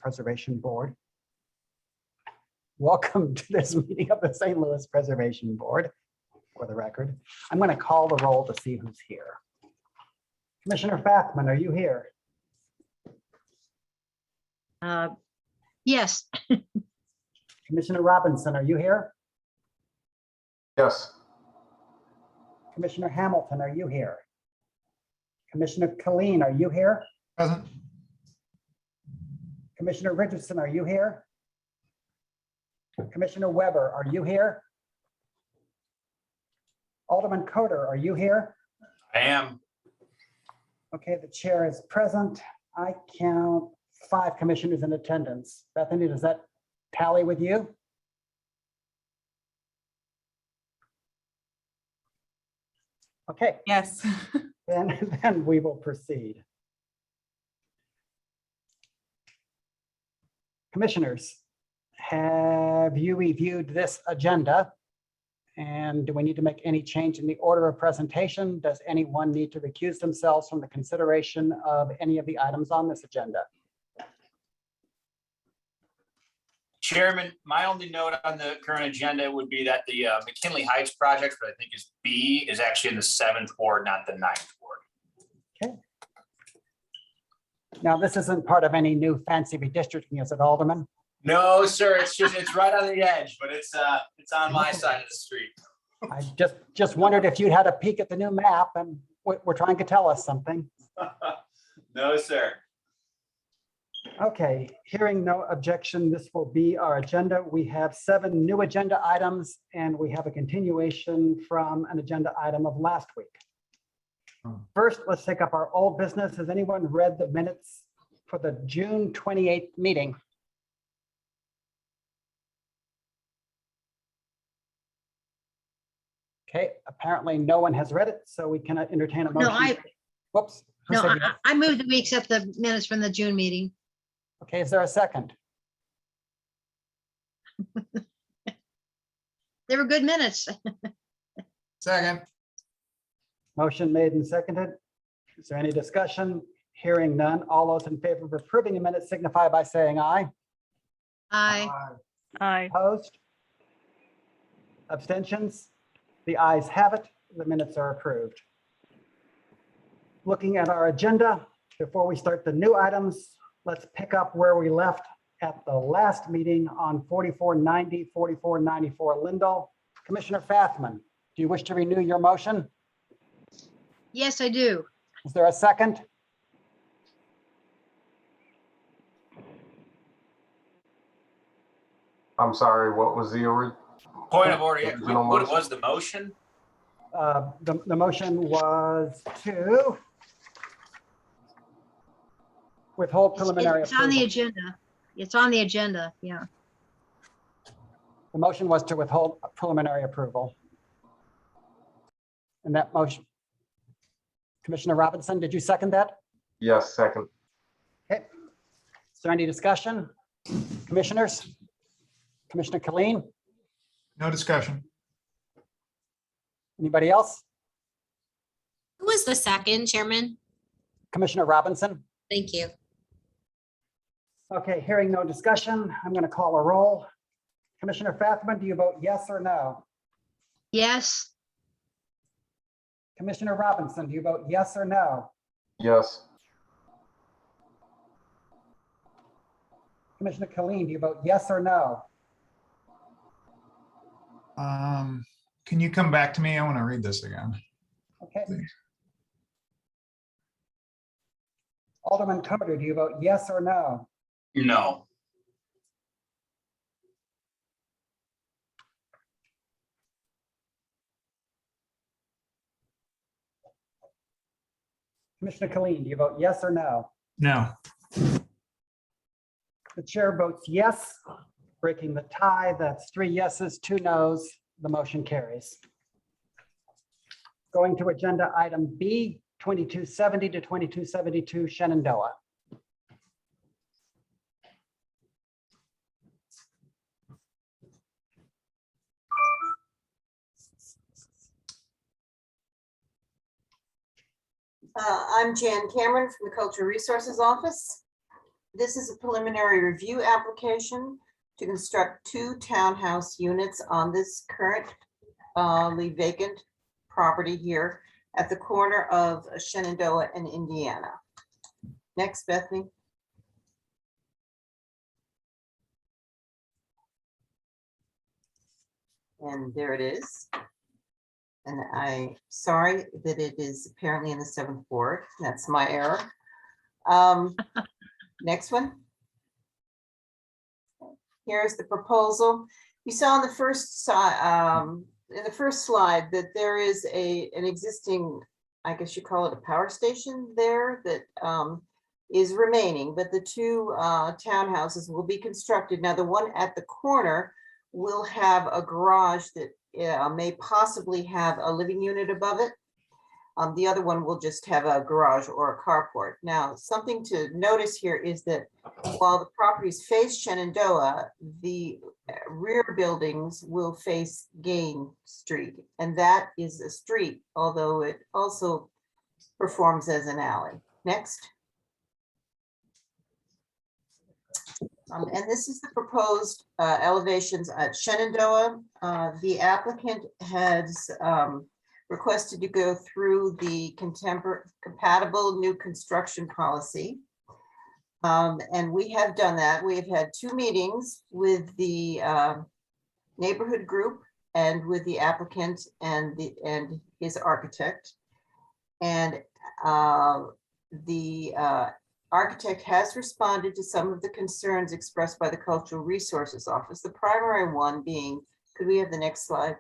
Preservation Board. Welcome to this meeting of the St. Louis Preservation Board, for the record. I'm going to call the roll to see who's here. Commissioner Fathman, are you here? Yes. Commissioner Robinson, are you here? Yes. Commissioner Hamilton, are you here? Commissioner Copelin, are you here? Present. Commissioner Richardson, are you here? Commissioner Weber, are you here? Alderman Coder, are you here? I am. Okay, the chair is present. I count 5 commissioners in attendance. Bethany, does that tally with you? Okay, Yes. then we will proceed. Commissioners, have you reviewed this agenda? And do we need to make any change in the order of presentation? Does anyone need to recuse themselves from the consideration of any of the items on this agenda? Chairman, my only note on the current agenda would be that the McKinley Heights project, but I think is B, is actually in the 7th ward, not the 9th ward. Now, this isn't part of any new fancy redistricting, is it, Alderman? No, sir, it's right on the edge, but it's on my side of the street. I just wondered if you'd had a peek at the new map and we're trying to tell us something. No, sir. Okay, hearing no objection, this will be our agenda. We have 7 new agenda items and we have a continuation from an agenda item of last week. First, let's take up our old business. Has anyone read the minutes for the June 28th meeting? Okay, apparently no one has read it, so we cannot entertain a motion. Whoops. who No, said yes? I moved that we accept the minutes from the June meeting. Okay, is there a second? They were good minutes. Second. Motion made and seconded. Is there any discussion? Hearing none. All those in favor of approving the minutes signify by saying aye. Aye. Aye. Opposed? Abstentions? The ayes have it. The minutes are approved. Looking at our agenda, before we start the new items, let's pick up where we left at the last meeting on 4490, 4494 Lindell. Commissioner Fathman, do you wish to renew your motion? Yes, I do. Is there a second? I'm sorry, what was the original? Point of order. Original What motion? was the motion? The motion was to withhold preliminary It's on the approval. agenda. It's on the agenda, yeah. The motion was to withhold preliminary approval. And that motion, Commissioner Robinson, did you second that? Yes, second. Okay. Is there any discussion? Commissioners? Commissioner Copelin? No discussion. Anybody else? Who was the second, Chairman? Commissioner Robinson? Thank you. Okay, hearing no discussion, I'm going to call a roll. Commissioner Fathman, do you vote yes or no? Yes. Commissioner Robinson, do you vote yes or no? Yes. Commissioner Copelin, do you vote yes or no? Can you come back to me? I want to read this again. Okay. Please. Alderman Coder, do you vote yes or no? No. Commissioner Copelin, do you vote yes or no? No. The chair votes yes, breaking the tie. That's 3 yeses, 2 nos. The motion carries. Going to agenda item B, 2270 to 2272 Shenandoah. I'm Jan Cameron from the Cultural Resources Office. This is a preliminary review application to construct 2 townhouse units on this currently vacant property here at the corner of Shenandoah and Indiana. Next, Bethany. And there it is. And sorry that it is apparently in the 7th ward. That's my error. Next one. Here's the proposal. You saw in the first slide that there is an existing, I guess you call it a power station there that is remaining, but the 2 townhouses will be constructed. Now, the one at the corner will have a garage that may possibly have a living unit above it. The other one will just have a garage or a carport. Now, something to notice here is that while the properties face Shenandoah, the rear buildings will face Gain Street, and that is a street, although it also performs as an alley. Next. And this is the proposed elevations at Shenandoah. The applicant has requested to go through the compatible new construction policy. And we have done that. We have had 2 meetings with the neighborhood group and with the applicant and his architect. And the architect has responded to some of the concerns expressed by the Cultural Resources Office. The primary one being, could we have the next slide?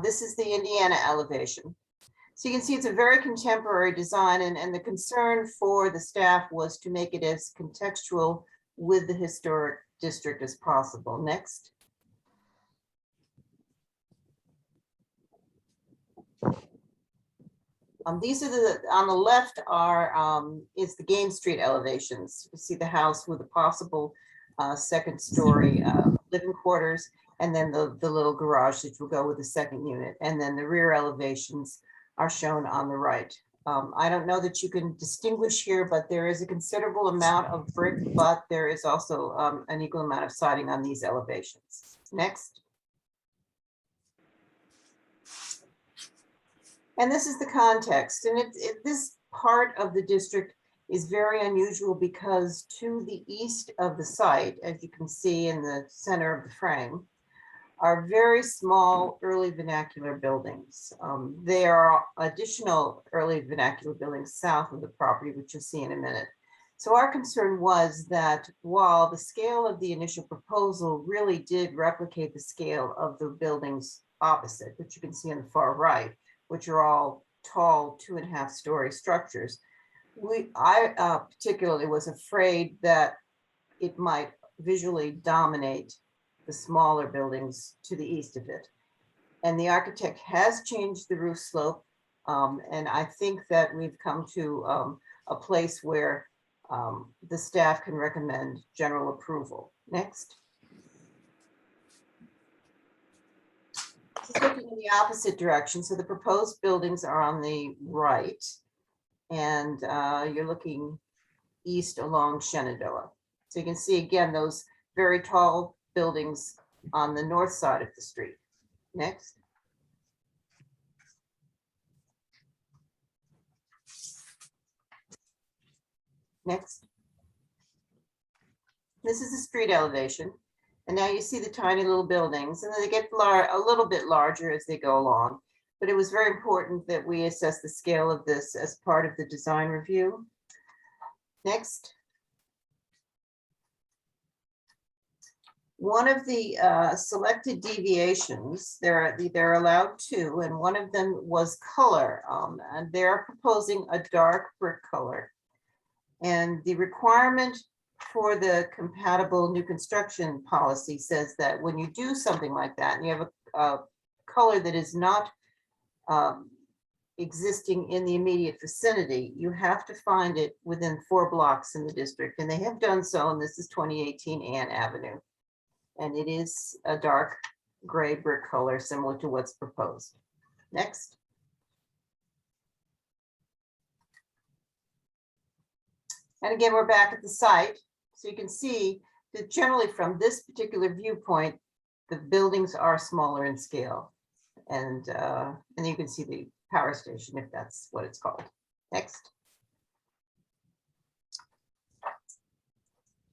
This is the Indiana elevation. So you can see it's a very contemporary design, and the concern for the staff was to make it as contextual with the historic district as possible. Next. These are on the left is the Gain Street elevations. You see the house with a possible 2nd story living quarters, and then the little garage that will go with the 2nd unit. And then the rear elevations are shown on the right. I don't know that you can distinguish here, but there is a considerable amount of brick, but there is also an equal amount of siding on these elevations. Next. And this is the context. And this part of the district is very unusual because to the east of the site, as you can see in the center of the frame, are very small early vernacular buildings. There are additional early vernacular buildings south of the property, which you'll see in a minute. So our concern was that while the scale of the initial proposal really did replicate the scale of the buildings opposite, which you can see on the far right, which are all tall 2.5-story structures, I particularly was afraid that it might visually dominate the smaller buildings to the east of it. And the architect has changed the roof slope. And I think that we've come to a place where the staff can recommend general approval. Next. This is looking in the opposite direction. So the proposed buildings are on the right, and you're looking east along Shenandoah. So you can see again those very tall buildings on the north side of the street. Next. Next. This is the street elevation. And now you see the tiny little buildings, and then they get a little bit larger as they go along. But it was very important that we assess the scale of this as part of the design review. Next. One of the selected deviations, they're allowed 2, and one of them was color. And they're proposing a dark brick color. And the requirement for the compatible new construction policy says that when you do something like that, and you have a color that is not existing in the immediate vicinity, you have to find it within 4 blocks in the district. And they have done so, and this is 2018 Ann Avenue. And it is a dark gray brick color similar to what's proposed. Next. And again, we're back at the site. So you can see that generally from this particular viewpoint, the buildings are smaller in scale. And you can see the power station, if that's what it's called. Next.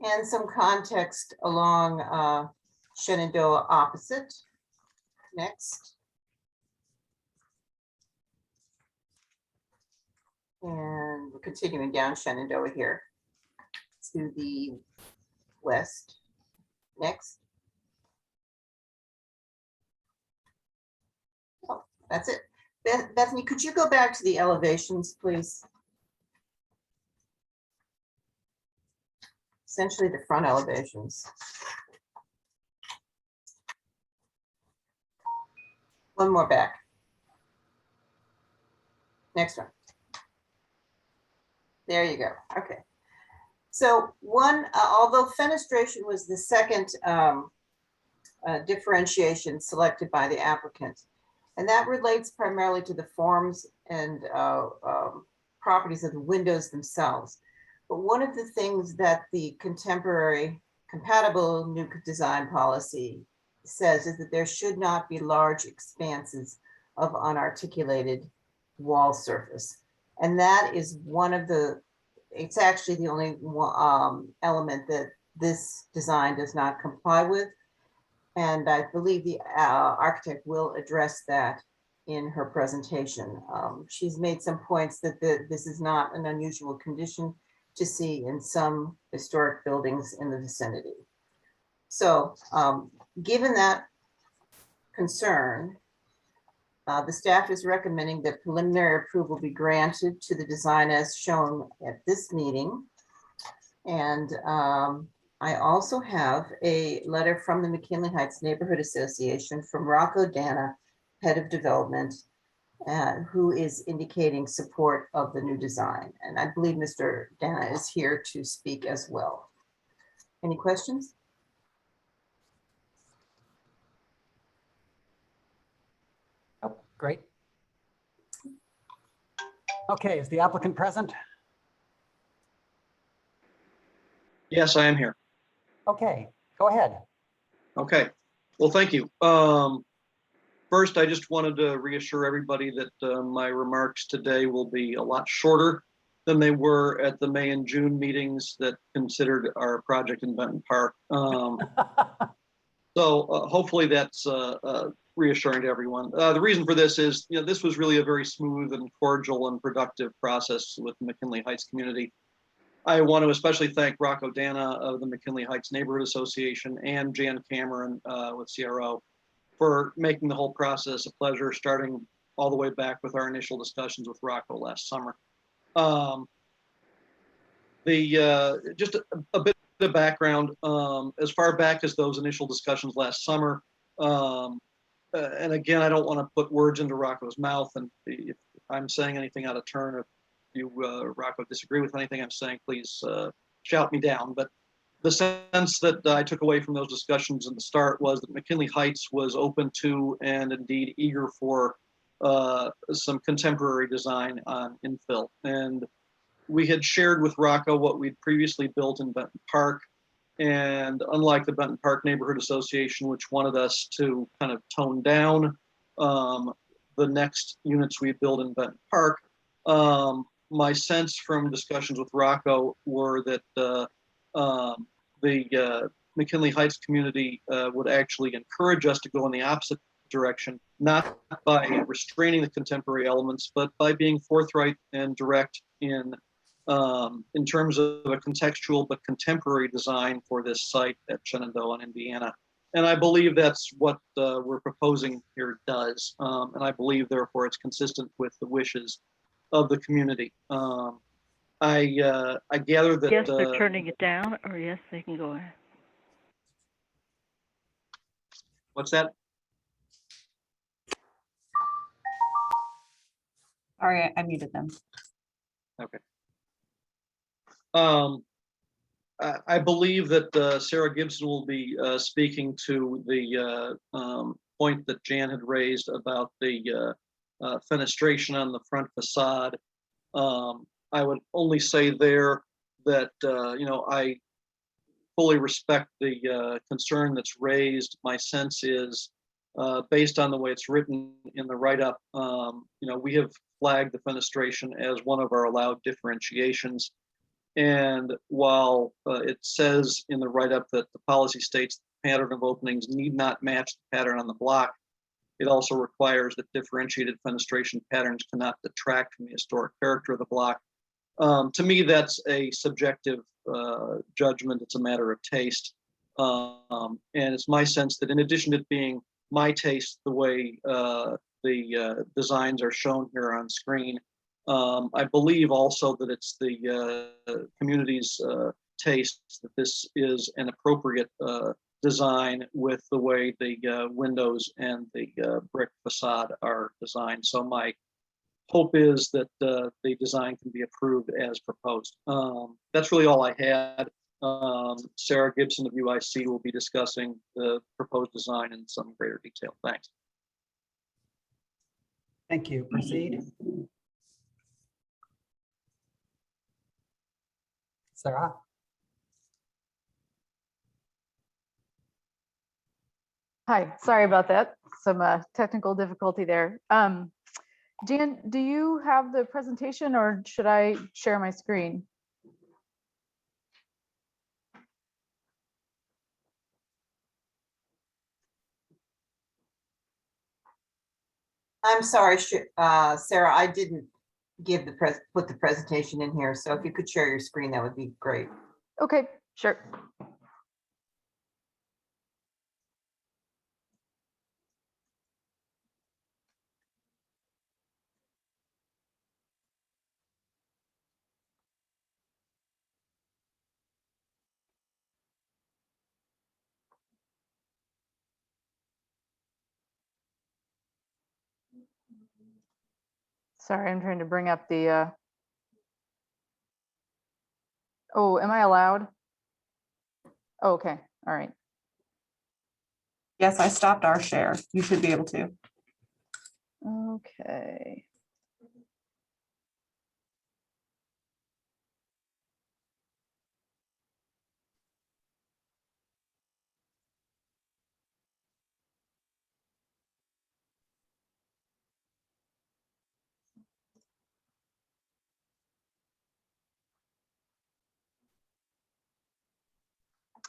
And some context along Shenandoah opposite. Next. And we're continuing down Shenandoah here to the west. Next. Oh, that's it. Bethany, could you go back to the elevations, please? Essentially the front elevations. One more back. Next one. There you go. Okay. So one, although fenestration was the second differentiation selected by the applicant, and that relates primarily to the forms and properties of the windows themselves. But one of the things that the contemporary compatible new design policy says is that there should not be large expanses of unarticulated wall surface. And that is one of the, it's actually the only element that this design does not comply with. And I believe the architect will address that in her presentation. She's made some points that this is not an unusual condition to see in some historic buildings in the vicinity. So given that concern, the staff is recommending that preliminary approval be granted to the design as shown at this meeting. And I also have a letter from the McKinley Heights Neighborhood Association from Rocco Dana, Head of Development, who is indicating support of the new design. And I believe Mr. Dana is here to speak as well. Any questions? Oh, great. Okay, is the applicant present? Yes, I am here. Okay, go ahead. Okay, well, thank you. First, I just wanted to reassure everybody that my remarks today will be a lot shorter than they were at the May and June meetings that considered our project in Benton Park. So hopefully that's reassuring to everyone. The reason for this is, this was really a very smooth and cordial and productive process with the McKinley Heights community. I want to especially thank Rocco Dana of the McKinley Heights Neighborhood Association and Jan Cameron with CRO for making the whole process a pleasure, starting all the way back with our initial discussions with Rocco last summer. Just a bit of background, as far back as those initial discussions last summer, and again, I don't want to put words into Rocco's mouth, and if I'm saying anything out of turn, if you, Rocco, disagree with anything I'm saying, please shout me down. But the sense that I took away from those discussions in the start was that McKinley Heights was open to and indeed eager for some contemporary design on infill. And we had shared with Rocco what we'd previously built in Benton Park. And unlike the Benton Park Neighborhood Association, which wanted us to kind of tone down the next units we build in Benton Park, my sense from discussions with Rocco were that the McKinley Heights community would actually encourage us to go in the opposite direction, not by restraining the contemporary elements, but by being forthright and direct in terms of a contextual but contemporary design for this site at Shenandoah, Indiana. And I believe that's what we're proposing here does. And I believe, therefore, it's consistent with the wishes of the community. I gather that— Yes, they're turning it down, or yes, they can go ahead. What's that? Sorry, I muted them. Okay. I believe that Sarah Gibson will be speaking to the point that Jan had raised about the fenestration on the front facade. I would only say there that, I fully respect the concern that's raised. My sense is, based on the way it's written in the write-up, we have flagged the fenestration as one of our allowed differentiations. And while it says in the write-up that the policy states the pattern of openings need not match the pattern on the block, it also requires that differentiated fenestration patterns cannot detract from the historic character of the block. To me, that's a subjective judgment. It's a matter of taste. And it's my sense that in addition to it being my taste, the way the designs are shown here on screen, I believe also that it's the community's taste that this is an appropriate design with the way the windows and the brick facade are designed. So my hope is that the design can be approved as proposed. That's really all I had. Sarah Gibson of UIC will be discussing the proposed design in some greater detail. Thanks. Thank you. Proceed. Sarah? Hi, sorry about that. Some technical difficulty there. Jan, do you have the presentation or should I share my screen? I'm sorry, Sarah, I didn't put the presentation in here. So if you could share your screen, that would be great. Okay, sure. Sorry, I'm trying to bring up the, oh, am I allowed? Oh, okay, all right. Yes, I stopped our share. You should be able to. Okay.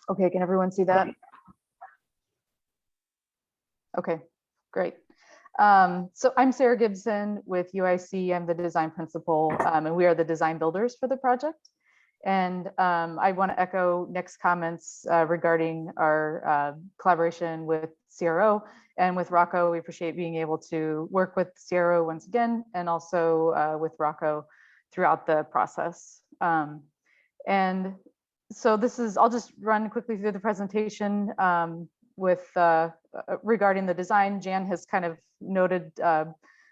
Okay, can everyone see that? Okay, great. So I'm Sarah Gibson with UIC. I'm the design principal, and we are the design builders for the project. And I want to echo Nick's comments regarding our collaboration with CRO and with Rocco. We appreciate being able to work with CRO once again, and also with Rocco throughout the process. And so this is, I'll just run quickly through the presentation with regarding the design. Jan has kind of noted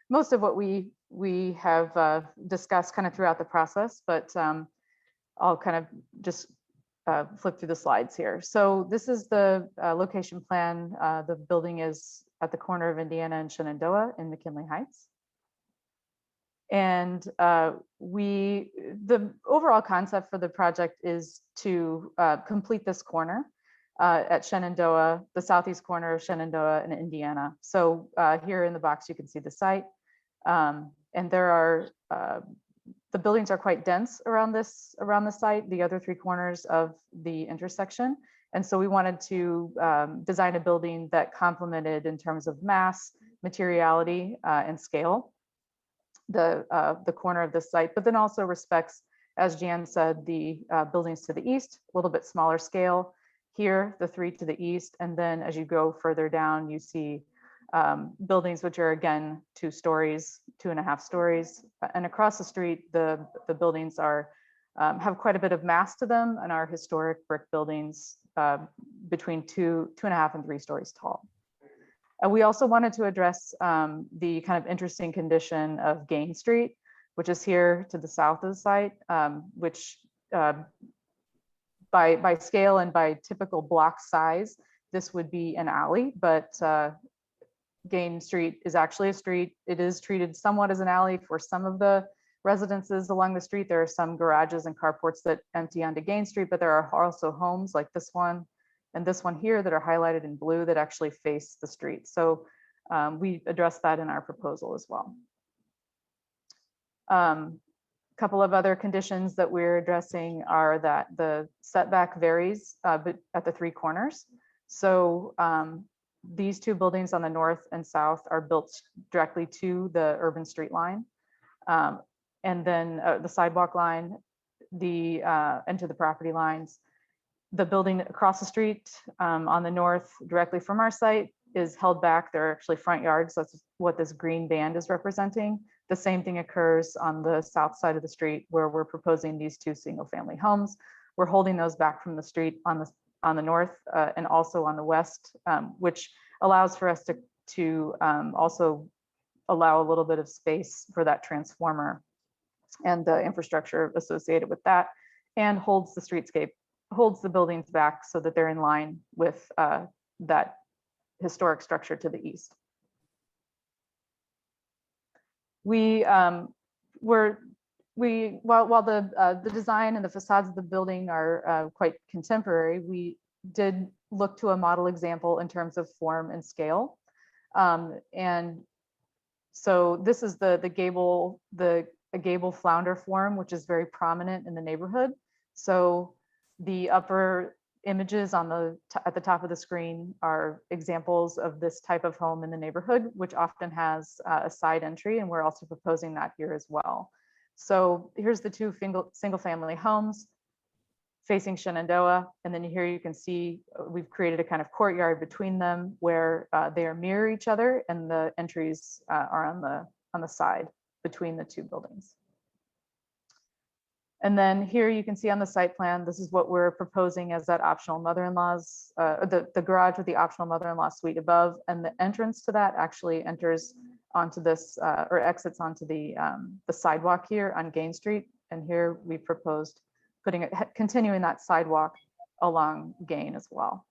most of what we have discussed kind of throughout the process, but I'll kind of just flip through the slides here. So this is the location plan. The building is at the corner of Indiana and Shenandoah in McKinley Heights. And the overall concept for the project is to complete this corner at Shenandoah, the southeast corner of Shenandoah in Indiana. So here in the box, you can see the site. And there are, the buildings are quite dense around the site, the other three corners of the intersection. And so we wanted to design a building that complemented in terms of mass, materiality, and scale the corner of the site, but then also respects, as Jan said, the buildings to the east, a little bit smaller scale. Here, the three to the east, and then as you go further down, you see buildings which are again 2 stories, 2.5 stories, and across the street, the buildings are have quite a bit of mass to them and are historic brick buildings between 2.5 and 3 stories tall. We also wanted to address the kind of interesting condition of Gain Street, which is here to the south of the site, which by scale and by typical block size, this would be an alley, but Gain Street is actually a street. It is treated somewhat as an alley for some of the residences along the street. There are some garages and carports that empty onto Gain Street, but there are also homes like this one and this one here that are highlighted in blue that actually face the street. So we addressed that in our proposal as well. Couple of other conditions that we're addressing are that the setback varies but at the 3 corners. So these 2 buildings on the north and south are built directly to the urban street line. And then the sidewalk line, and to the property lines. The building across the street on the north directly from our site is held back. There are actually front yards. That's what this green band is representing. The same thing occurs on the south side of the street where we're proposing these 2 single-family homes. We're holding those back from the street on the north and also on the west, which allows for us to also allow a little bit of space for that transformer and the infrastructure associated with that, and holds the streetscape, holds the buildings back so that they're in line with that historic structure to the east. While the design and the facades of the building are quite contemporary, we did look to a model example in terms of form and scale. And so this is the gable flounder form, which is very prominent in the neighborhood. So the upper images at the top of the screen are examples of this type of home in the neighborhood, which often has a side entry, and we're also proposing that here as well. So here's the 2 single-family homes facing Shenandoah, and then here you can see we've created a kind of courtyard between them where they mirror each other, and the entries are on the side between the 2 buildings. And then here you can see on the site plan, this is what we're proposing as that optional mother-in-law's, the garage with the optional mother-in-law suite above, and the entrance to that actually enters onto this or exits onto the sidewalk here on Gain Street. And here we proposed continuing that sidewalk along Gain as well.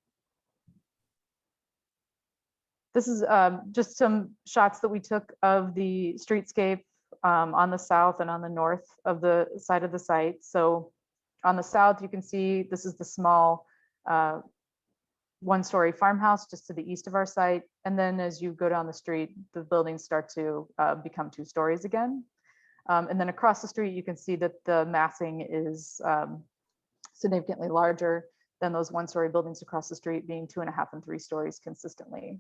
This is just some shots that we took of the streetscape on the south and on the north of the side of the site. So on the south, you can see this is the small 1-story farmhouse just to the east of our site. And then as you go down the street, the buildings start to become 2 stories again. And then across the street, you can see that the massing is significantly larger than those 1-story buildings across the street, being 2.5 and 3 stories consistently.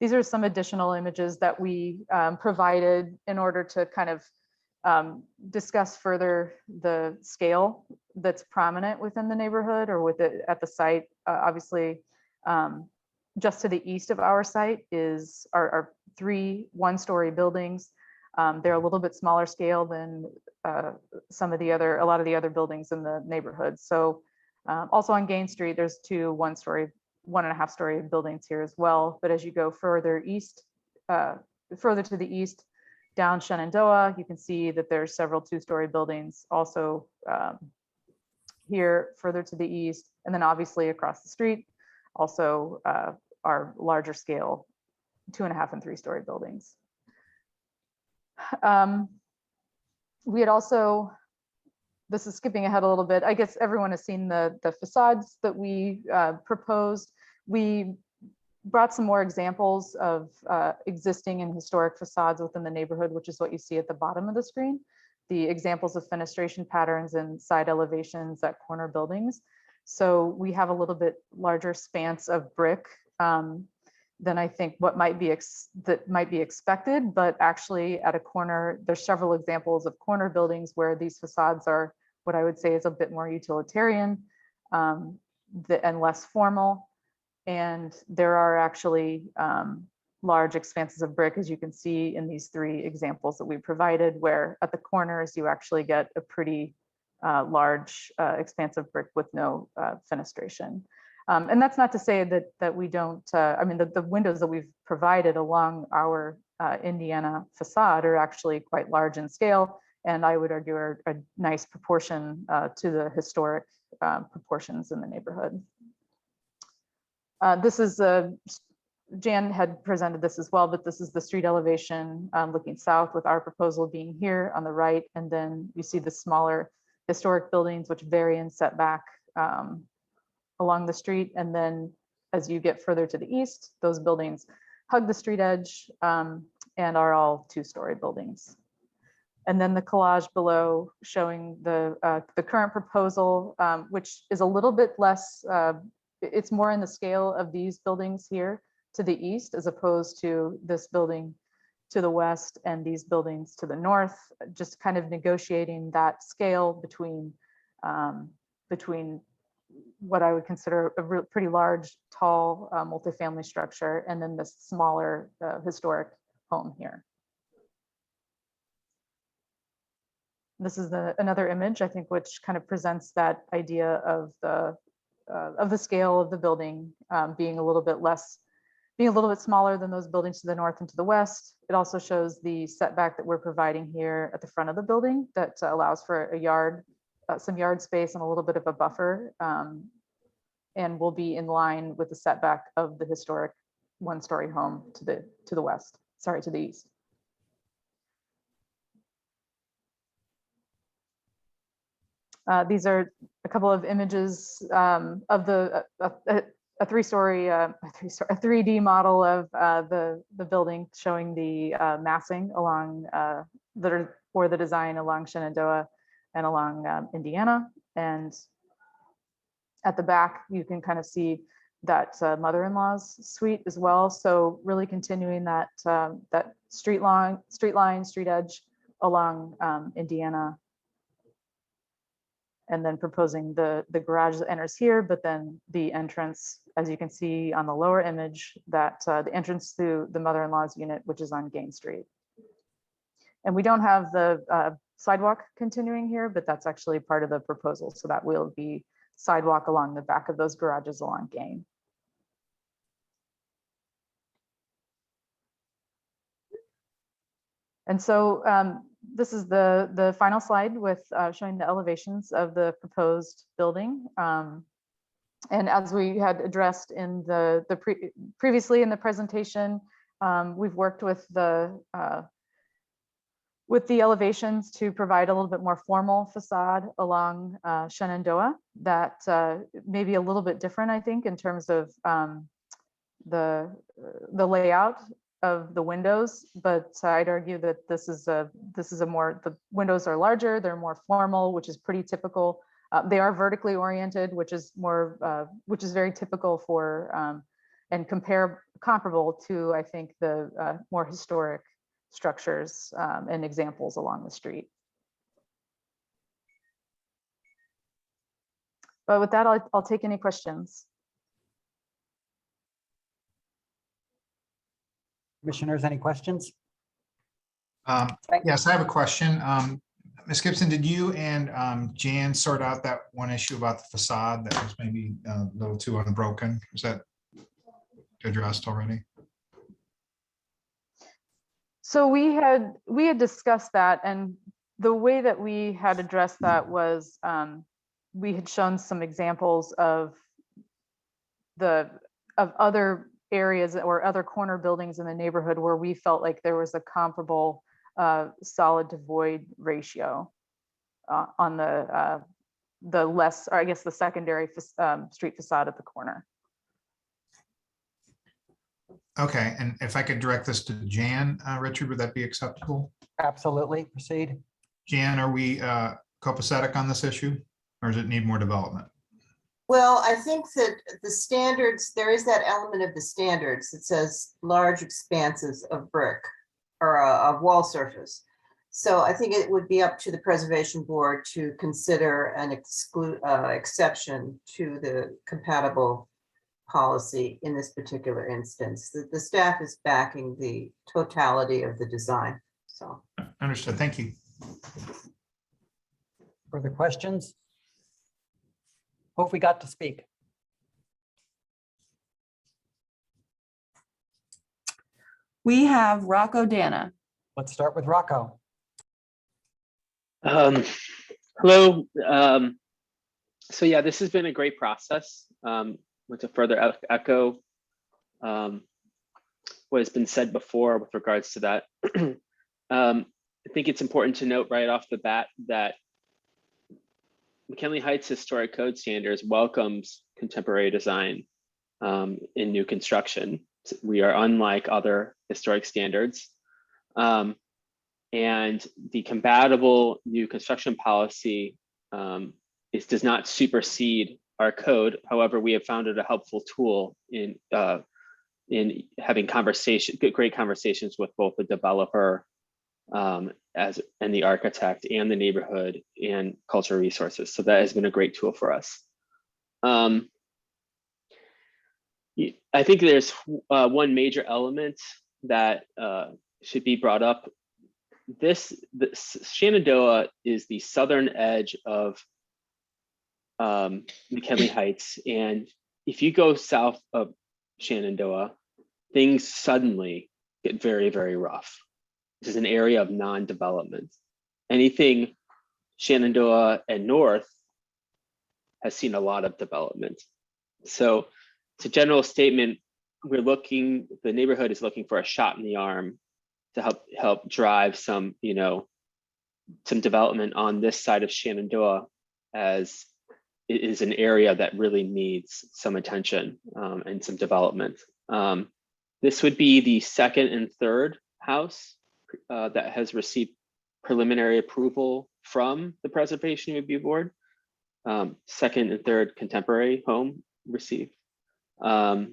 These are some additional images that we provided in order to kind of discuss further the scale that's prominent within the neighborhood or at the site. Obviously, just to the east of our site are 3 1-story buildings. They're a little bit smaller scale than a lot of the other buildings in the neighborhood. So also on Gain Street, there's 2 1.5-story buildings here as well. But as you go further east, further to the east, down Shenandoah, you can see that there's several 2-story buildings also here further to the east. And then obviously across the street, also are larger scale 2.5 and 3-story buildings. We had also, this is skipping ahead a little bit. I guess everyone has seen the facades that we proposed. We brought some more examples of existing and historic facades within the neighborhood, which is what you see at the bottom of the screen. The examples of fenestration patterns and side elevations at corner buildings. So we have a little bit larger expanse of brick than I think what might be expected, but actually at a corner, there's several examples of corner buildings where these facades are what I would say is a bit more utilitarian and less formal. And there are actually large expanses of brick, as you can see in these 3 examples that we provided, where at the corners you actually get a pretty large expanse of brick with no fenestration. And that's not to say that we don't, I mean, the windows that we've provided along our Indiana facade are actually quite large in scale, and I would argue are a nice proportion to the historic proportions in the neighborhood. This is Jan had presented this as well, but this is the street elevation looking south, with our proposal being here on the right. And then you see the smaller historic buildings which vary in setback along the street. And then as you get further to the east, those buildings hug the street edge and are all two-story buildings. And then the collage below showing the current proposal, which is a little bit less, it's more in the scale of these buildings here to the east, as opposed to this building to the west and these buildings to the north, just kind of negotiating that scale between what I would consider a pretty large, tall, multifamily structure, and then this smaller historic home here. This is another image, I think, which kind of presents that idea of the scale of the building being a little bit smaller than those buildings to the north and to the west. It also shows the setback that we're providing here at the front of the building that allows for a yard, some yard space and a little bit of a buffer, and will be in line with the setback of the historic one-story home to the west, sorry, to the east. These are a couple of images of a 3D model of the building, showing the massing along that are for the design along Shenandoah and along Indiana. And at the back, you can kind of see that mother-in-law's suite as well. So really continuing that that street edge along Indiana. And then proposing the garage that enters here, but then the entrance, as you can see on the lower image, that the entrance to the mother-in-law's unit, which is on Gain Street. And we don't have the sidewalk continuing here, but that's actually part of the proposal. So that will be sidewalk along the back of those garages along Gain. And so this is the final slide with showing the elevations of the proposed building. And as we had addressed in previously in the presentation, we've worked with the elevations to provide a little bit more formal facade along Shenandoah that may be a little bit different, I think, in terms of the layout of the windows, but I'd argue that this is a more, the windows are larger, they're more formal, which is pretty typical. They are vertically oriented, which is very typical for and comparable to, I think, the more historic structures and examples along the street. But with that, I'll take any questions. Commissioners, any questions? Yes, I have a question. Ms. Gibson, did you and Jan sort out that one issue about the facade that was maybe a little too unbroken? Was that addressed already? So we had discussed that, and the way that we had addressed that was we had shown some examples of other areas or other corner buildings in the neighborhood where we felt like there was a comparable solid to void ratio on the less, or I guess the secondary street facade at the corner. Okay, and if I could direct this to Jan, Richard, would that be acceptable? Absolutely, proceed. Jan, are we copacetic on this issue, or does it need more development? Well, I think that the standards, there is that element of the standards that says large expanses of brick or of wall surface. So I think it would be up to the preservation board to consider an exception to the compatible policy in this particular instance. The staff is backing the totality of the design. So Understood. Thank you. Further questions? Hope we got to speak. We have Rocco Dana. Let's start with Rocco. Hello. So yeah, this has been a great process. Want to further echo what has been said before with regards to that. I think it's important to note right off the bat that McKinley Heights Historic Code Standards welcomes contemporary design in new construction. We are unlike other historic standards. And the compatible new construction policy does not supersede our code. However, we have found it a helpful tool in having great conversations with both the developer and the architect and the neighborhood and cultural resources. So that has been a great tool for us. I think there's one major element that should be brought up. Shenandoah is the southern edge of McKinley Heights. And if you go south of Shenandoah, things suddenly get very, very rough. This is an area of non-development. Anything Shenandoah and north has seen a lot of development. So it's a general statement. The neighborhood is looking for a shot in the arm to help drive some development on this side of Shenandoah, as it is an area that really needs some attention and some development. This would be the second and third house that has received preliminary approval from the Preservation Review Board. Second and third contemporary home received. I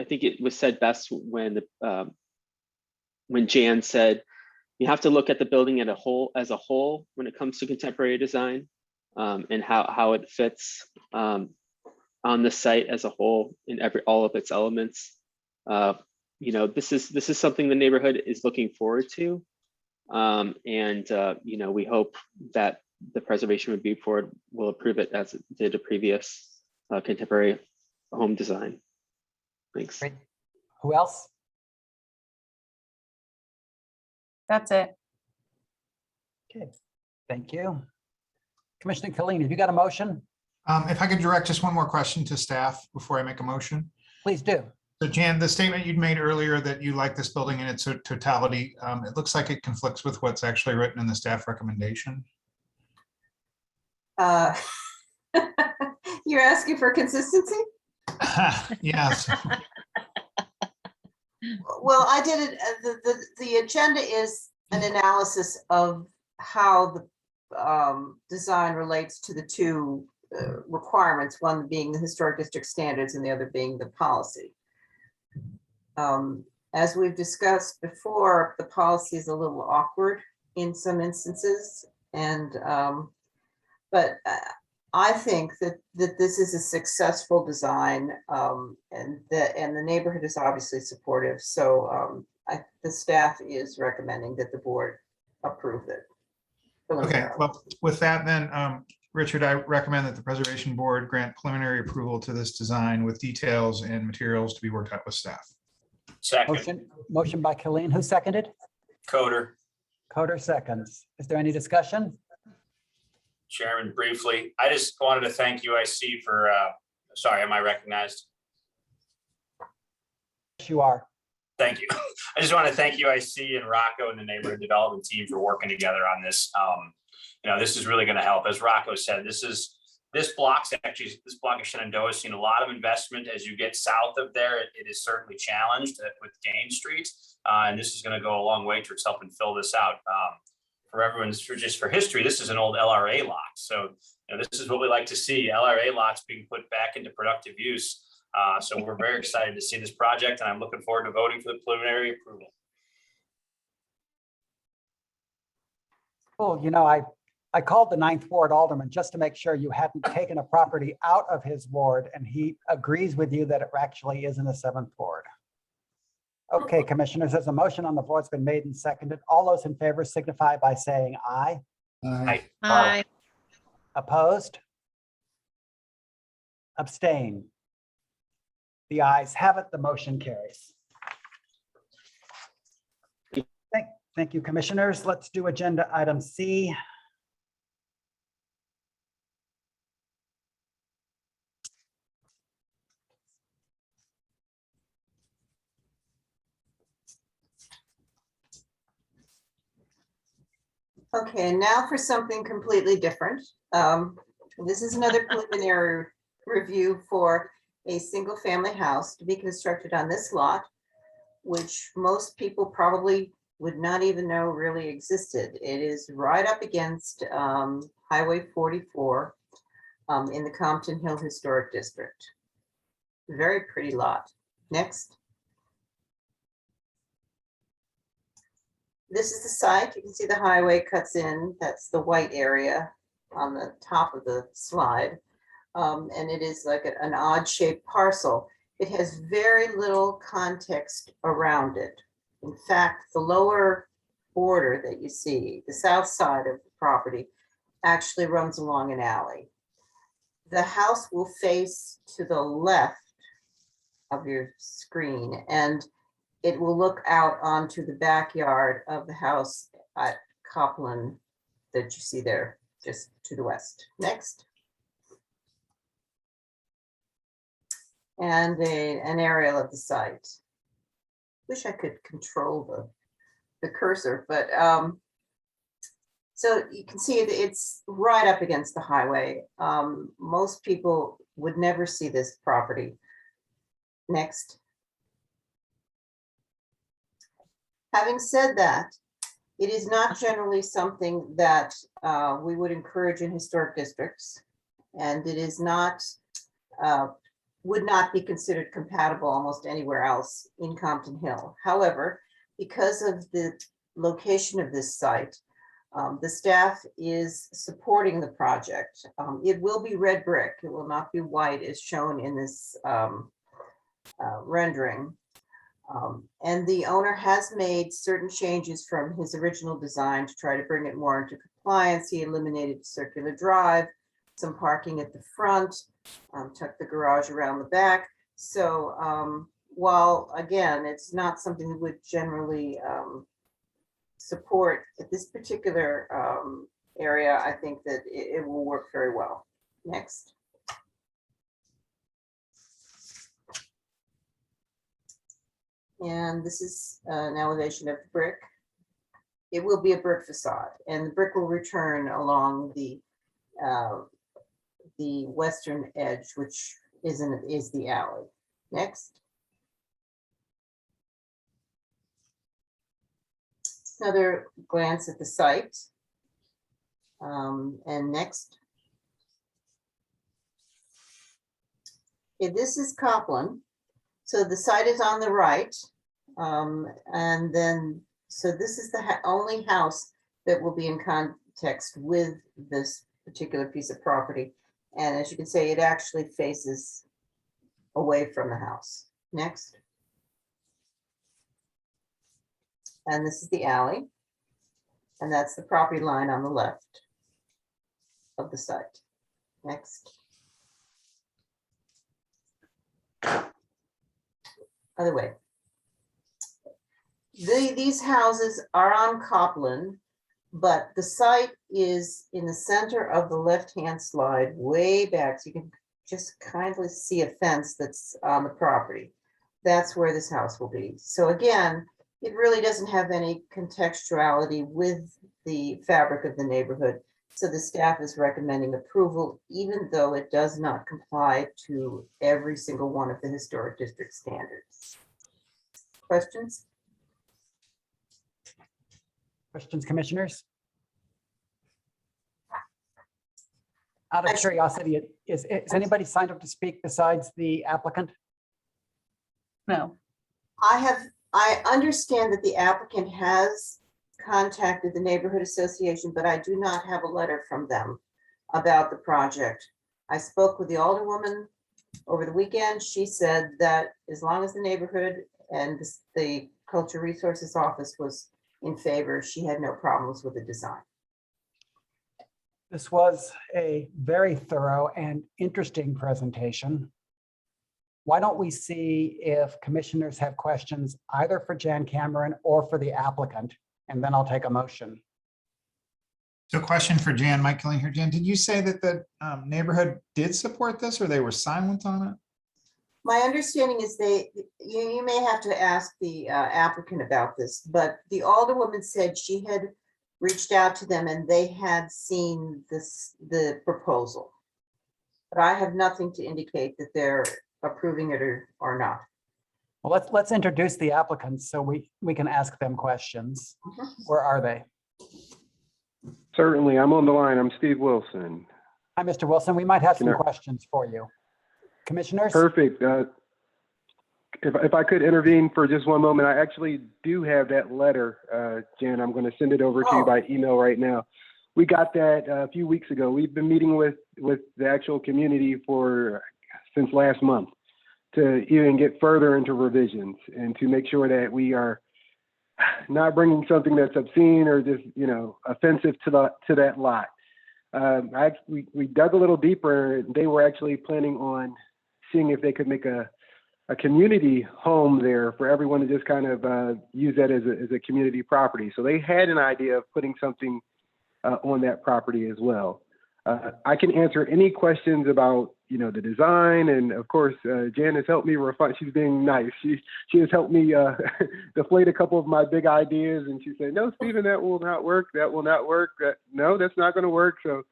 think it was said best when Jan said, you have to look at the building as a whole when it comes to contemporary design, and how it fits on the site as a whole in all of its elements. This is something the neighborhood is looking forward to, we hope that the Preservation Review Board will approve it as it did a previous contemporary home design. Thanks. Great. Who else? That's it. Okay, thank you. Commissioner Copelin, have you got a motion? If I could direct just one more question to staff before I make a motion. Please do. So Jan, the statement you'd made earlier that you like this building in its totality, it looks like it conflicts with what's actually written in the staff recommendation. You're asking for consistency? Yes. Well, I did it. The agenda is an analysis of how the design relates to the two requirements, one being the historic district standards and the other being the policy. As we've discussed before, the policy is a little awkward in some instances, and but I think that this is a successful design, and the neighborhood is obviously supportive. So the staff is recommending that the board approve it. Okay, well, with that then, Richard, I recommend that the Preservation Board grant preliminary approval to this design with details and materials to be worked out with staff. Second. Motion by Copelin. Who seconded? Coder. Coder seconds. Is there any discussion? Chairman, briefly, I just wanted to thank UIC for, sorry, am I recognized? Yes, you are. Thank you. I just want to thank UIC and Rocco and the neighborhood development team for working together on this. This is really going to help. As Rocco said, this block of Shenandoah has seen a lot of investment. As you get south of there, it is certainly challenged with Gain Street. And this is going to go a long way towards helping fill this out. For history, this is an old LRA lot. So this is what we like to see, LRA lots being put back into productive use. So we're very excited to see this project, and I'm looking forward to voting for the preliminary approval. Cool. I called the 9th Ward alderman just to make sure you hadn't taken a property out of his ward, and he agrees with you that it actually is in the 7th Ward. Okay, commissioners, there's a motion on the floor. It's been made and seconded. All those in favor signify by saying aye. Aye. Aye. Opposed? Abstain? The ayes have it. The motion carries. Thank you, commissioners. Let's do agenda item C. Okay, and now for something completely different. This is another preliminary review for a single-family house to be constructed on this lot, which most people probably would not even know really existed. It is right up against Highway 44 in the Compton Hill Historic District. Very pretty lot. Next. This is the site. You can see the highway cuts in. That's the white area on the top of the slide. And it is like an odd shaped parcel. It has very little context around it. In fact, the lower border that you see, the south side of the property, actually runs along an alley. The house will face to the left of your screen, and it will look out onto the backyard of the house at Copelin that you see there, just to the west. Next. And an aerial of the site. Wish I could control the cursor, but so you can see it's right up against the highway. Most people would never see this property. Next. Having said that, it is not generally something that we would encourage in historic districts, and it is not, would not be considered compatible almost anywhere else in Compton Hill. However, because of the location of this site, the staff is supporting the project. It will be red brick. It will not be white as shown in this rendering. And the owner has made certain changes from his original design to try to bring it more into compliance. He eliminated the circular drive, some parking at the front, tucked the garage around the back. So while again, it's not something that would generally support at this particular area, I think that it will work very well. Next. And this is an elevation of the brick. It will be a brick facade, and the brick will return along the western edge, which is the alley. Next. Another glance at the site. And next. Okay, this is Copelin. So the site is on the right. And then, so this is the only house that will be in context with this particular piece of property. And as you can see, it actually faces away from the house. Next. And this is the alley. And that's the property line on the left of the site. Next. Other way. These houses are on Copelin, but the site is in the center of the left-hand slide, way back. So you can just kindly see a fence that's on the property. That's where this house will be. So again, it really doesn't have any contextuality with the fabric of the neighborhood. So the staff is recommending approval, even though it does not comply to every single one of the historic district standards. Questions? Questions, commissioners? Out of curiosity, is anybody signed up to speak besides the applicant? No. I understand that the applicant has contacted the neighborhood association, but I do not have a letter from them about the project. I spoke with the alderwoman over the weekend. She said that as long as the neighborhood and the Culture Resources Office was in favor, she had no problems with the design. This was a very thorough and interesting presentation. Why don't we see if commissioners have questions either for Jan Cameron or for the applicant, and then I'll take a motion. So question for Jan, Mike Killing here. Jan, did you say that the neighborhood did support this or they were silent on it? My understanding is you may have to ask the applicant about this, but the alderwoman said she had reached out to them and they had seen the proposal. But I have nothing to indicate that they're approving it or not. Well, let's introduce the applicants so we can ask them questions. Where are they? Certainly, I'm on the line. I'm Steve Wilson. Hi, Mr. Wilson. We might have some Can I- questions for you. Commissioners? Perfect. If I could intervene for just one moment, I actually do have that letter, Jen. I'm going to send it over to you by email right now. We got that a few weeks ago. We've been meeting with the actual community since last month to even get further into revisions and to make sure that we are not bringing something that's obscene or just, offensive to that lot. We dug a little deeper. They were actually planning on seeing if they could make a community home there for everyone to just kind of use that as a community property. So they had an idea of putting something on that property as well. I can answer any questions about, the design. And of course, Jan has helped me refine. She's being nice. She has helped me deflate a couple of my big ideas. And she said, no, Stephen, that will not work. That will not work. No, that's not going to work. So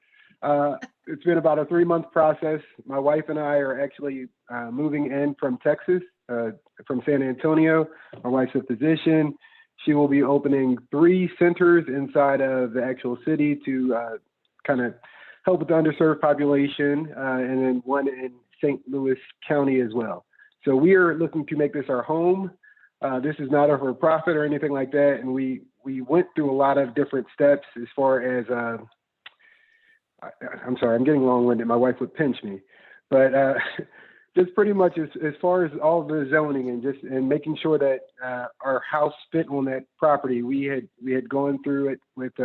it's been about a 3-month process. My wife and I are actually moving in from Texas, from San Antonio. My wife's a physician. She will be opening 3 centers inside of the actual city to kind of help with the underserved population, and then one in St. Louis County as well. So we are looking to make this our home. This is not a for-profit or anything like that. And we went through a lot of different steps as far as, I'm sorry, I'm getting long-winded. My wife would pinch me. But just pretty much as far as all the zoning and making sure that our house fit on that property, we had gone through it with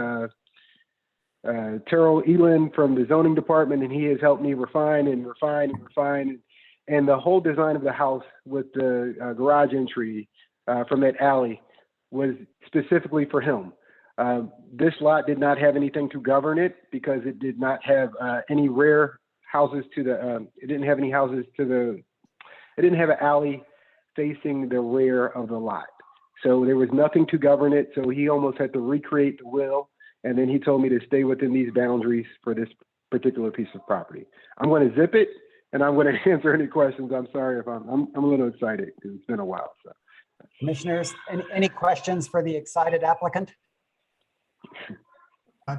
Terrell Elin from the zoning department, and he has helped me refine. And the whole design of the house with the garage entry from that alley was specifically for him. This lot did not have anything to govern it because it did not have any rear houses it didn't have any houses it didn't have an alley facing the rear of the lot. So there was nothing to govern it. So he almost had to recreate the will. And then he told me to stay within these boundaries for this particular piece of property. I'm going to zip it and I'm going to answer any questions. I'm sorry if I'm a little excited because it's been a while. So. Commissioners, any questions for the excited applicant?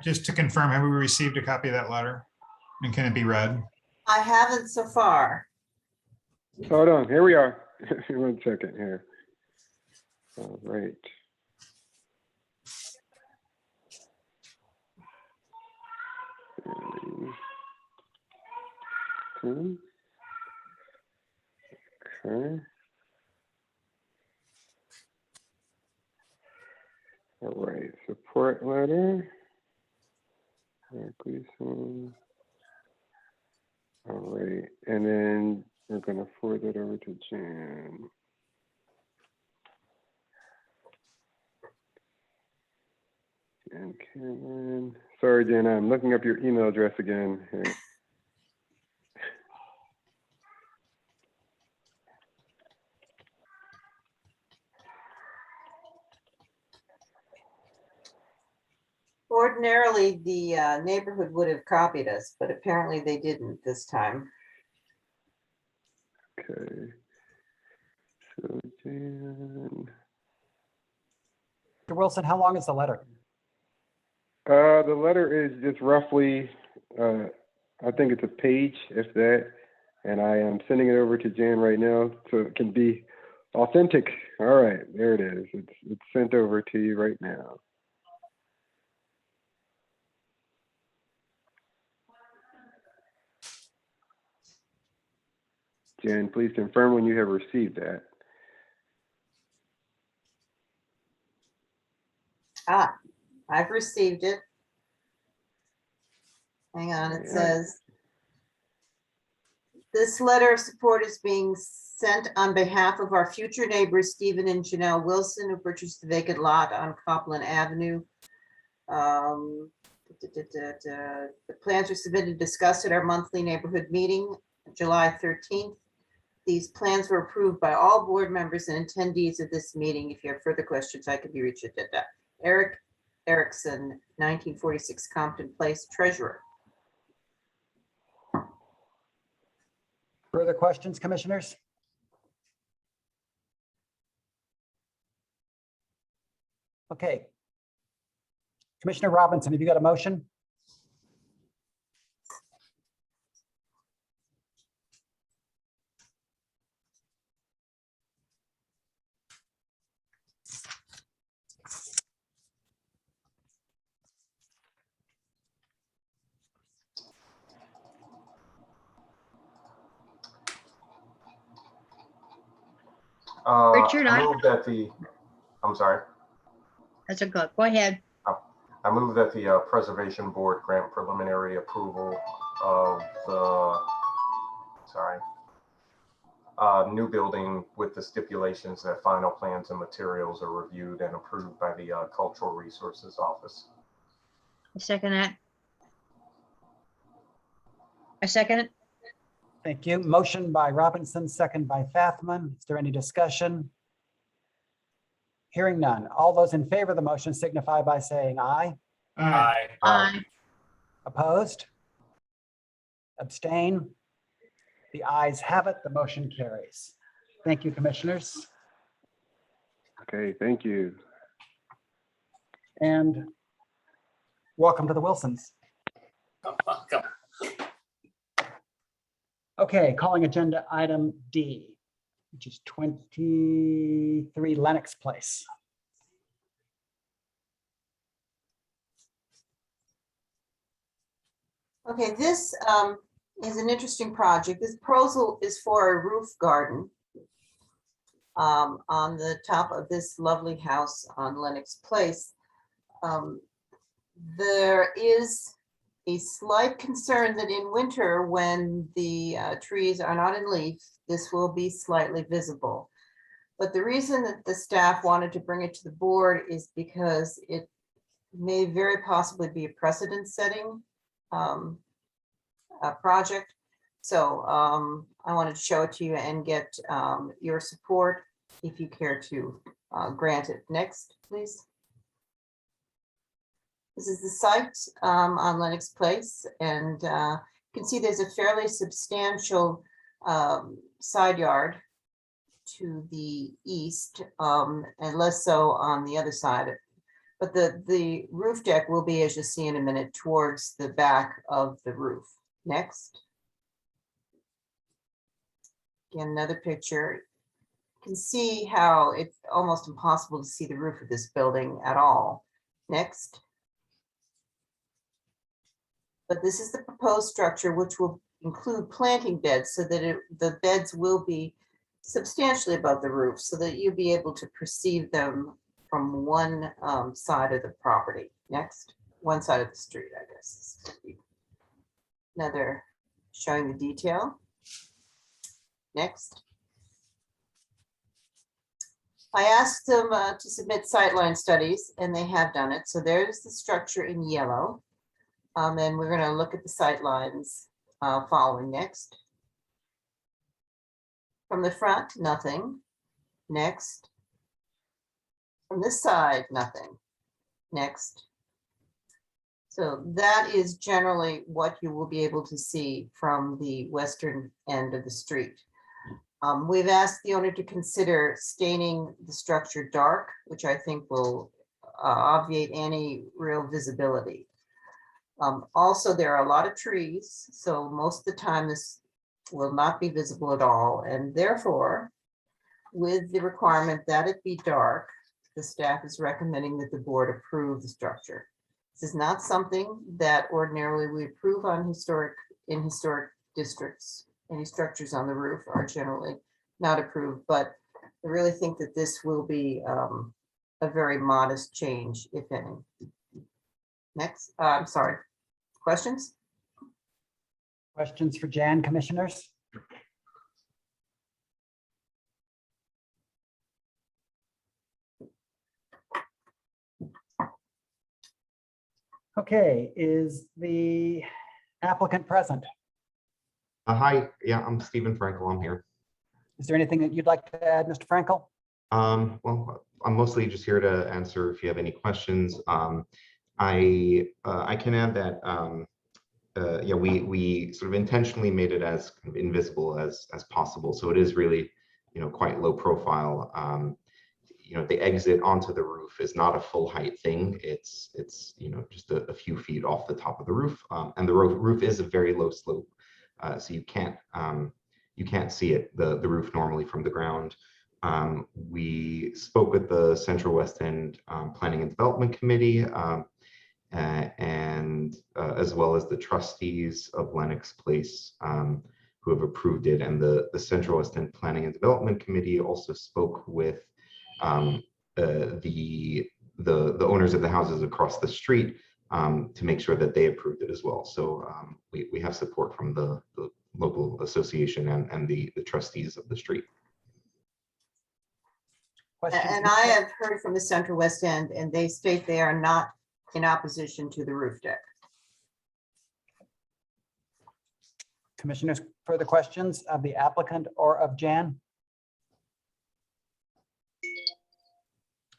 Just to confirm, have we received a copy of that letter? And can it be read? I haven't so far. Hold on, here we are. 1 second here. All right. Okay. All right, support letter. All right, and then we're going to forward that over to Jan. Jan Cameron. Sorry, Jan, I'm looking up your email address again here. Ordinarily, the neighborhood would have copied us, but apparently they didn't this time. Okay. So Jan. Mr. Wilson, how long is the letter? The letter is just roughly, I think it's a page, if that, and I am sending it over to Jan right now so it can be authentic. All right, there it is. It's sent over to you right now. Jan, please confirm when you have received that. I've received it. Hang on, it says, this letter of support is being sent on behalf of our future neighbors, Stephen and Janelle Wilson, who purchased the vacant lot on Copelin Avenue. The plans were submitted and discussed at our monthly neighborhood meeting, July 13th. These plans were approved by all board members and attendees of this meeting. If you have further questions, I can be reached at Eric Erickson, 1946 Compton Place, treasurer. Further questions, commissioners? Okay. Commissioner Robinson, have you got a motion? Richard, I move that I'm sorry. That's a good, go ahead. I move that the Preservation Board grant preliminary approval of the, new building with the stipulations that final plans and materials are reviewed and approved by the Cultural Resources Office. I second that. I second it. Thank you. Motion by Robinson, second by Fathman. Is there any discussion? Hearing none. All those in favor of the motion signify by saying aye. Aye. Aye. Opposed? Abstain? The ayes have it. The motion carries. Thank you, commissioners. Okay, thank you. And welcome to the Wilsons. Welcome. Okay, calling agenda item D, which is 23 Lenox Place. Okay, this is an interesting project. This proposal is for a roof garden on the top of this lovely house on Lenox Place. There is a slight concern that in winter, when the trees are not in leaf, this will be slightly visible. But the reason that the staff wanted to bring it to the board is because it may very possibly be a precedent-setting project. So I wanted to show it to you and get your support if you care to grant it. Next, please. This is the site on Lenox Place, and you can see there's a fairly substantial side yard to the east, and less so on the other side. But the roof deck will be, as you'll see in a minute, towards the back of the roof. Next. Again, another picture. You can see how it's almost impossible to see the roof of this building at all. Next. But this is the proposed structure, which will include planting beds so that the beds will be substantially above the roof so that you'll be able to perceive them from one side of the property. Next, one side of the street, I guess. Another showing the detail. Next. I asked them to submit sightline studies, and they have done it. So there's the structure in yellow. And we're going to look at the sight lines following. Next. From the front, nothing. Next. From this side, nothing. Next. So that is generally what you will be able to see from the western end of the street. We've asked the owner to consider staining the structure dark, which I think will obviate any real visibility. Also, there are a lot of trees, so most of the time this will not be visible at all. And therefore, with the requirement that it be dark, the staff is recommending that the board approve the structure. This is not something that ordinarily we approve on historic districts. Any structures on the roof are generally not approved, but I really think that this will be a very modest change, if any. Next, I'm sorry. Questions? Questions for Jan, commissioners? Okay, is the applicant present? Hi, yeah, I'm Stephen Frankel. I'm here. Is there anything that you'd like to add, Mr. Frankel? Well, I'm mostly just here to answer if you have any questions. I can add that yeah, we sort of intentionally made it as kind of invisible as possible. So it is really, quite low profile. The exit onto the roof is not a full height thing. It's just a few feet off the top of the roof, and the roof is a very low slope, so you can't see it, the roof normally from the ground. We spoke with the Central West End Planning and Development Committee, and as well as the trustees of Lenox Place, who have approved it, and the Central West End Planning and Development Committee also spoke with the owners of the houses across the street to make sure that they approved it as well. So we have support from the local association and the trustees of the street. And I have heard from the Central West End, and they state they are not in opposition to the roof deck. Commissioners, further questions of the applicant or of Jan?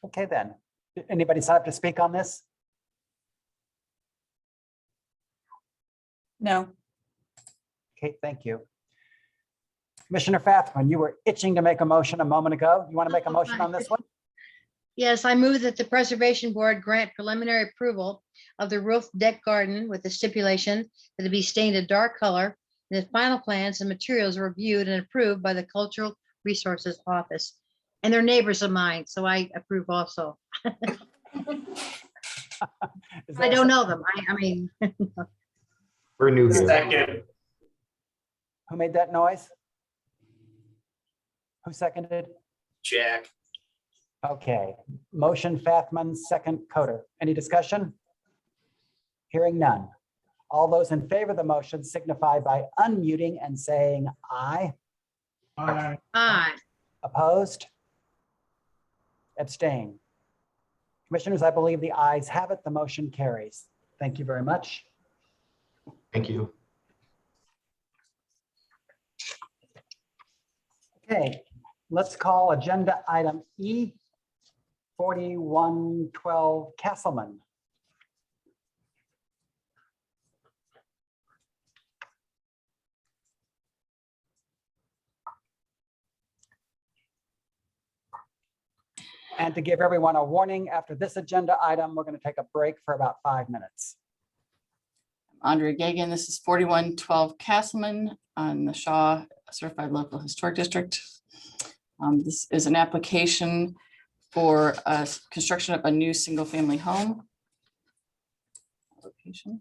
Okay, then. Anybody sign up to speak on this? No. Okay, thank you. Commissioner Fathman, you were itching to make a motion a moment ago. You want to make a motion on this one? Yes, I move that the Preservation Board grant preliminary approval of the roof deck garden with the stipulation that it be stained a dark color, and that final plans and materials are reviewed and approved by the Cultural Resources Office. And they're neighbors of mine, so I approve also. I don't know them. I mean. We're new here. Second. Who made that noise? Who seconded? Jack. Okay, motion Fathman, second Coder. Any discussion? Hearing none. All those in favor of the motion signify by unmuting and saying aye. Aye. Aye. Opposed? Abstain. Commissioners, I believe the ayes have it. The motion carries. Thank you very much. Thank you. Okay, let's call agenda item E, 4112 Castleman. And to give everyone a warning, after this agenda item, we're going to take a break for about 5 minutes. Andrea Gagan, this is 4112 Castleman on the Shaw Certified Local Historic District. This is an application for construction of a new single-family home. Location.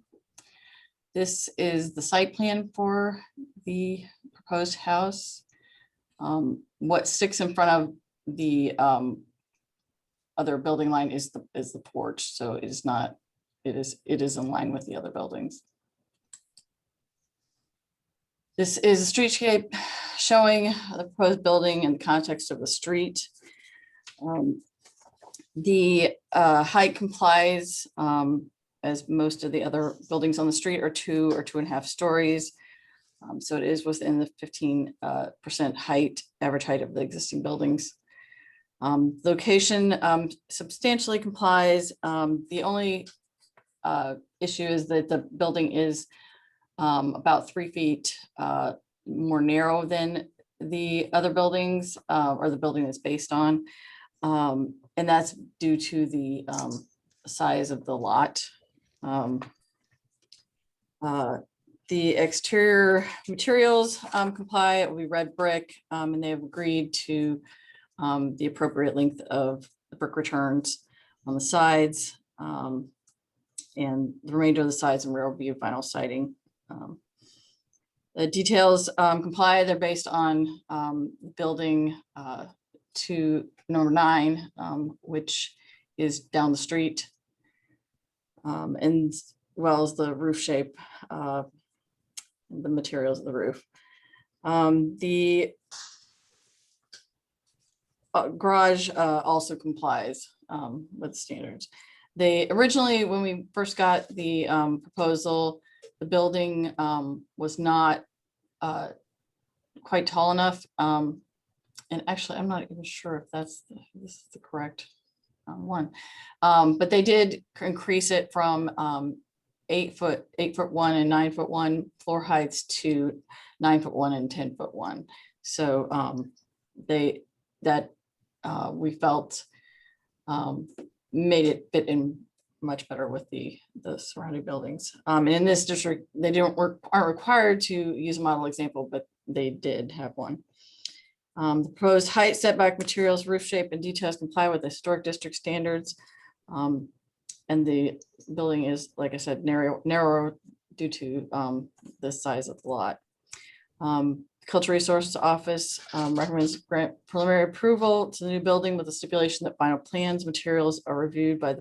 This is the site plan for the proposed house. What sticks in front of the other building line is the porch, so it is not. It is in line with the other buildings. This is a streetscape showing the proposed building in the context of the street. The height complies, as most of the other buildings on the street are 2 or 2.5 stories. So it is within the 15% height, average height of the existing buildings. Location substantially complies. The only issue is that the building is about 3 feet more narrow than the other buildings or the building that's based on. And that's due to the size of the lot. The exterior materials comply. It will be red brick, and they have agreed to the appropriate length of the brick returns on the sides, and the remainder of the sides and rear will be vinyl siding. The details comply. They're based on building to number 9, which is down the street, and as well as the roof shape, the materials of the roof. The garage also complies with standards. They originally, when we first got the proposal, the building was not quite tall enough And actually, I'm not even sure if this is the correct one. But they did increase it from 8'1" and 9'1" floor heights to 9'1" and 10'1". So we felt made it fit in much better with the surrounding buildings. And in this district, they aren't required to use a model example, but they did have one. The proposed height, setback, materials, roof shape, and details comply with the historic district standards. And the building is, like I said, narrow due to the size of the lot. Cultural Resources Office recommends grant preliminary approval to the new building with the stipulation that final plans, materials are reviewed by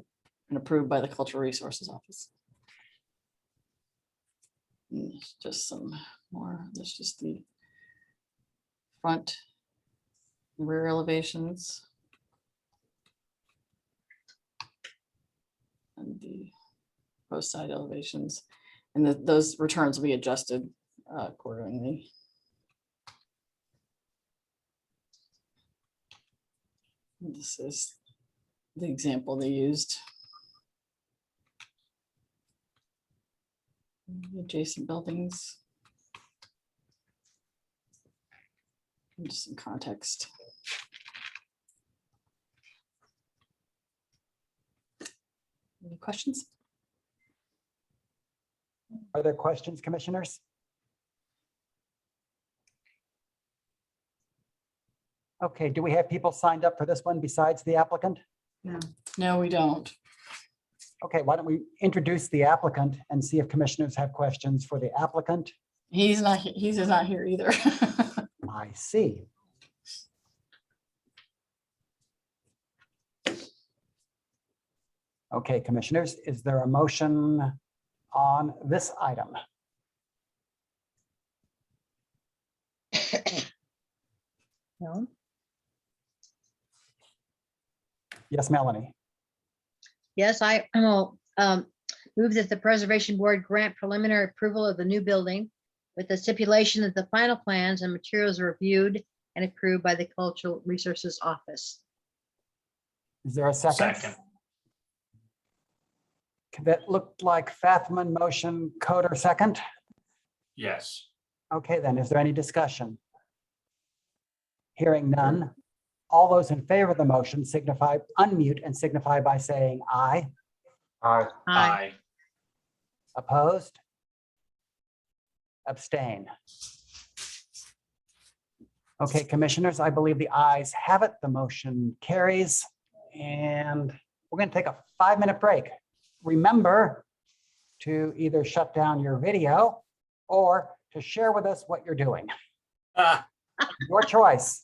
and approved by the Cultural Resources Office. And there's just some more. There's just the front and rear elevations. And the both side elevations. And those returns will be adjusted accordingly. This is the example they used. Adjacent buildings. And just some context. Any questions? Are there questions, commissioners? Okay, do we have people signed up for this one besides the applicant? No, we don't. Okay, why don't we introduce the applicant and see if commissioners have questions for the applicant? He's not here either. I see. Okay, commissioners, is there a motion on this item? No. Yes, Melanie. Yes, I will move that the Preservation Board grant preliminary approval of the new building with the stipulation that the final plans and materials are reviewed and approved by the Cultural Resources Office. Is there a second? Second. That looked like Fathman motion, Coder second. Yes. Okay, then, is there any discussion? Hearing none. All those in favor of the motion signify, unmute and signify by saying aye. Aye. Aye. Opposed? Abstain. Okay, commissioners, I believe the ayes have it. The motion carries. And we're going to take a 5-minute break. Remember to either shut down your video or to share with us what you're doing. Your choice.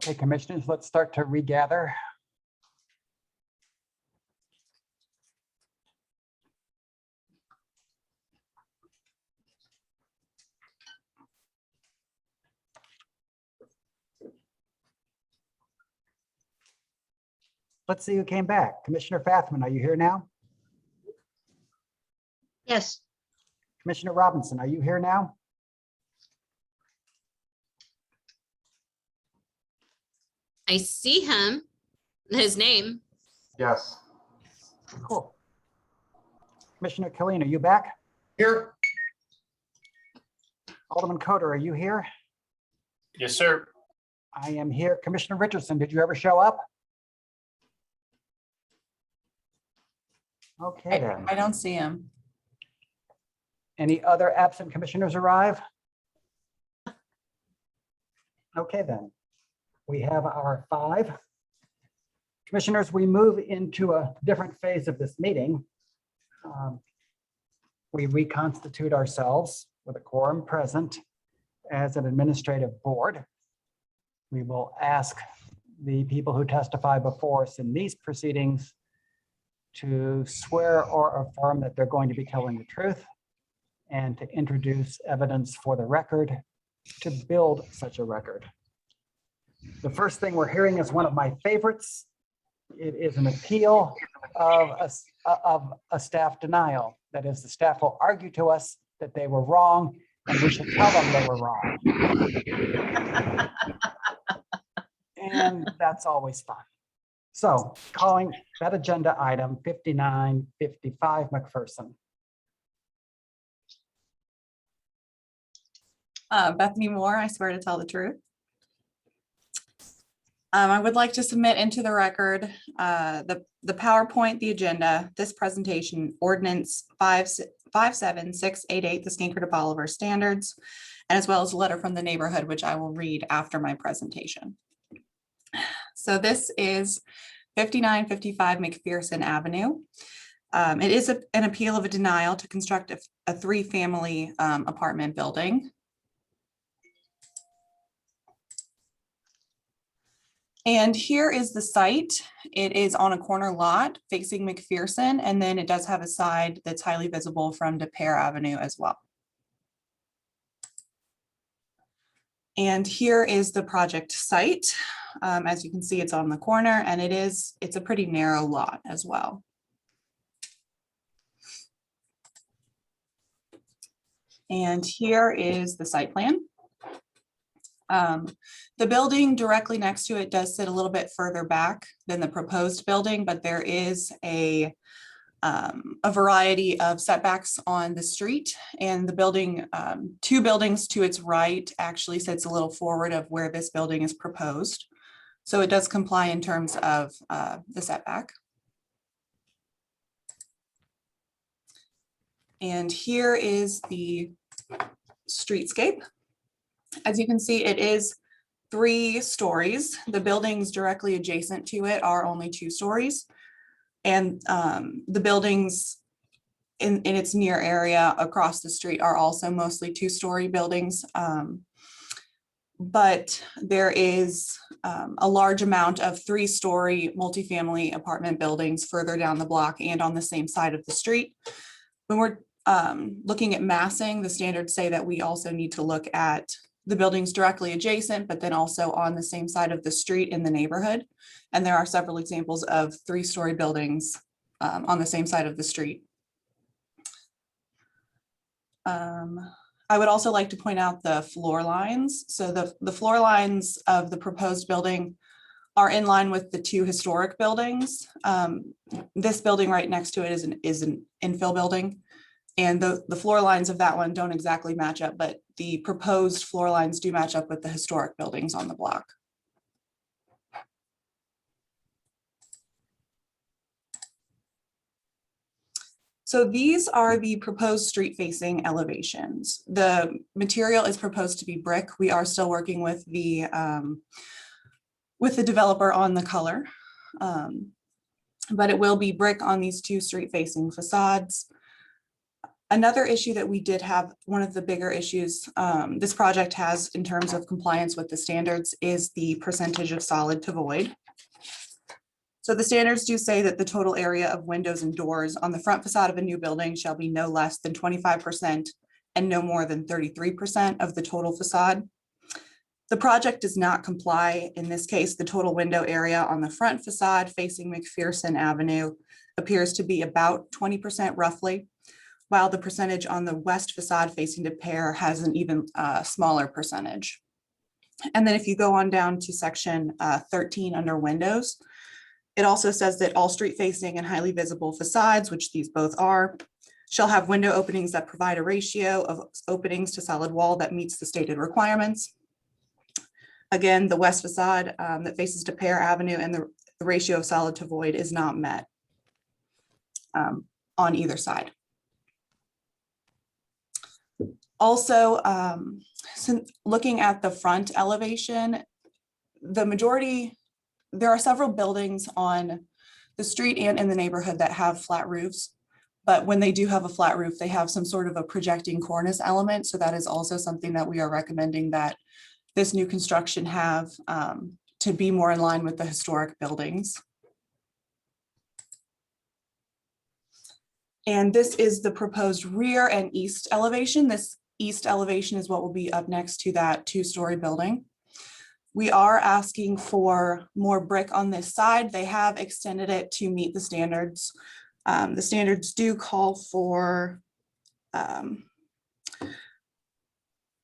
Okay, commissioners, let's start to regather. Let's see who came back. Commissioner Fathman, are you here now? Yes, Commissioner Robinson, are you here now? I see him, his name. Yes. Cool. Commissioner Killeen, are you back? Here. Alderman Coder, are you here? Yes, sir. I am here. Commissioner Richardson, did you ever show up? Okay then. I don't see him. Any other absent commissioners arrive? Okay then. We have our 5. Commissioners, we move into a different phase of this meeting. We reconstitute ourselves with a quorum present as an administrative board. We will ask the people who testify before us in these proceedings to swear or affirm that they're going to be telling the truth and to introduce evidence for the record to build such a record. The first thing we're hearing is one of my favorites. It is an appeal of a staff denial. That is, the staff will argue to us that they were wrong and we should tell them they were wrong. And that's always fun. So calling that agenda item 5955 McPherson. Bethany Moore, I swear to tell the truth. I would like to submit into the record the PowerPoint, the agenda, this presentation, ordinance 57688, the Stanford of Oliver standards, and as well as a letter from the neighborhood, which I will read after my presentation. So this is 5955 McPherson Avenue. It is an appeal of a denial to construct a 3-family apartment building. And here is the site. It is on a corner lot facing McPherson, and then it does have a side that's highly visible from DePere Avenue as well. And here is the project site. As you can see, it's on the corner, and it's a pretty narrow lot as well. And here is the site plan. The building directly next to it does sit a little bit further back than the proposed building, but there is a variety of setbacks on the street, and the building, 2 buildings to its right actually sits a little forward of where this building is proposed. So it does comply in terms of the setback. And here is the streetscape. As you can see, it is 3 stories. The buildings directly adjacent to it are only 2 stories. And the buildings in its near area across the street are also mostly 2-story buildings. But there is a large amount of 3-story multifamily apartment buildings further down the block and on the same side of the street. When we're looking at massing, the standards say that we also need to look at the buildings directly adjacent, but then also on the same side of the street in the neighborhood. And there are several examples of 3-story buildings on the same side of the street. I would also like to point out the floor lines. So the floor lines of the proposed building are in line with the 2 historic buildings. This building right next to it is an infill building. And the floor lines of that one don't exactly match up, but the proposed floor lines do match up with the historic buildings on the block. So these are the proposed street facing elevations. The material is proposed to be brick. We are still working with the developer on the color, but it will be brick on these 2 street facing facades. Another issue that we did have, one of the bigger issues this project has in terms of compliance with the standards is the percentage of solid to void. So the standards do say that the total area of windows and doors on the front facade of a new building shall be no less than 25% and no more than 33% of the total facade. The project does not comply. In this case, the total window area on the front facade facing McPherson Avenue appears to be about 20% roughly, while the percentage on the west facade facing De Pere has an even smaller percentage. And then if you go on down to section 13 under windows, it also says that all street facing and highly visible facades, which these both are, shall have window openings that provide a ratio of openings to solid wall that meets the stated requirements. Again, the west facade that faces De Pere Avenue and the ratio of solid to void is not met on either side. Also, looking at the front elevation, there are several buildings on the street and in the neighborhood that have flat roofs, but when they do have a flat roof, they have some sort of a projecting cornice element. So that is also something that we are recommending that this new construction have to be more in line with the historic buildings. And this is the proposed rear and east elevation. This east elevation is what will be up next to that two-story building. We are asking for more brick on this side. They have extended it to meet the standards. The standards do call for,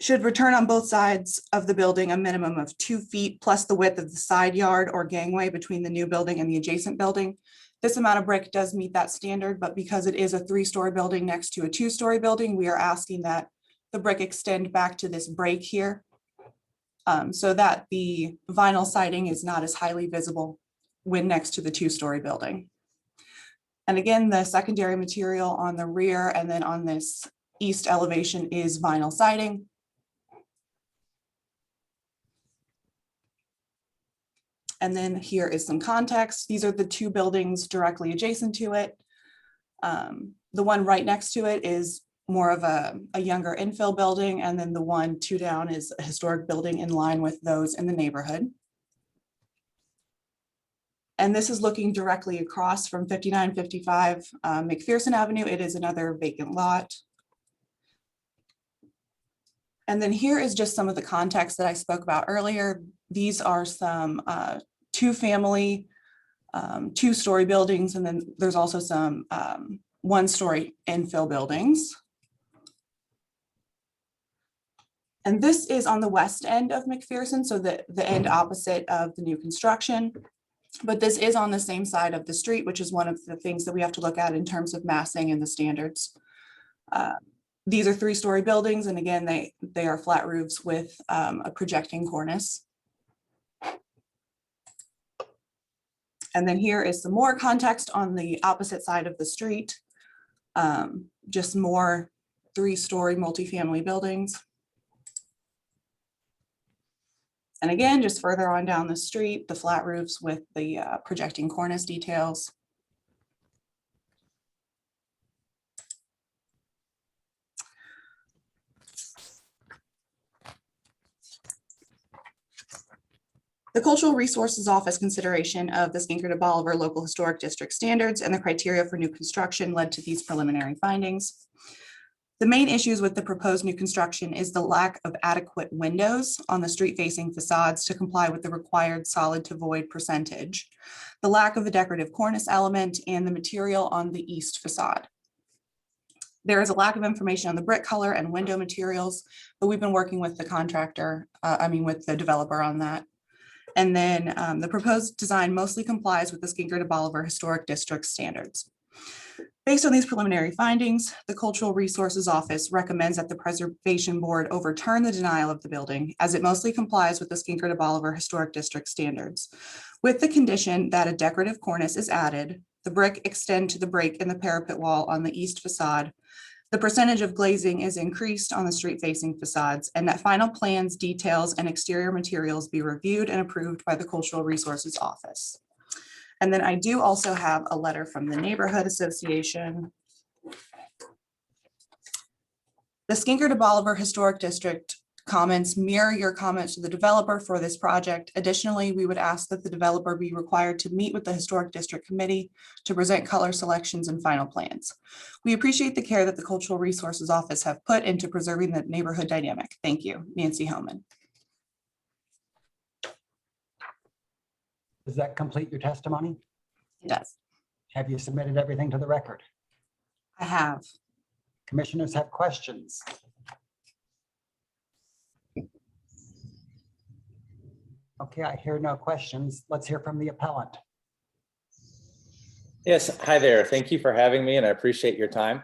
should return on both sides of the building a minimum of 2 feet plus the width of the side yard or gangway between the new building and the adjacent building. This amount of brick does meet that standard, but because it is a 3-story building next to a 2-story building, we are asking that the brick extend back to this break here so that the vinyl siding is not as highly visible when next to the 2-story building. And again, the secondary material on the rear and then on this east elevation is vinyl siding. And then here is some context. These are the 2 buildings directly adjacent to it. The one right next to it is more of a younger infill building, and then the one 2 down is a historic building in line with those in the neighborhood. And this is looking directly across from 5955 McPherson Avenue. It is another vacant lot. And then here is just some of the context that I spoke about earlier. These are some 2-family, 2-story buildings, and then there's also some 1-story infill buildings. And this is on the west end of McPherson, so the end opposite of the new construction. But this is on the same side of the street, which is one of the things that we have to look at in terms of massing and the standards. These are 3-story buildings, and again, they are flat roofs with a projecting cornice. And then here is some more context on the opposite side of the street. Just more 3-story multifamily buildings. And again, just further on down the street, the flat roofs with the projecting cornice details. The Cultural Resources Office consideration of the Skinker de Bolivar Local Historic District standards and the criteria for new construction led to these preliminary findings. The main issues with the proposed new construction is the lack of adequate windows on the street-facing facades to comply with the required solid to void percentage, the lack of a decorative cornice element, and the material on the east facade. There is a lack of information on the brick color and window materials, but we've been working with the contractor, with the developer on that. And then the proposed design mostly complies with the Skinker de Bolivar Historic District standards. Based on these preliminary findings, the Cultural Resources Office recommends that the Preservation Board overturn the denial of the building as it mostly complies with the Skinker de Bolivar Historic District standards, with the condition that a decorative cornice is added, the brick extend to the break in the parapet wall on the east facade, the percentage of glazing is increased on the street-facing facades, and that final plans, details, and exterior materials be reviewed and approved by the Cultural Resources Office. And then I do also have a letter from the Neighborhood Association. The Skinker to Bolivar Historic District comments mirror your comments to the developer for this project. Additionally, we would ask that the developer be required to meet with the Historic District Committee to present color selections and final plans. We appreciate the care that the Cultural Resources Office have put into preserving the neighborhood dynamic. Thank you, Nancy Homan. Does that complete your testimony? It does. Have you submitted everything to the record? I have. Commissioners have questions? Okay, I hear no questions. Let's hear from the appellant. Yes, hi there. Thank you for having me and I appreciate your time.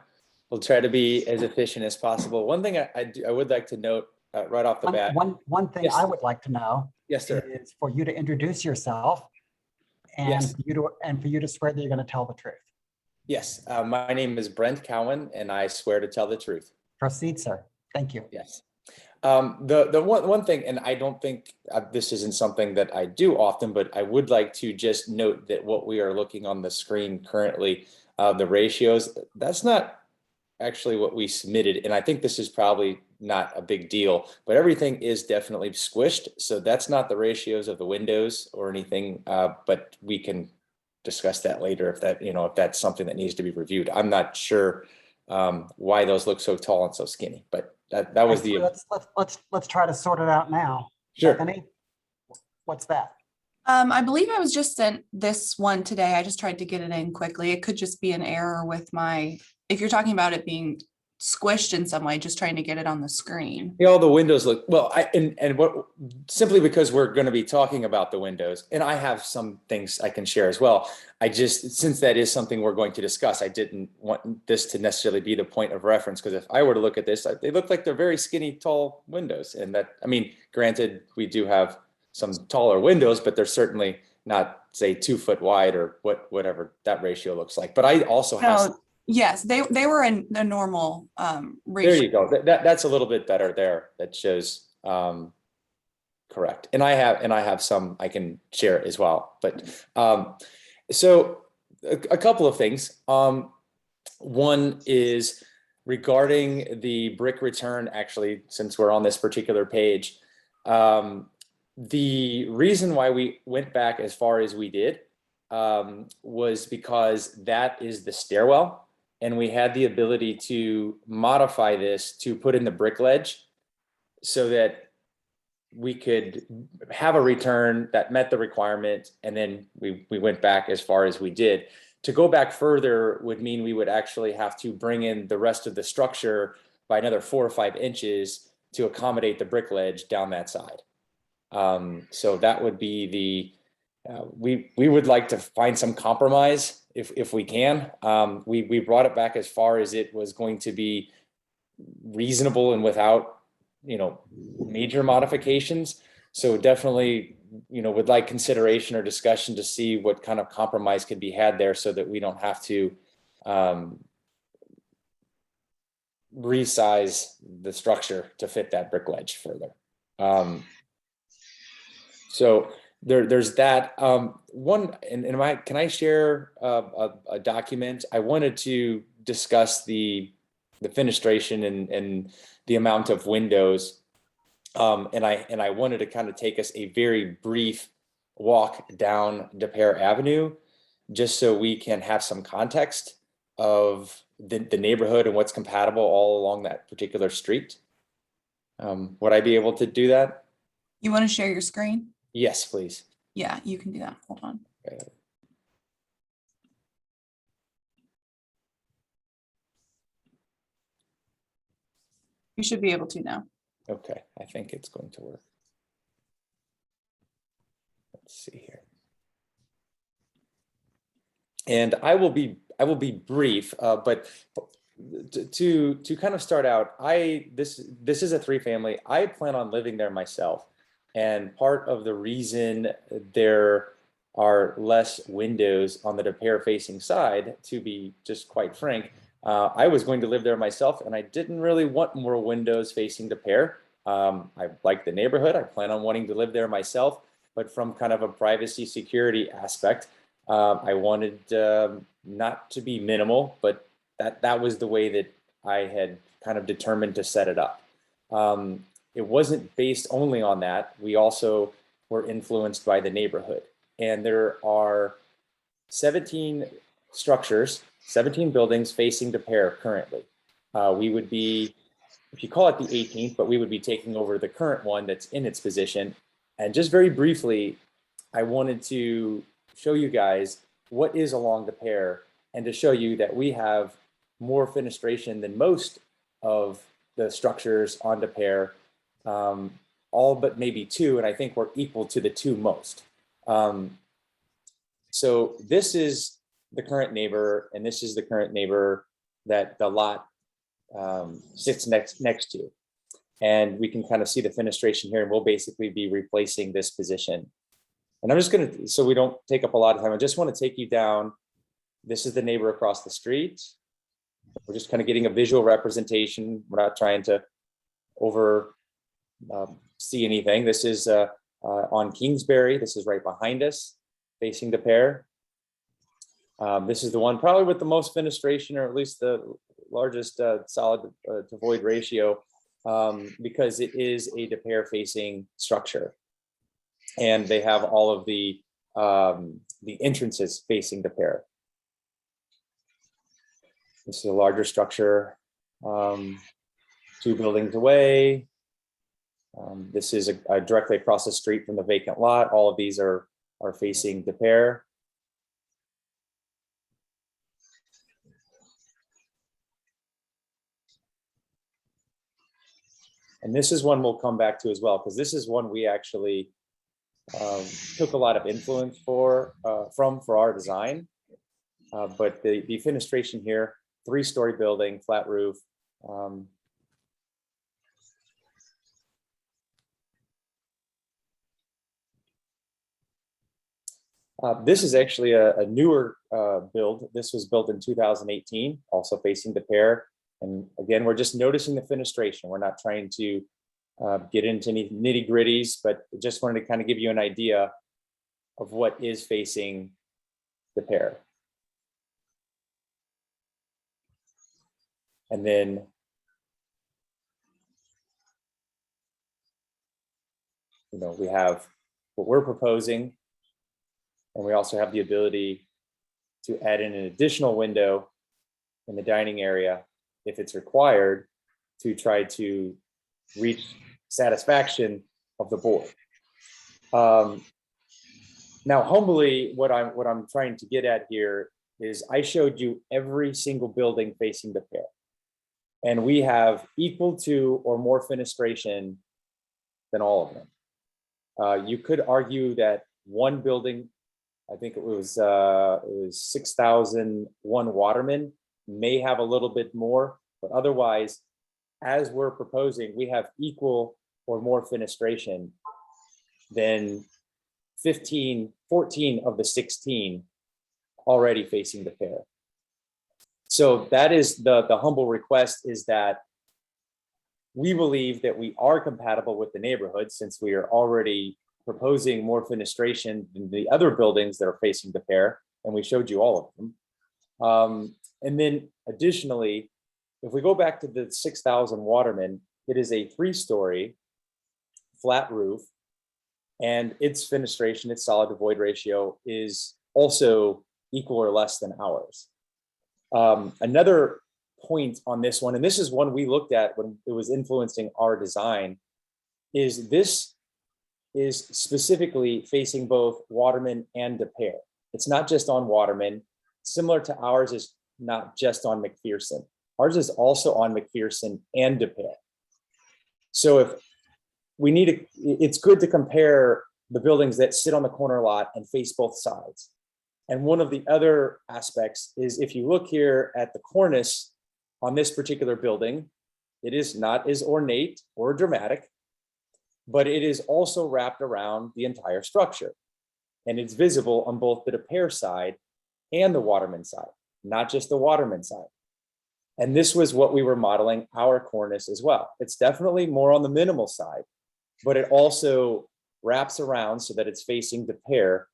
We'll try to be as efficient as possible. One thing I would like to note right off the bat. One thing Yes. I would like to know Yes, sir. is for you to introduce yourself and Yes. for you to swear that you're going to tell the truth. Yes, my name is Brent Cowan and I swear to tell the truth. Proceed, sir. Thank you. Yes. The one thing, and I don't think this isn't something that I do often, but I would like to just note that what we are looking on the screen currently, the ratios, that's not actually what we submitted. And I think this is probably not a big deal, but everything is definitely squished. So that's not the ratios of the windows or anything, but we can discuss that later if that, if that's something that needs to be reviewed. I'm not sure why those look so tall and so skinny, but that was the. Let's try to sort it out now. Sure. Bethany, what's that? I believe I was just sent this one today. I just tried to get it in quickly. It could just be an error with if you're talking about it being squished in some way, just trying to get it on the screen. All the windows look well, simply because we're going to be talking about the windows, and I have some things I can share as well. Since that is something we're going to discuss, I didn't want this to necessarily be the point of reference, because if I were to look at this, they look like they're very skinny, tall windows. And granted, we do have some taller windows, but they're certainly not, say, 2 foot wide or whatever that ratio looks like. But I also have. Yes, they were in the normal ratio. There you go. That's a little bit better there. That shows correct. And I have some I can share as well. But so a couple of things. One is regarding the brick return. Actually, since we're on this particular page, the reason why we went back as far as we did was because that is the stairwell. And we had the ability to modify this to put in the brick ledge so that we could have a return that met the requirement. And then we went back as far as we did. To go back further would mean we would actually have to bring in the rest of the structure by another 4 or 5 inches to accommodate the brick ledge down that side. So that would be we would like to find some compromise if we can. We brought it back as far as it was going to be reasonable and without, major modifications. So definitely, would like consideration or discussion to see what kind of compromise could be had there so that we don't have to resize the structure to fit that brick ledge further. So there's that one, and can I share a document? I wanted to discuss the fenestration and the amount of windows, and I wanted to kind of take us a very brief walk down DePere Avenue, just so we can have some context of the neighborhood and what's compatible all along that particular street. Would I be able to do that? You want to share your screen? Yes, please. Yeah, you can do that. Hold on. Okay. You should be able to now. Okay, I think it's going to work. Let's see here. And I will be brief, but to kind of start out, this is a 3-family. I plan on living there myself. And part of the reason there are less windows on the DePere facing side, to be just quite frank, I was going to live there myself and I didn't really want more windows facing DePere. I like the neighborhood. I plan on wanting to live there myself, but from kind of a privacy security aspect, I wanted not to be minimal, but that was the way that I had kind of determined to set it up. It wasn't based only on that. We also were influenced by the neighborhood. And there are 17 structures, 17 buildings facing the pair currently. We would be, if you call it the 18th, but we would be taking over the current one that's in its position. And just very briefly, I wanted to show you guys what is along the pair and to show you that we have more fenestration than most of the structures on the pair, all but maybe two, and I think we're equal to the two most. So this is the current neighbor, and this is the current neighbor that the lot sits next to. And we can kind of see the fenestration here, and we'll basically be replacing this position. And I'm just gonna, so we don't take up a lot of time, I just want to take you down. This is the neighbor across the street. We're just kind of getting a visual representation. We're not trying to over see anything. This is on Kingsbury. This is right behind us, facing the pair. This is the one probably with the most fenestration, or at least the largest solid to void ratio, because it is a pair facing structure. And they have all of the entrances facing the pair. This is a larger structure, 2 buildings away. This is directly across the street from the vacant lot. All of these are facing the pair. And this is one we'll come back to as well, because this is one we actually took a lot of influence for our design. But the fenestration here, 3-story building, flat roof. This is actually a newer build. This was built in 2018, also facing the pair. And again, we're just noticing the fenestration. We're not trying to get into any nitty gritties, but just wanted to kind of give you an idea of what is facing the pair. And then we have what we're proposing, and we also have the ability to add in an additional window in the dining area if it's required to try to reach satisfaction of the board. Now, humbly, what I'm trying to get at here is I showed you every single building facing the pair, and we have equal to or more fenestration than all of them. You could argue that one building, I think it was 6001 Waterman, may have a little bit more, but otherwise, as we're proposing, we have equal or more fenestration than 14 of the 16 already facing the pair. So that is the humble request, is that we believe that we are compatible with the neighborhood, since we are already proposing more fenestration than the other buildings that are facing the pair, and we showed you all of them. And then additionally, if we go back to the 6000 Waterman, it is a 3-story flat roof, and its fenestration, its solid to void ratio, is also equal or less than ours. Another point on this one, and this is one we looked at when it was influencing our design, is this is specifically facing both Waterman and the pair. It's not just on Waterman. Similar to ours is not just on McPherson. Ours is also on McPherson and the pair. So if we need it's good to compare the buildings that sit on the corner lot and face both sides. And one of the other aspects is, if you look here at the cornice on this particular building, it is not as ornate or dramatic, but it is also wrapped around the entire structure. And it's visible on both the pair side and the Waterman side, not just the Waterman side. And this was what we were modeling our cornice as well. It's definitely more on the minimal side, but it also wraps around so that it's facing the pair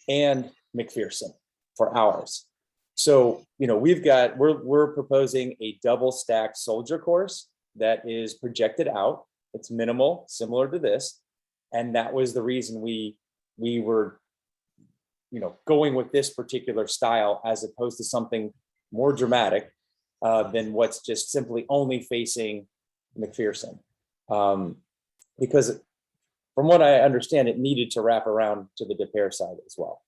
and McPherson for ours. So, we're proposing a double stacked soldier course that is projected out. It's minimal, similar to this. And that was the reason we were, going with this particular style as opposed to something more dramatic than what's just simply only facing McPherson. Because from what I understand, it needed to wrap around to the De Pere side as well.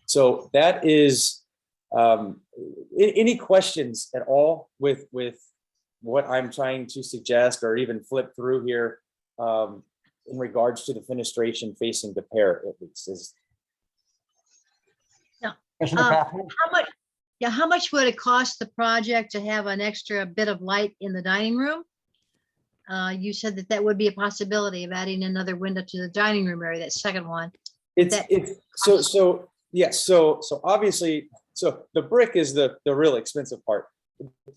So that is, any questions at all with what I'm trying to suggest or even flip through here in regards to the fenestration facing De Pere at least is. How much would it cost the project to have an extra bit of light in the dining room? You said that would be a possibility of adding another window to the dining room area, that second one. So obviously, so the brick is the real expensive part.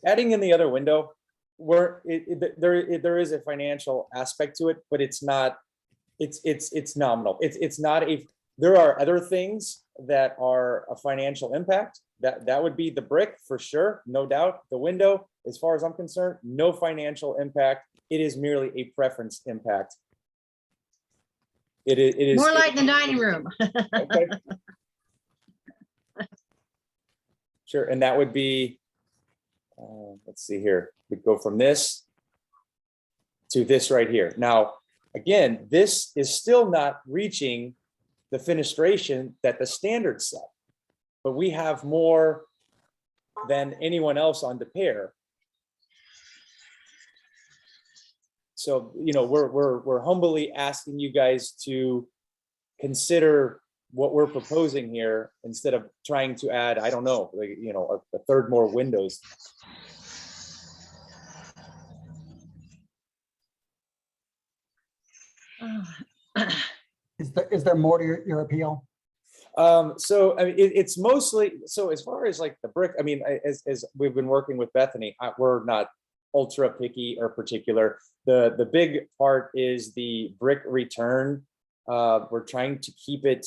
Adding in the other window, there is a financial aspect to it, but it's not. It's nominal. It's not a. There are other things that are a financial impact. That would be the brick for sure, no doubt. The window, as far as I'm concerned, no financial impact. It is merely a preference impact. It is more light in the dining room. Okay. Sure, and that would be, let's see here. We go from this to this right here. Now, again, this is still not reaching the fenestration that the standard set, but we have more than anyone else on De Pere. So, we're humbly asking you guys to consider what we're proposing here instead of trying to add, I don't know, a third more windows. Is there more to your appeal? So I mean, it's mostly, so as far as like the brick, I mean, as we've been working with Bethany, we're not ultra picky or particular. The big part is the brick return. We're trying to keep it,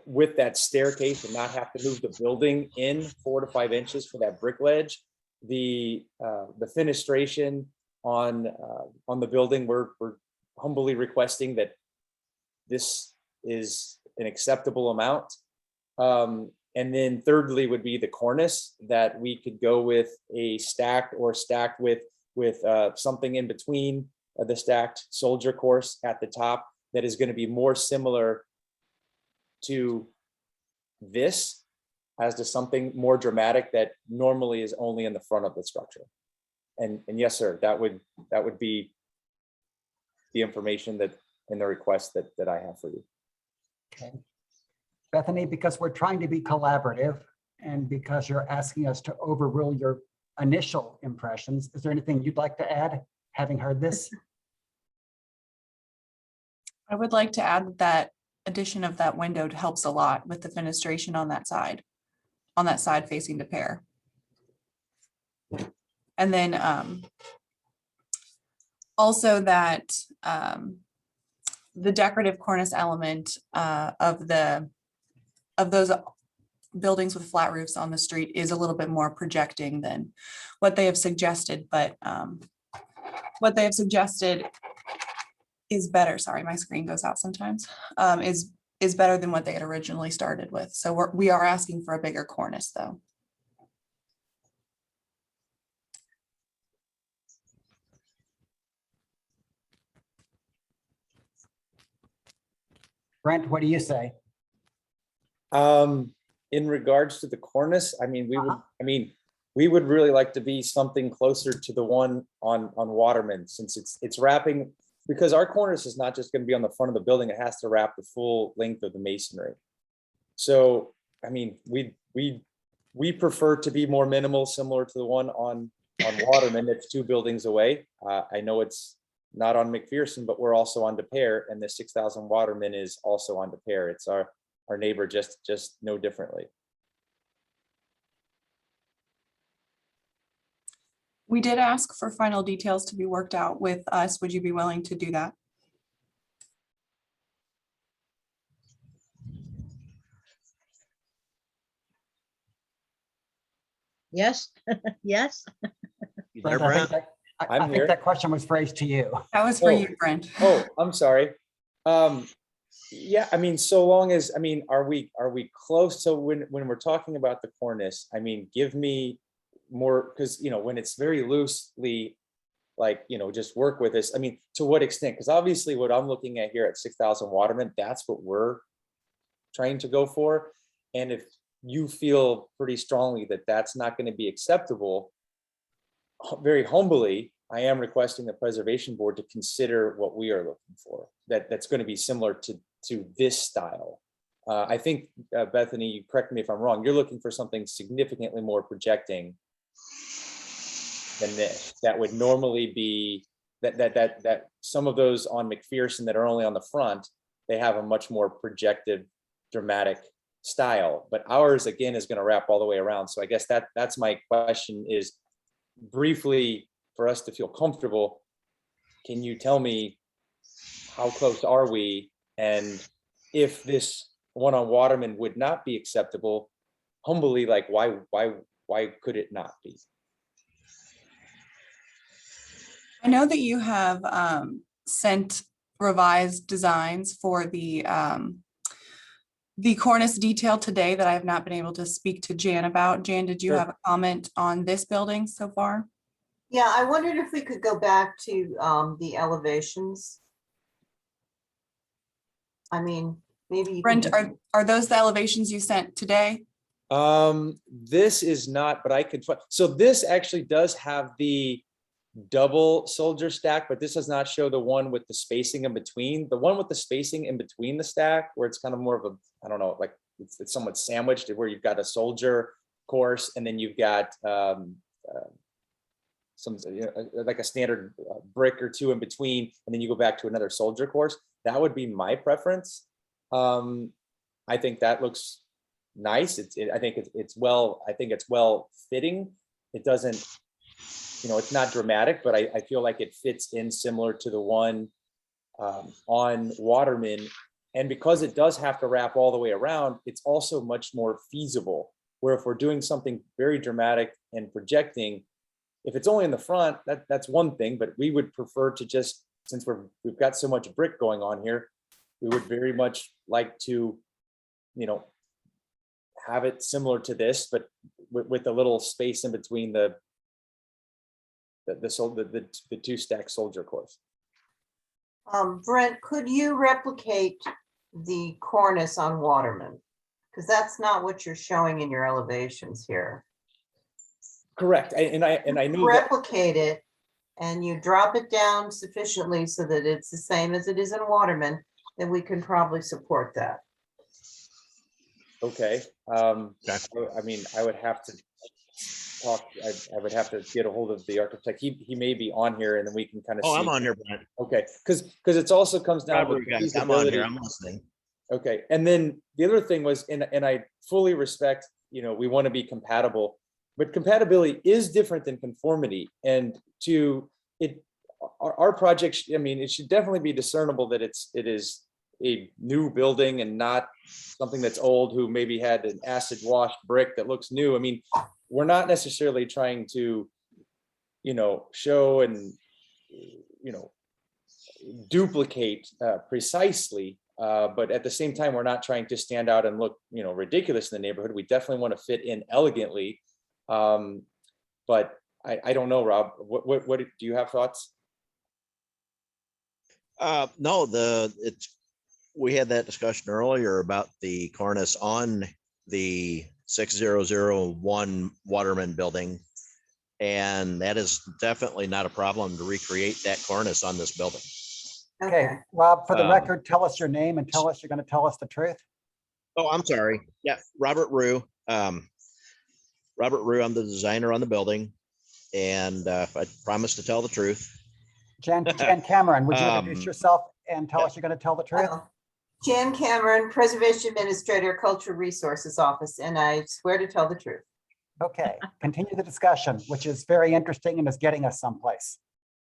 with that staircase and not have to move the building in 4 to 5 inches for that brick ledge. The fenestration on the building, we're humbly requesting that this is an acceptable amount. And then thirdly would be the cornice, that we could go with a stacked or stacked with something in between the stacked soldier course at the top that is going to be more similar to this as to something more dramatic that normally is only in the front of the structure. And yes, sir, that would be the information that in the request that I have for you. Okay. Bethany, because we're trying to be collaborative and because you're asking us to overrule your initial impressions, is there anything you'd like to add, having heard this? I would like to add that addition of that window helps a lot with the fenestration on that side facing De Pere. And then also that the decorative cornice element of those buildings with flat roofs on the street is a little bit more projecting than what they have suggested, but what they have suggested is better. Sorry, my screen goes out sometimes. Is better than what they had originally started with. So we are asking for a bigger cornice though. Brent, what do you say? In regards to the cornice, I mean, we would really like to be something closer to the one on Waterman, since it's wrapping, because our cornice is not just going to be on the front of the building, it has to wrap the full length of the masonry. So, I mean, we prefer to be more minimal, similar to the one on Waterman that's 2 buildings away. I know it's not on McPherson, but we're also on De Pere, and the 6,000 Waterman is also on De Pere. It's our neighbor, just no differently. We did ask for final details to be worked out with us. Would you be willing to do that? Yes, yes. You there, Brent, I think Brent? that- I I'm think here. that question was phrased to you. That was for Oh. you, Brent. Oh, I'm sorry. Yeah, I mean, so long as, I mean, are we close? So when we're talking about the cornice, I mean, give me more, because, you know, when it's very loosely, like, you know, just work with this. I mean, to what extent? Because obviously what I'm looking at here at 6,000 Waterman, that's what we're trying to go for. And if you feel pretty strongly that that's not going to be acceptable, very humbly, I am requesting the preservation board to consider what we are looking for. That's going to be similar to this style. I think, Bethany, you correct me if I'm wrong, you're looking for something significantly more projecting than this. That would normally be, that some of those on McPherson that are only on the front, they have a much more projective, dramatic style. But ours, again, is going to wrap all the way around. So I guess that's my question is, briefly, for us to feel comfortable, can you tell me how close are we? And if this one on Waterman would not be acceptable, humbly, like why could it not be? I know that you have sent revised designs for the cornice detail today that I have not been able to speak to Jan about. Jan, did you Sure. have a comment on this building so far? Yeah, I wondered if we could go back to the elevations. I mean, maybe you Brent, can. are those the elevations you sent today? This is not, but I could, so this actually does have the double soldier stack, but this does not show the one with the spacing in between. The one with the spacing in between the stack, where it's kind of more of a, I don't know, like it's somewhat sandwiched, where you've got a soldier course and then you've got some, you know, like a standard brick or two in between, and then you go back to another soldier course. That would be my preference. I think that looks nice. I think it's well fitting. It doesn't, you know, it's not dramatic, but I feel like it fits in similar to the one on Waterman. And because it does have to wrap all the way around, it's also much more feasible. Where if we're doing something very dramatic and projecting, if it's only in the front, that's one thing, but we would prefer to just, since we've got so much brick going on here, we would very much like to, you know, have it similar to this, but with a little space in between the two stack soldier course. Brent, could you replicate the cornice on Waterman? Because that's not what you're showing in your elevations here. Correct. And I knew that. Replicate it and you drop it down sufficiently so that it's the same as it is in Waterman, then we can probably support that. Okay. I mean, I would have to talk, I would have to get a hold of the architect. He may be on here and then we can kind of. Oh, see. I'm on here, Brent. Okay, because it also comes down to Guys, I'm on here. I'm listening. Okay, and then the other thing was, and I fully respect, you know, we want to be compatible, but compatibility is different than conformity. And our project, I mean, it should definitely be discernible that it is a new building and not something that's old, who maybe had an acid washed brick that looks new. I mean, we're not necessarily trying to, you know, show and, you know, duplicate precisely, but at the same time, we're not trying to stand out and look, you know, ridiculous in the neighborhood. We definitely want to fit in elegantly. But I don't know, Rob, what do you have thoughts? No, we had that discussion earlier about the cornice on the 6001 Waterman building. And that is definitely not a problem to recreate that cornice on this building. Okay, Rob, for the record, tell us your name and tell us you're going to tell us the truth. Oh, I'm sorry. Yeah, Robert Rue. Robert Rue, I'm the designer on the building, and I promise to tell the truth. Jan Cameron, would you introduce yourself and tell us you're going to tell the truth? Jan Cameron, Preservation Administrator, Cultural Resources Office, and I swear to tell the truth. Okay, continue the discussion, which is very interesting and is getting us someplace.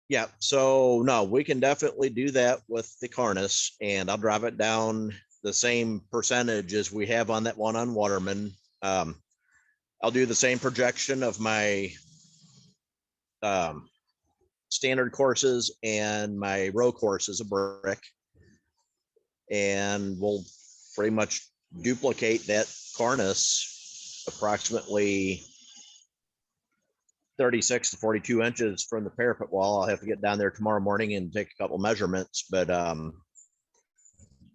Yeah, so no, we can definitely do that with the cornice, and I'll drive it down the same percentage as we have on that one on Waterman. I'll do the same projection of my standard courses and my row courses of brick. And we'll pretty much duplicate that cornice approximately 36 to 42 inches from the parapet wall. I'll have to get down there tomorrow morning and take a couple measurements, but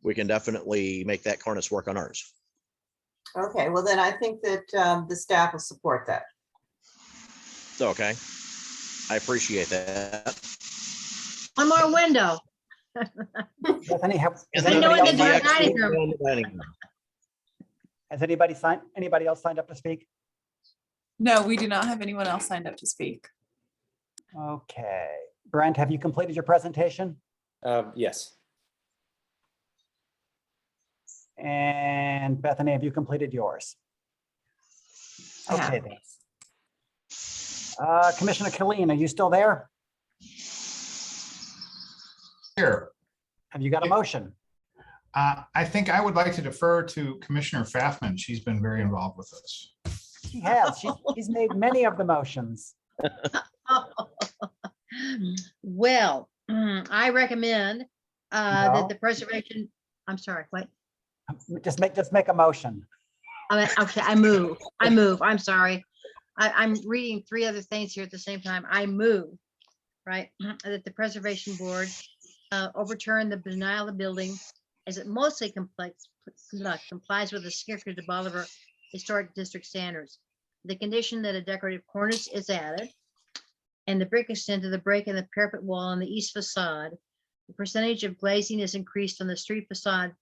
we can definitely make that cornice work on ours. Okay, well then I think that the staff will support that. Okay, I appreciate that. One more window. Bethany, And has then Window anybody into else the signed up to dining speak? room. Has anybody else signed up to speak? No, we do not have anyone else signed up to speak. Okay. Brent, have you completed your presentation? Yes. And Bethany, have you completed yours? I have. Okay, then. Commissioner Killeen, are you still there? Here. Have you got a motion? I think I would like to defer to Commissioner Faffman. She's been very involved with this. She has. She's made many of the motions. Well, I recommend No. that the preservation, I'm sorry, what? Just make a motion. Okay, I move, I'm sorry. I'm reading three other things here at the same time. I move, right, that the preservation board overturn the denial of the building as it mostly complies with the Skinker de Bolivar Historic District standards. The condition that a decorative cornice is added and the brick extend to the break in the parapet wall on the east facade. The percentage of glazing is increased on the street facade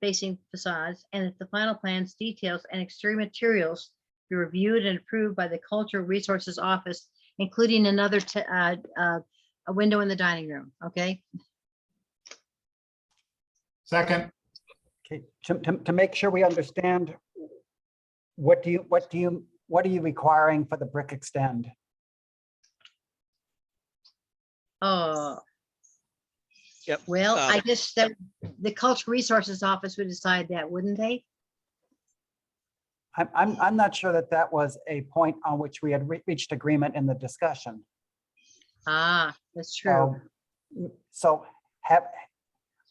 facing facades, and that the final plans, details, and exterior materials be reviewed and approved by the Cultural Resources Office, including another a window in the dining room. Okay. Second. Okay, to make sure we understand, what are you requiring for the brick extend? Yep. Well, I guess that the Cultural Resources Office would decide that, wouldn't they? I'm not sure that was a point on which we had reached agreement in the discussion. Ah, that's true. So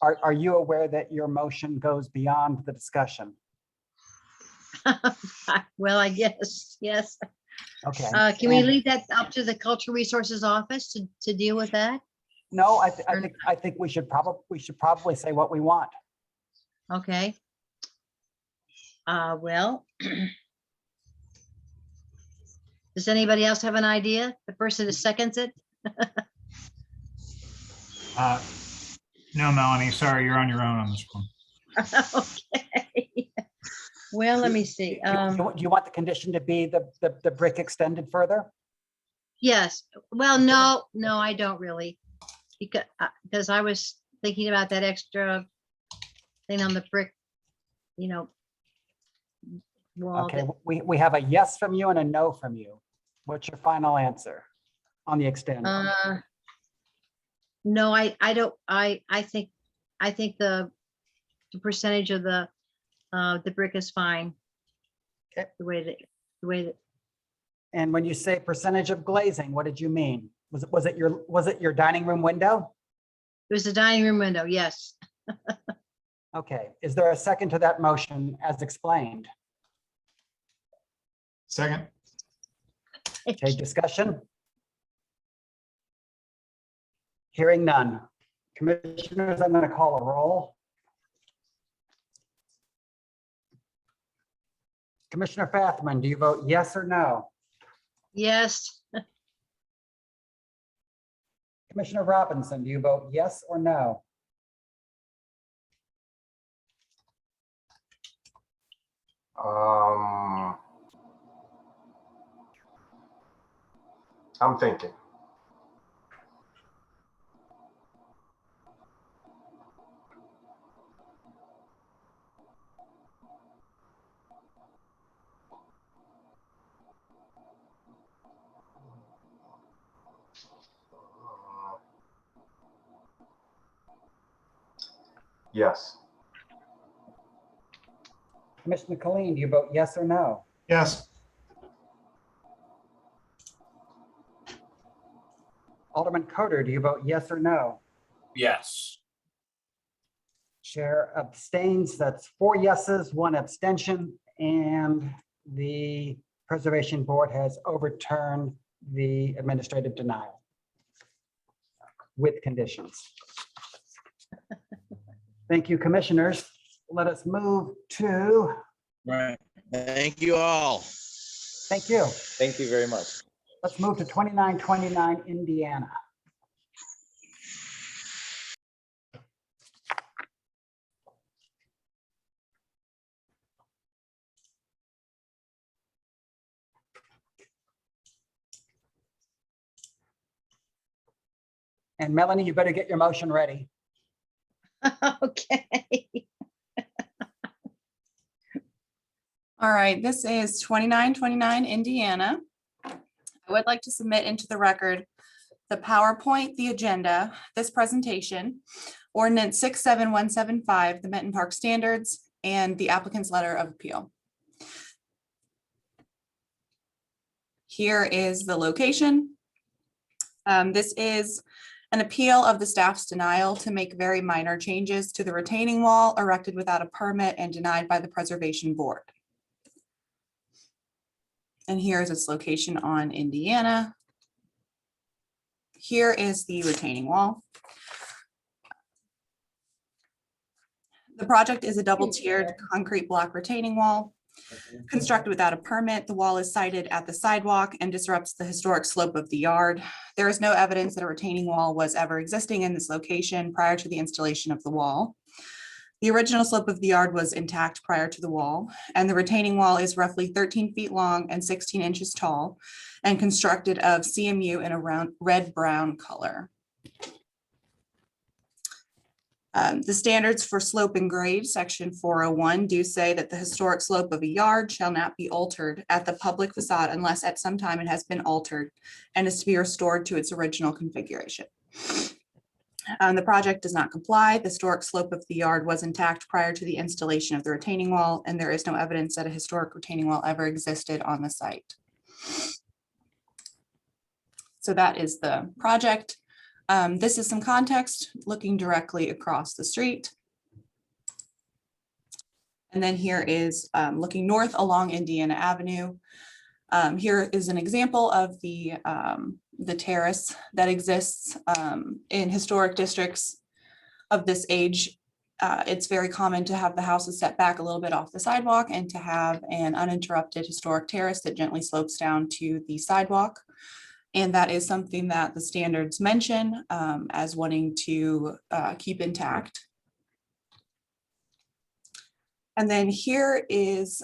are you aware that your motion goes beyond the discussion? Well, I guess, yes. Okay. Can we leave that up to the Cultural Resources Office to deal with that? No, I think we should probably say what we want. Okay. Well, does anybody else have an idea? The person that seconds it? No, Melanie, sorry, you're on your own on this one. Okay. Well, let me see. Do you want the condition to be the brick extended further? Yes. Well, no, I don't really. Because I was thinking about that extra thing on the brick, wall. Okay, we have a yes from you and a no from you. What's your final answer on the extend? No, I don't. I think the percentage of the brick is fine. Okay. The way that. And when you say percentage of glazing, what did you mean? Was it your dining room window? It was the dining room window, yes. Okay, is there a second to that motion as explained? Second. Okay, discussion? Hearing none. Commissioners, I'm going to call a roll. Commissioner Fathman, do you vote yes or no? Yes. Commissioner Robinson, do you vote yes or no? I'm thinking. Yes. Commissioner Colleen, do you vote yes or no? Yes. Alderman Coder, do you vote yes or no? Yes. Chair abstains. That's 4 yeses, 1 abstention, and the Preservation Board has overturned the administrative denial with conditions. Thank you, commissioners. Let us move to. Right. Thank you all. Thank you. Thank you very much. Let's move to 2929 Indiana. And Melanie, you better get your motion ready. Okay. All right, this is 2929 Indiana. I would like to submit into the record the PowerPoint, the agenda, this presentation, ordinance 67175, the Menton Park standards, and the applicant's letter of appeal. Here is the location. This is an appeal of the staff's denial to make very minor changes to the retaining wall erected without a permit and denied by the Preservation Board. And here is its location on Indiana. Here is the retaining wall. The project is a double-tiered concrete block retaining wall. Constructed without a permit, the wall is sited at the sidewalk and disrupts the historic slope of the yard. There is no evidence that a retaining wall was ever existing in this location prior to the installation of the wall. The original slope of the yard was intact prior to the wall, and the retaining wall is roughly 13 feet long and 16 inches tall and constructed of CMU in a round red-brown color. The standards for slope and grade, section 401, do say that the historic slope of a yard shall not be altered at the public facade unless at some time it has been altered and is to be restored to its original configuration. The project does not comply. The historic slope of the yard was intact prior to the installation of the retaining wall, and there is no evidence that a historic retaining wall ever existed on the site. So that is the project. This is some context looking directly across the street. And then here is looking north along Indiana Avenue. Here is an example of the terrace that exists in historic districts of this age. It's very common to have the houses set back a little bit off the sidewalk and to have an uninterrupted historic terrace that gently slopes down to the sidewalk. And that is something that the standards mention as wanting to keep intact. And then here is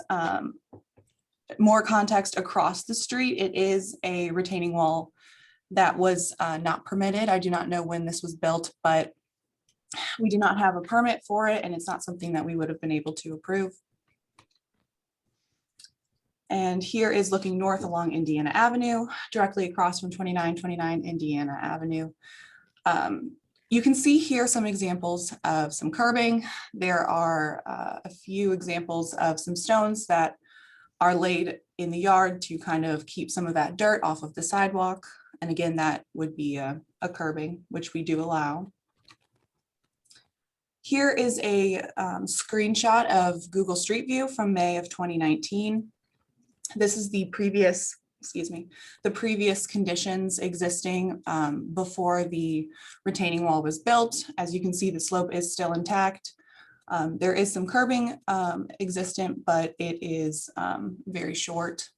more context across the street. It is a retaining wall that was not permitted. I do not know when this was built, but we do not have a permit for it, and it's not something that we would have been able to approve. And here is looking north along Indiana Avenue, directly across from 2929 Indiana Avenue. You can see here some examples of some curbing. There are a few examples of some stones that are laid in the yard to kind of keep some of that dirt off of the sidewalk. And again, that would be a curbing, which we do allow. Here is a screenshot of Google Street View from May of 2019. This is the previous, the previous conditions existing before the retaining wall was built. As you can see, the slope is still intact. There is some curbing existent, but it is very short.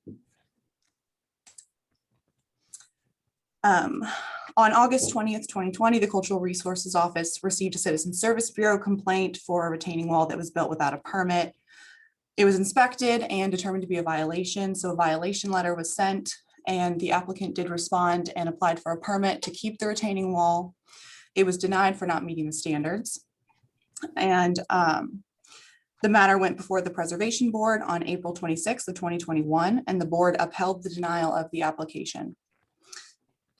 On August 20th, 2020, the Cultural Resources Office received a Citizen Service Bureau complaint for a retaining wall that was built without a permit. It was inspected and determined to be a violation, so a violation letter was sent, and the applicant did respond and applied for a permit to keep the retaining wall. It was denied for not meeting the standards. And the matter went before the Preservation Board on April 26th of 2021, and the board upheld the denial of the application.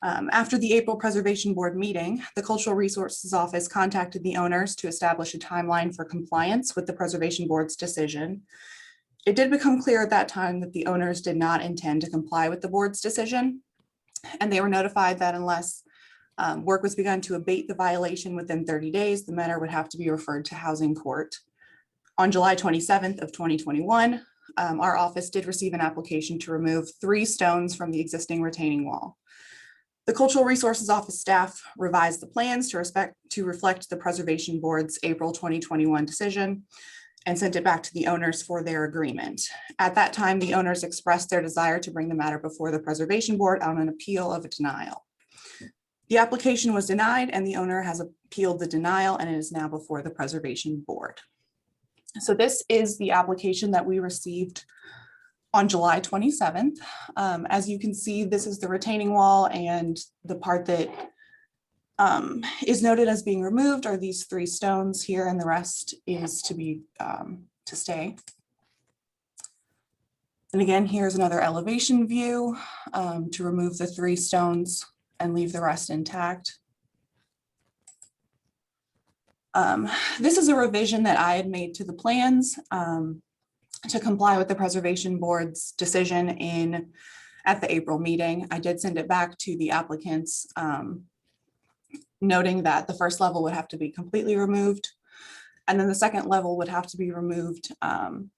After the April Preservation Board meeting, the Cultural Resources Office contacted the owners to establish a timeline for compliance with the Preservation Board's decision. It did become clear at that time that the owners did not intend to comply with the board's decision, and they were notified that unless Work was begun to abate the violation within 30 days. The matter would have to be referred to housing court. On July 27th of 2021, our office did receive an application to remove 3 stones from the existing retaining wall. The Cultural Resources Office staff revised the plans to reflect the Preservation Board's April 2021 decision and sent it back to the owners for their agreement. At that time, the owners expressed their desire to bring the matter before the Preservation Board on an appeal of a denial. The application was denied and the owner has appealed the denial and it is now before the Preservation Board. So this is the application that we received on July 27th. As you can see, this is the retaining wall, and the part that is noted as being removed are these 3 stones here, and the rest is to stay. And again, here's another elevation view to remove the 3 stones and leave the rest intact. This is a revision that I had made to the plans to comply with the Preservation Board's decision at the April meeting. I did send it back to the applicants, noting that the first level would have to be completely removed, and then the second level would have to be removed, and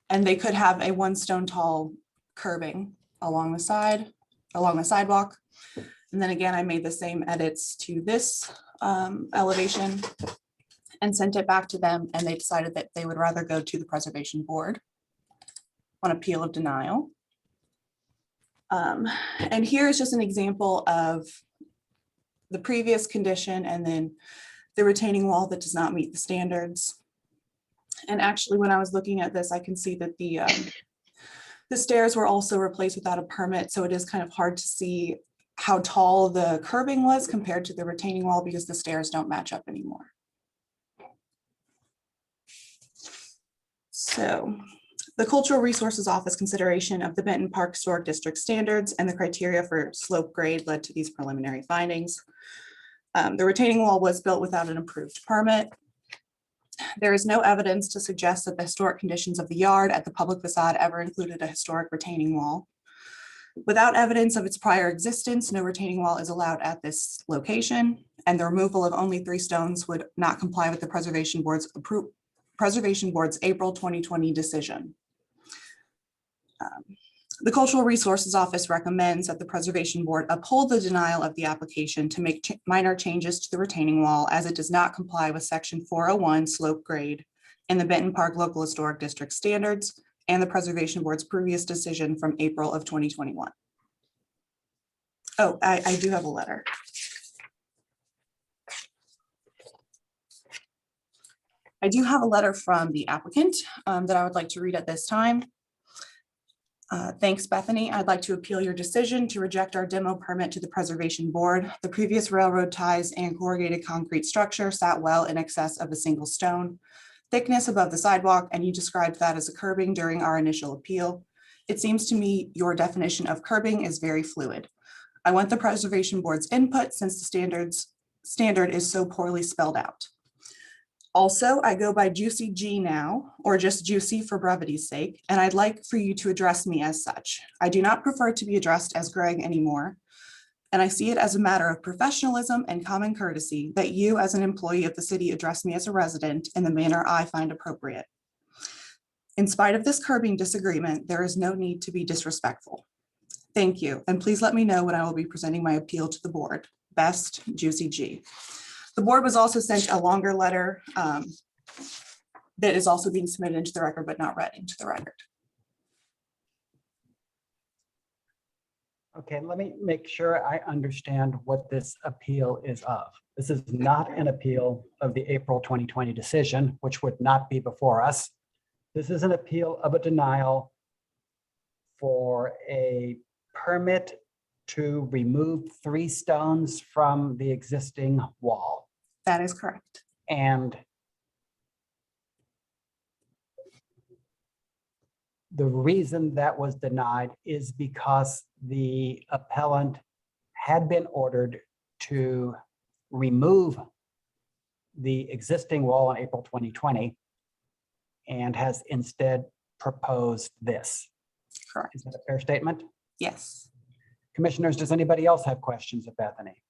they could have a 1 stone tall curbing along the sidewalk. And then again, I made the same edits to this elevation and sent it back to them, and they decided that they would rather go to the Preservation Board on appeal of denial. And here is just an example of the previous condition and then the retaining wall that does not meet the standards. And actually, when I was looking at this, I can see that the stairs were also replaced without a permit, so it is kind of hard to see how tall the curbing was compared to the retaining wall because the stairs don't match up anymore. So the Cultural Resources Office consideration of the Benton Park Historic District standards and the criteria for slope grade led to these preliminary findings. The retaining wall was built without an approved permit. There is no evidence to suggest that the historic conditions of the yard at the public facade ever included a historic retaining wall. Without evidence of its prior existence, no retaining wall is allowed at this location, and the removal of only 3 stones would not comply with the Preservation Board's April 2020 decision. The Cultural Resources Office recommends that the Preservation Board uphold the denial of the application to make minor changes to the retaining wall as it does not comply with Section 401 slope grade in the Benton Park Local Historic District standards and the Preservation Board's previous decision from April of 2021. Oh, I do have a letter. I do have a letter from the applicant that I would like to read at this time. Thanks, Bethany. I'd like to appeal your decision to reject our demo permit to the Preservation Board. The previous railroad ties and corrugated concrete structure sat well in excess of a single stone thickness above the sidewalk, and you described that as a curbing during our initial appeal. It seems to me your definition of curbing is very fluid. I want the Preservation Board's input since the standard is so poorly spelled out. Also, I go by Juicy G now, or just Juicy for brevity's sake, and I'd like for you to address me as such. I do not prefer to be addressed as Greg anymore, and I see it as a matter of professionalism and common courtesy that you as an employee of the city address me as a resident in the manner I find appropriate. In spite of this curbing disagreement, there is no need to be disrespectful. Thank you, and please let me know when I will be presenting my appeal to the board. Best, Juicy G. The board was also sent a longer letter that is also being submitted into the record, but not read into the record. Okay, let me make sure I understand what this appeal is of. This is not an appeal of the April 2020 decision, which would not be before us. This is an appeal of a denial for a permit to remove 3 stones from the existing wall. That is correct. And the reason that was denied is because the appellant had been ordered to remove the existing wall in April 2020 and has instead proposed this. Correct. Is that a fair statement? Yes. Commissioners, does anybody else have questions of Bethany?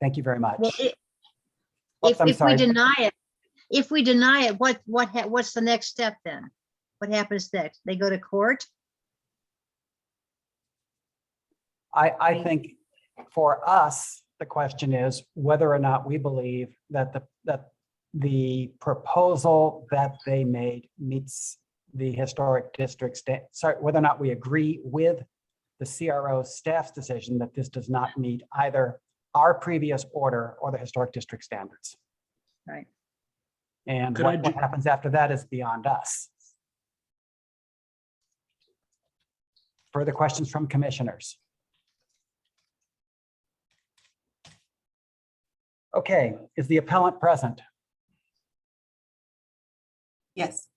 Thank you very much. Well, Oops, I'm if we sorry. deny it, what's the next step then? What happens next? They go to court? I think for us, the question is whether or not we believe that the proposal that they made meets the historic district sorry, whether or not we agree with the CRO staff's decision that this does not meet either our previous order or the historic district standards. Right. And Could I what happens after that is beyond us. Further questions from commissioners? Okay, is the appellant present? Yes.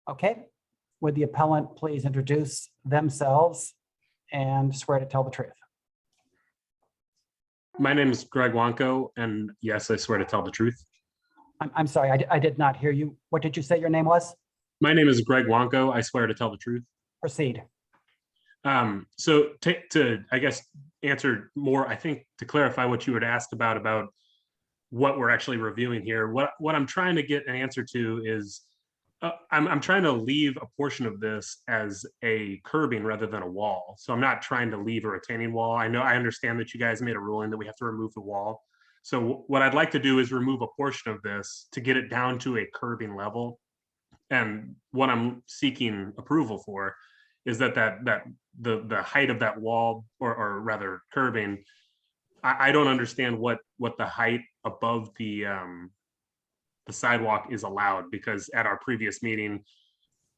Okay, would the appellant please introduce themselves and swear to tell the truth? My name is Greg Wanko, and yes, I swear to tell the truth. I'm sorry, I did not hear you. What did you say your name was? My name is Greg Wanko. I swear to tell the truth. Proceed. So to I guess answer more, I think to clarify what you had asked about what we're actually reviewing here, what I'm trying to get an answer to is I'm trying to leave a portion of this as a curbing rather than a wall. So I'm not trying to leave a retaining wall. I understand that you guys made a ruling that we have to remove the wall. So what I'd like to do is remove a portion of this to get it down to a curbing level. And what I'm seeking approval for is that the height of that wall or rather curbing, I don't understand what the height above the sidewalk is allowed, because at our previous meeting,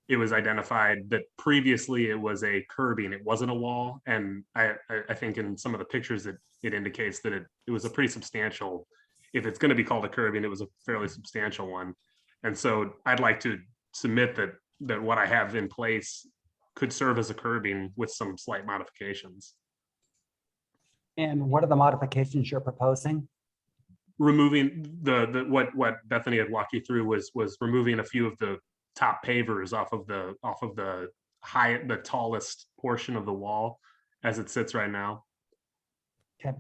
it was identified that previously it was a curbing, it wasn't a wall. And I think in some of the pictures it indicates that it was a pretty substantial, if it's going to be called a curbing, it was a fairly substantial one. And so I'd like to submit that what I have in place could serve as a curbing with some slight modifications. And what are the modifications you're proposing? Removing what Bethany had walked you through was removing a few of the top pavers off of the tallest portion of the wall as it sits right now. Okay.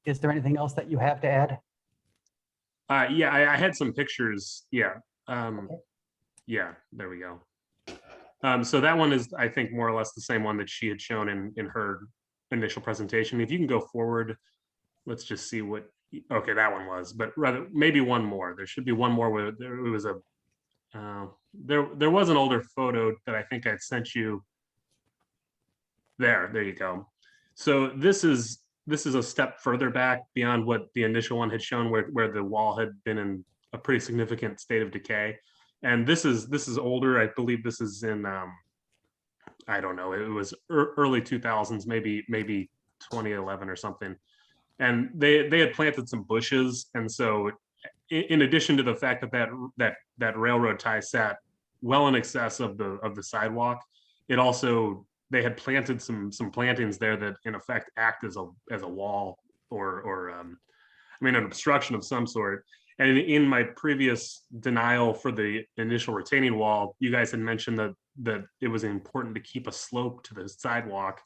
Is there anything else that you have to add? Yeah, I had some pictures. Yeah. Yeah, there we go. So that one is, I think, more or less the same one that she had shown in her initial presentation. If you can go forward, let's just see what, okay, that one was, but rather maybe one more. There should be one more where there was a, there was an older photo that I think I'd sent you. There you go. So this is a step further back beyond what the initial one had shown, where the wall had been in a pretty significant state of decay. And this is older. I believe this is in, I don't know, it was early 2000s, maybe 2011 or something. And they had planted some bushes. And so in addition to the fact that railroad tie sat well in excess of the sidewalk, it also, they had planted some plantings there that in effect act as a wall or an obstruction of some sort. And in my previous denial for the initial retaining wall, you guys had mentioned that it was important to keep a slope to the sidewalk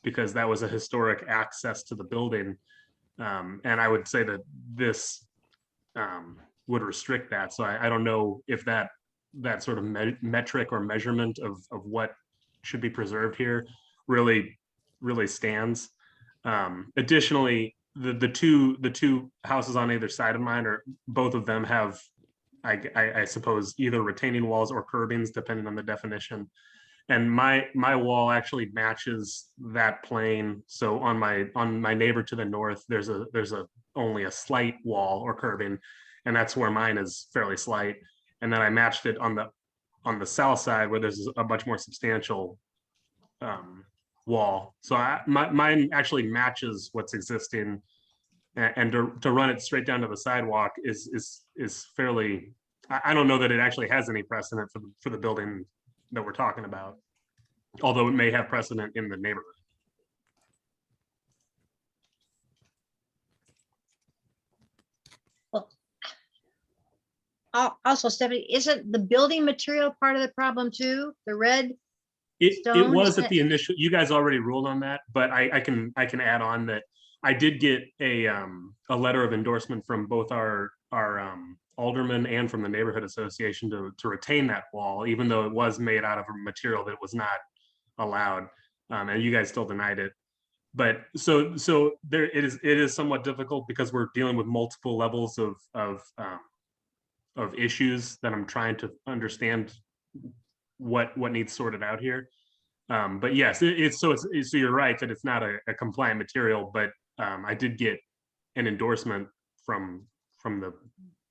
because that was a historic access to the building. And I would say that this would restrict that. So I don't know if that sort of metric or measurement of what should be preserved here really stands. Additionally, the two houses on either side of mine, or both of them have, I suppose, either retaining walls or curbings, depending on the definition. And my wall actually matches that plane. So on my neighbor to the north, there's only a slight wall or curbing, and that's where mine is fairly slight. And then I matched it on the south side where there's a much more substantial wall. So mine actually matches what's existing, and to run it straight down to the sidewalk is fairly, I don't know that it actually has any precedent for the building that we're talking about, although it may have precedent in the neighborhood. Well, also, Stephanie, isn't the building material part of the problem too? The red? It stone, was isn't at the initial, you guys already ruled on that, but I can add on that I did get a letter of endorsement from both our alderman and from the neighborhood association to retain that wall, even though it was made out of a material that was not allowed, and you guys still denied it. But so there it is somewhat difficult because we're dealing with multiple levels of issues that I'm trying to understand what needs sorted out here. But yes, so you're right that it's not a compliant material, but I did get an endorsement from the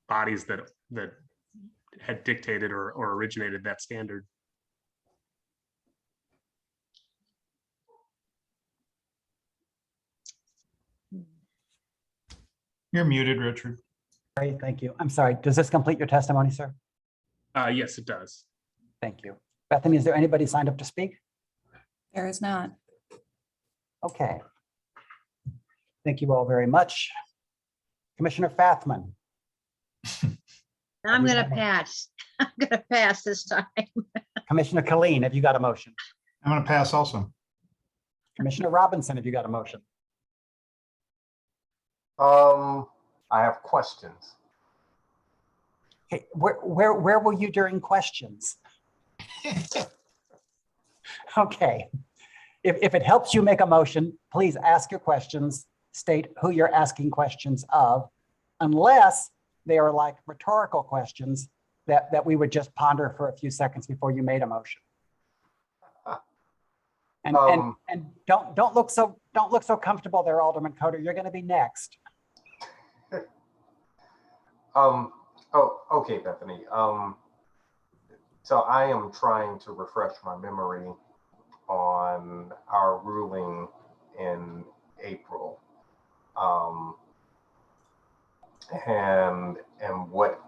bodies that had dictated or originated that standard. You're muted, Richard. Great, thank you. I'm sorry, does this complete your testimony, sir? Yes, it does. Thank you. Bethany, is there anybody signed up to speak? There is not. Okay. Thank you all very much. Commissioner Fathman. I'm gonna pass. I'm gonna pass this time. Commissioner Colleen, have you got a motion? I'm going to pass also. Commissioner Robinson, have you got a motion? I have questions. Okay, where were you during questions? Okay. If it helps you make a motion, please ask your questions, state who you're asking questions of, unless they are like rhetorical questions that we would just ponder for a few seconds before you made a motion. And don't look so comfortable there, Alderman Coder. You're going to be next. Oh, okay, Bethany. So I am trying to refresh my memory on our ruling in April, and what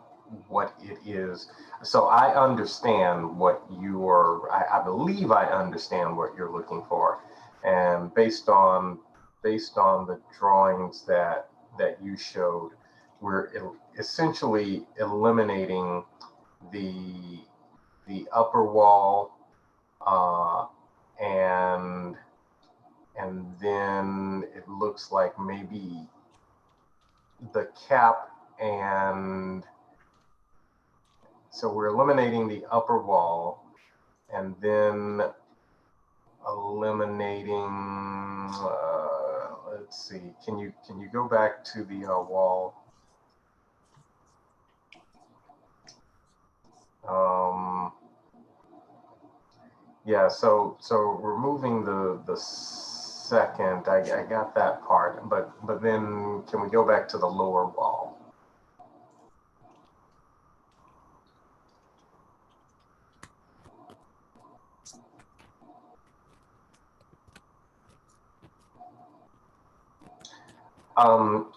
it is. So I understand what you are. I believe I understand what you're looking for, and based on the drawings that you showed, we're essentially eliminating the upper wall, and then it looks like maybe the cap, and so we're eliminating the upper wall and then eliminating, let's see, can you go back to the wall? Yeah, so removing the second, I got that part, but then can we go back to the lower wall?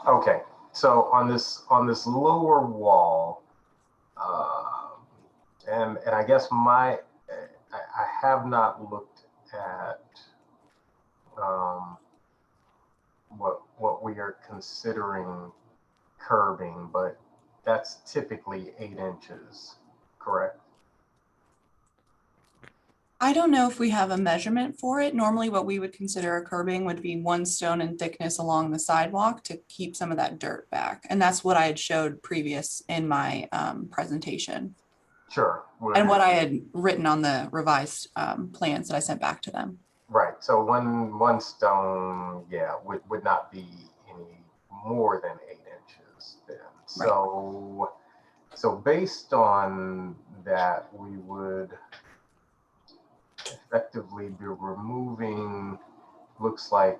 Okay, so on this lower wall, and I guess I have not looked at what we are considering curbing, but that's typically 8 inches, correct? I don't know if we have a measurement for it. Normally what we would consider a curbing would be 1 stone in thickness along the sidewalk to keep some of that dirt back. And that's what I had showed previous in my presentation. Sure. And what I had written on the revised plans that I sent back to them. Right, so one stone, yeah, would not be any more than 8 inches then. So, so based on that, we would effectively be removing, looks like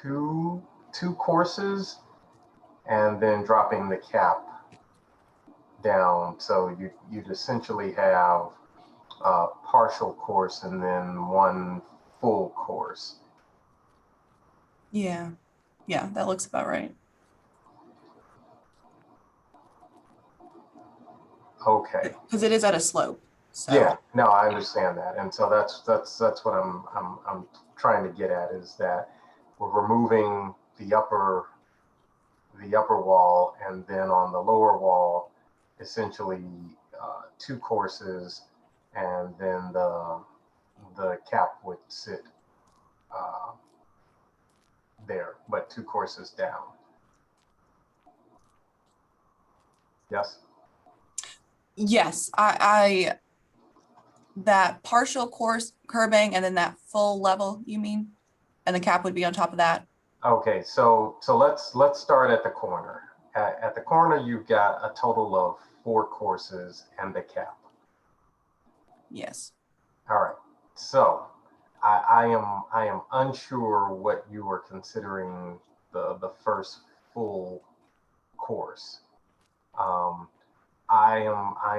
two courses, and then dropping the cap down. So you'd essentially have a partial course and then one full course. Yeah, that looks about right. Okay. Because it is at a slope. So. Yeah, no, I understand that, and so that's what I'm trying to get at, is that we're removing the upper wall, and then on the lower wall, essentially 2 courses, and then the cap would sit there, but 2 courses down. Yes. Yes, that partial course curbing and then that full level, you mean? And the cap would be on top of that? Okay, so let's start at the corner. At the corner, you've got a total of 4 courses and the cap. Yes. All right. So I am unsure what you were considering the first full course. I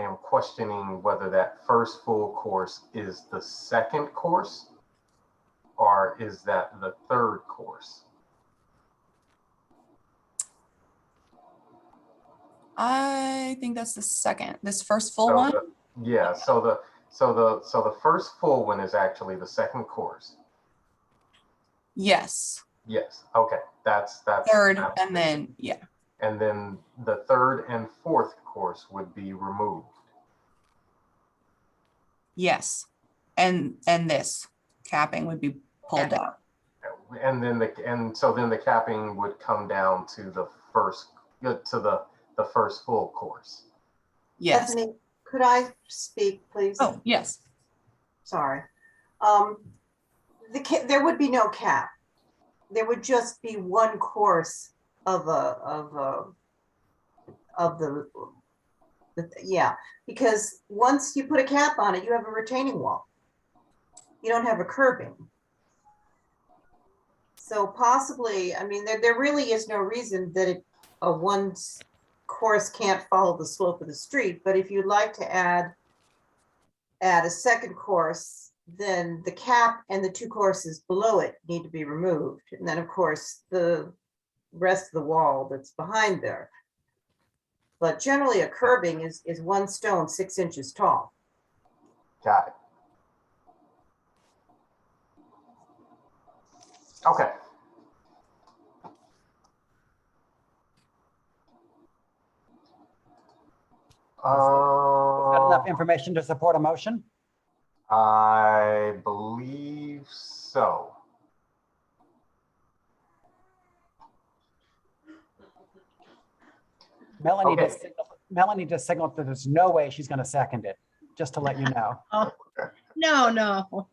am questioning whether that first full course is the second course or is that the third course? I think that's the second, this first full one. Yeah, so the first full one is actually the second course. Yes. Yes. Okay. That's Third, and then, yeah. And then the third and fourth course would be removed. Yes. And this capping would be pulled down. And then so then the capping would come down to the first the first full course. Yes. Stephanie, could I speak, please? Oh, yes. Sorry. There would be no cap. There would just be one course of yeah, because once you put a cap on it, you have a retaining wall. You don't have a curbing. So possibly, I mean, there really is no reason that a one course can't follow the slope of the street, but if you'd like to add a second course, then the cap and the 2 courses below it need to be removed. And then of course, the rest of the wall that's behind there. But generally a curbing is 1 stone 6 inches tall. Got it. Okay. Is that enough information to support a motion? I believe so. Melanie Okay. just signaled that there's no way she's going to second it, just to let you know. Oh, no.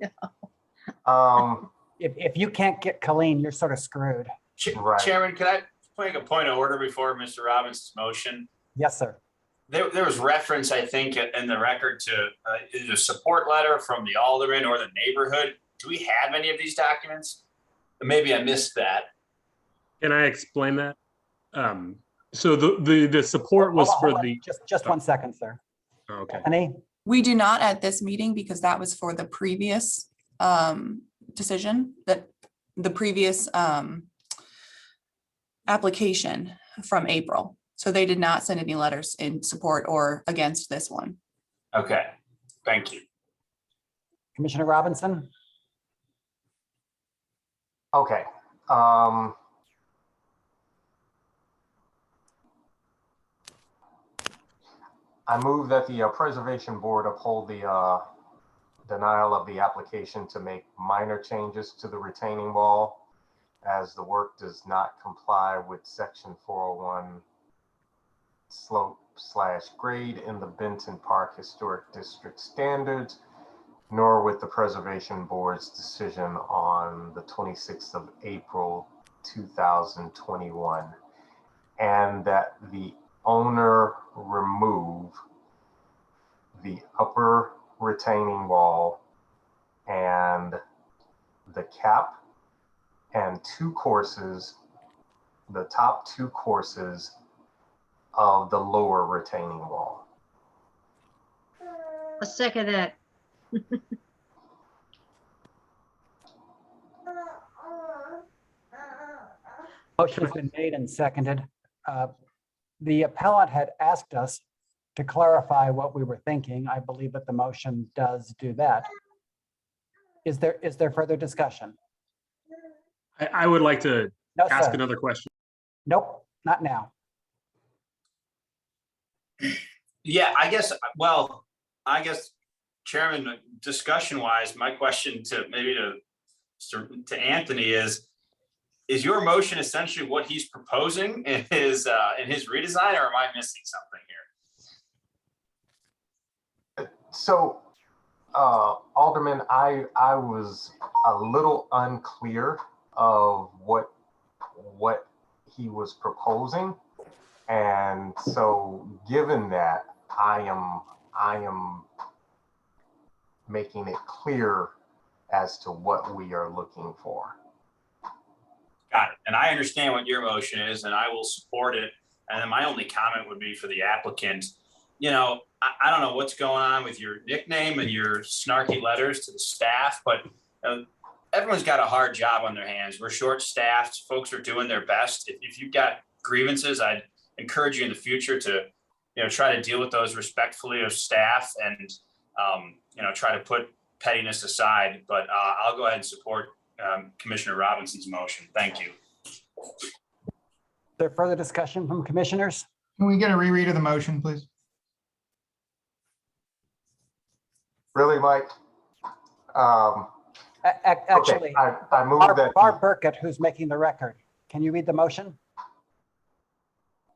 If you can't get Colleen, you're sort of screwed. Right. Chairman, can I make a point of order before Mr. Robinson's motion? Yes, sir. There was reference, I think, in the record to either a support letter from the alderman or the neighborhood. Do we have any of these documents? Maybe I missed that. Can I explain that? So the support was Hold for on, the. just 1 second, sir. Okay. Annie? We do not at this meeting because that was for the previous decision, that the previous application from April. So they did not send any letters in support or against this one. Okay, thank you. Commissioner Robinson? Okay. I move that the Preservation Board uphold the denial of the application to make minor changes to the retaining wall as the work does not comply with Section 401 slope/grade in the Benton Park Historic District standards, nor with the Preservation Board's decision on the 26th of April 2021, and that the owner remove the upper retaining wall and the cap and 2 courses, the top 2 courses of the lower retaining wall. I'll second that. Motion's been made and seconded. The appellant had asked us to clarify what we were thinking. I believe that the motion does do that. Is there further discussion? I would like to No, ask sir. another question. Nope, not now. Yeah, I guess Chairman, discussion wise, my question to maybe to Anthony is your motion essentially what he's proposing in his redesign, or am I missing something here? So, Alderman, I was a little unclear of what he was proposing. And so given that, I am making it clear as to what we are looking for. Got it. And I understand what your motion is, and I will support it. And then my only comment would be for the applicant. You know, I don't know what's going on with your nickname and your snarky letters to the staff, but everyone's got a hard job on their hands. We're short-staffed. Folks are doing their best. If you've got grievances, I'd encourage you in the future to, try to deal with those respectfully of staff and, try to put pettiness aside. But I'll go ahead and support Commissioner Robinson's motion. Thank you. Is there further discussion from commissioners? Can we get a reread of the motion, please? Really, Mike? Actually, okay, I move that. Barb Burkett, who's making the record. Can you read the motion?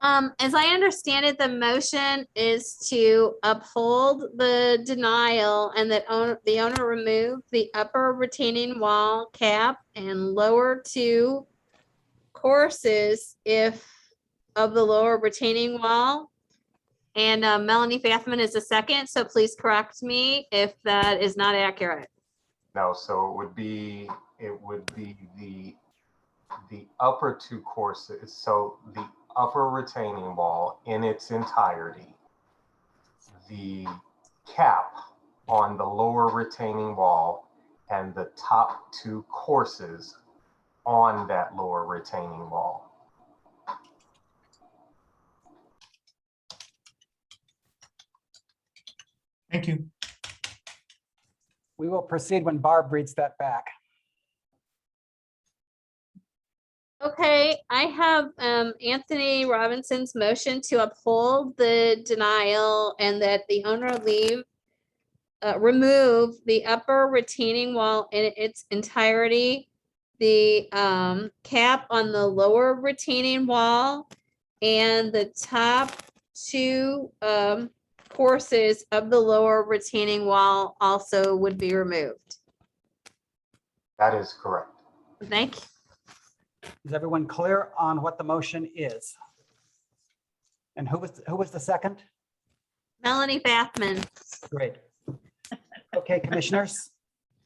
As I understand it, the motion is to uphold the denial and that the owner remove the upper retaining wall cap and lower 2 courses of the lower retaining wall. And Melanie Fathman is the second, so please correct me if that is not accurate. No, so it would be the upper 2 courses. So the upper retaining wall in its entirety, the cap on the lower retaining wall, and the top 2 courses on that lower retaining wall. Thank you. We will proceed when Barb reads that back. Okay, I have Anthony Robinson's motion to uphold the denial and that the owner remove the upper retaining wall in its entirety, the cap on the lower retaining wall, and the top 2 courses of the lower retaining wall also would be removed. That is correct. Thank you. Is everyone clear on what the motion is? And who was the second? Melanie Bathman. Great. Okay, commissioners,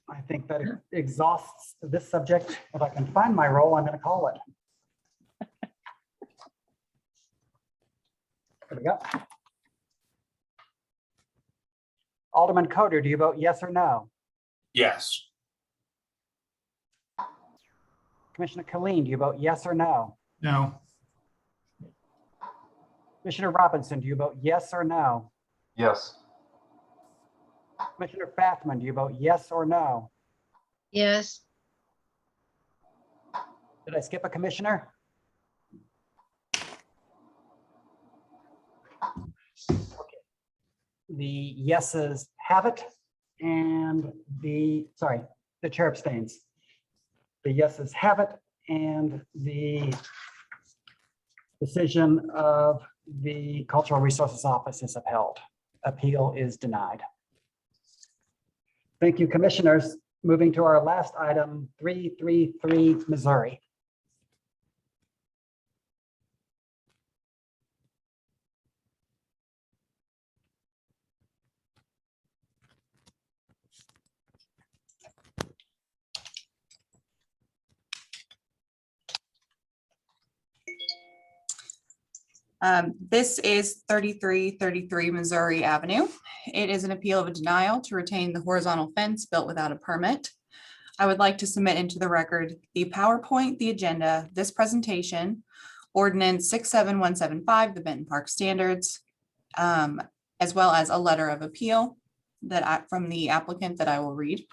I think that exhausts this subject. If I can find my role, I'm going to call it. There we go. Alderman Coder, do you vote yes or no? Yes. Commissioner Colleen, do you vote yes or no? No. Commissioner Robinson, do you vote yes or no? Yes. Commissioner Bathman, do you vote yes or no? Yes. Did I skip a commissioner? Okay. The yeses have it, and the chair abstains. The yeses have it, and the decision of the Cultural Resources Office is upheld. Appeal is denied. Thank you, commissioners. Moving to our last item, 333 Missouri. This is 3333 Missouri Avenue. It is an appeal of a denial to retain the horizontal fence built without a permit. I would like to submit into the record the PowerPoint, the agenda, this presentation, ordinance 67175, the Benton Park standards, as well as a letter of appeal from the applicant that I will read.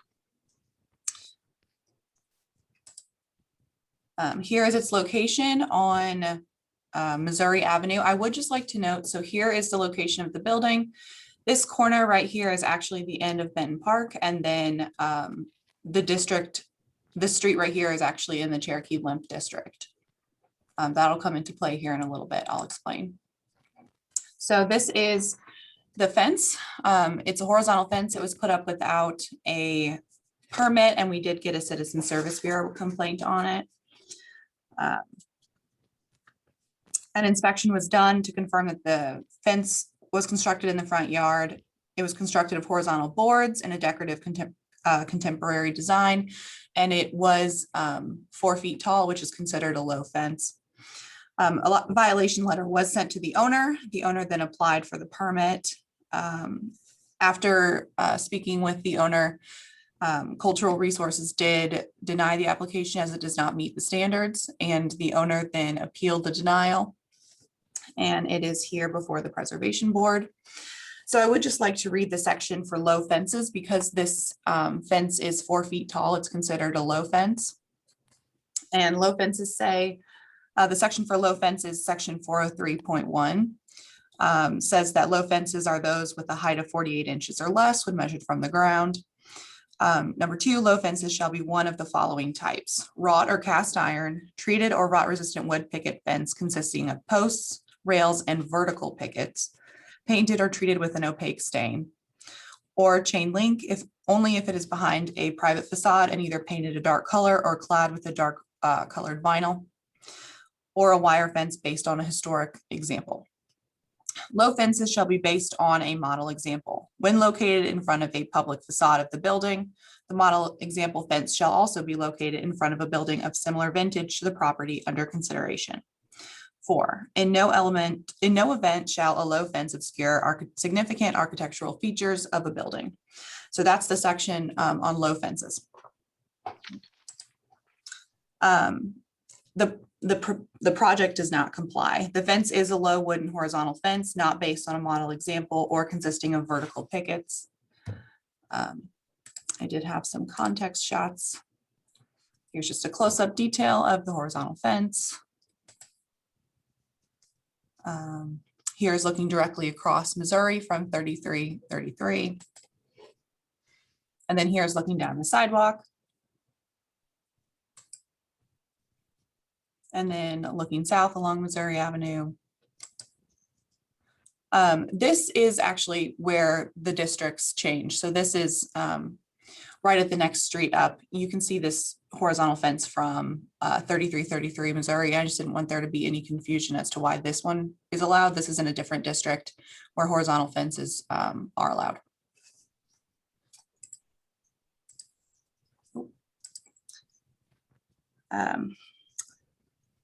Here is its location on Missouri Avenue. I would just like to note, so here is the location of the building. This corner right here is actually the end of Benton Park, and then the street right here is actually in the Cherokee Limp District. That'll come into play here in a little bit. I'll explain. So this is the fence. It's a horizontal fence. It was put up without a permit, and we did get a Citizen Service Bureau complaint on it. An inspection was done to confirm that the fence was constructed in the front yard. It was constructed of horizontal boards and a decorative contemporary design, and it was 4 feet tall, which is considered a low fence. A violation letter was sent to the owner. The owner then applied for the permit. After speaking with the owner, Cultural Resources did deny the application as it does not meet the standards, and the owner then appealed the denial. And it is here before the Preservation Board. So I would just like to read the section for low fences because this fence is 4 feet tall. It's considered a low fence. And low fences say, the section for low fences, section 403.1, says that low fences are those with a height of 48 inches or less when measured from the ground. Number 2, low fences shall be one of the following types: wrought or cast iron, treated or rot resistant wood picket fence consisting of posts, rails, and vertical pickets, painted or treated with an opaque stain, or chain link if only if it is behind a private facade and either painted a dark color or clad with a dark colored vinyl, or a wire fence based on a historic example. Low fences shall be based on a model example. When located in front of a public facade of the building, the model example fence shall also be located in front of a building of similar vintage to the property under consideration. 4, in no event shall a low fence obscure significant architectural features of a building. So that's the section on low fences. The project does not comply. The fence is a low wooden horizontal fence, not based on a model example or consisting of vertical pickets. I did have some context shots. Here's just a close-up detail of the horizontal fence. Here's looking directly across Missouri from 3333. And then here's looking down the sidewalk. And then looking south along Missouri Avenue. This is actually where the districts change. So this is right at the next street up. You can see this horizontal fence from 3333 Missouri. I just didn't want there to be any confusion as to why this one is allowed. This is in a different district where horizontal fences are allowed.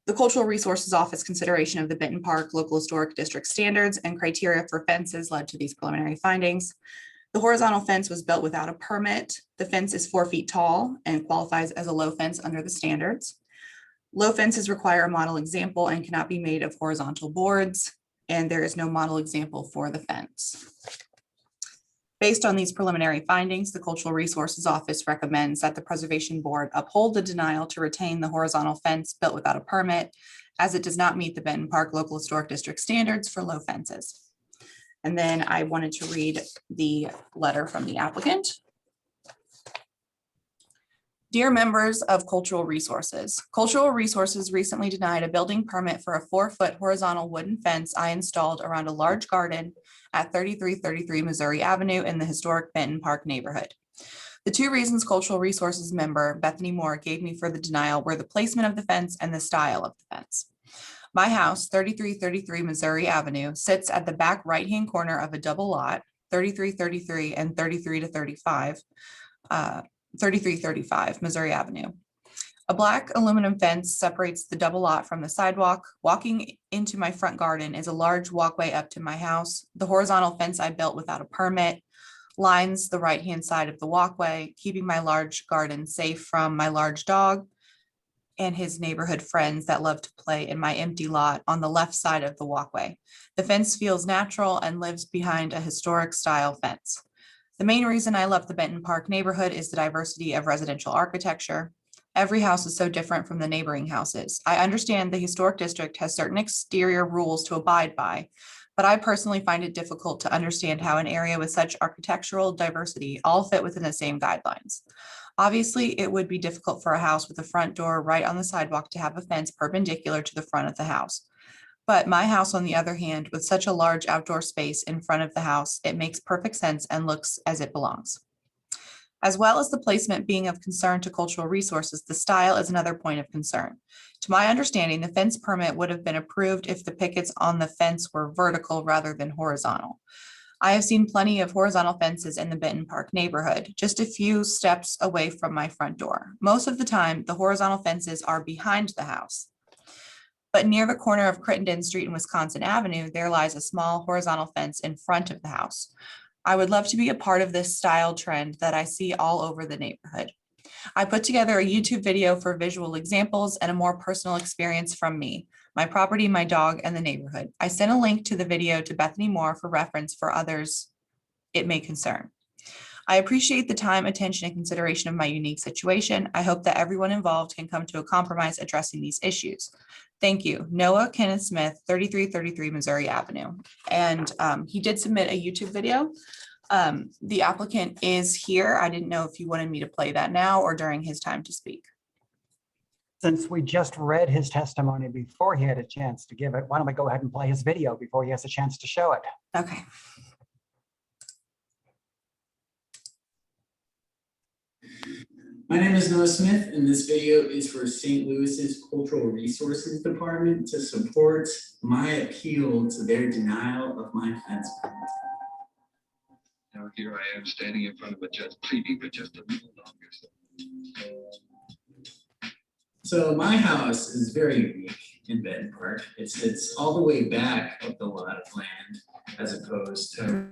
The Cultural Resources Office consideration of the Benton Park Local Historic District standards and criteria for fences led to these preliminary findings. The horizontal fence was built without a permit. The fence is 4 feet tall and qualifies as a low fence under the standards. Low fences require a model example and cannot be made of horizontal boards, and there is no model example for the fence. Based on these preliminary findings, the Cultural Resources Office recommends that the Preservation Board uphold the denial to retain the horizontal fence built without a permit, as it does not meet the Benton Park Local Historic District standards for low fences. And then I wanted to read the letter from the applicant. Dear members of Cultural Resources recently denied a building permit for a 4-foot horizontal wooden fence I installed around a large garden at 3333 Missouri Avenue in the historic Benton Park neighborhood. The 2 reasons Cultural Resources member Bethany Moore gave me for the denial were the placement of the fence and the style of the fence. My house, 3333 Missouri Avenue, sits at the back right-hand corner of a double lot, 3333 and 3335 Missouri Avenue. A black aluminum fence separates the double lot from the sidewalk. Walking into my front garden is a large walkway up to my house. The horizontal fence I built without a permit lines the right-hand side of the walkway, keeping my large garden safe from my large dog and his neighborhood friends that love to play in my empty lot on the left side of the walkway. The fence feels natural and lives behind a historic style fence. The main reason I love the Benton Park neighborhood is the diversity of residential architecture. Every house is so different from the neighboring houses. I understand the historic district has certain exterior rules to abide by, but I personally find it difficult to understand how an area with such architectural diversity all fit within the same guidelines. Obviously, it would be difficult for a house with a front door right on the sidewalk to have a fence perpendicular to the front of the house. But my house, on the other hand, with such a large outdoor space in front of the house, it makes perfect sense and looks as it belongs. As well as the placement being of concern to cultural resources, the style is another point of concern. To my understanding, the fence permit would have been approved if the pickets on the fence were vertical rather than horizontal. I have seen plenty of horizontal fences in the Benton Park neighborhood, just a few steps away from my front door. Most of the time, the horizontal fences are behind the house. But near the corner of Crittenden Street and Wisconsin Avenue, there lies a small horizontal fence in front of the house. I would love to be a part of this style trend that I see all over the neighborhood. I put together a YouTube video for visual examples and a more personal experience from me, my property, my dog, and the neighborhood. I sent a link to the video to Bethany Moore for reference for others it may concern. I appreciate the time, attention, and consideration of my unique situation. I hope that everyone involved can come to a compromise addressing these issues. Thank you. Noah Kenneth Smith, 3333 Missouri Avenue. And he did submit a YouTube video. The applicant is here. I didn't know if you wanted me to play that now or during his time to speak. Since we just read his testimony before he had a chance to give it, why don't we go ahead and play his video before he has a chance to show it? Okay. My name is Noah Smith, and this video is for St. Louis's Cultural Resources Department to support my appeal to their denial of my fence permit. Now here I am standing in front of a judge pleading for just a little longer. So my house is very unique in Benton Park. It sits all the way back of the lot of land as opposed to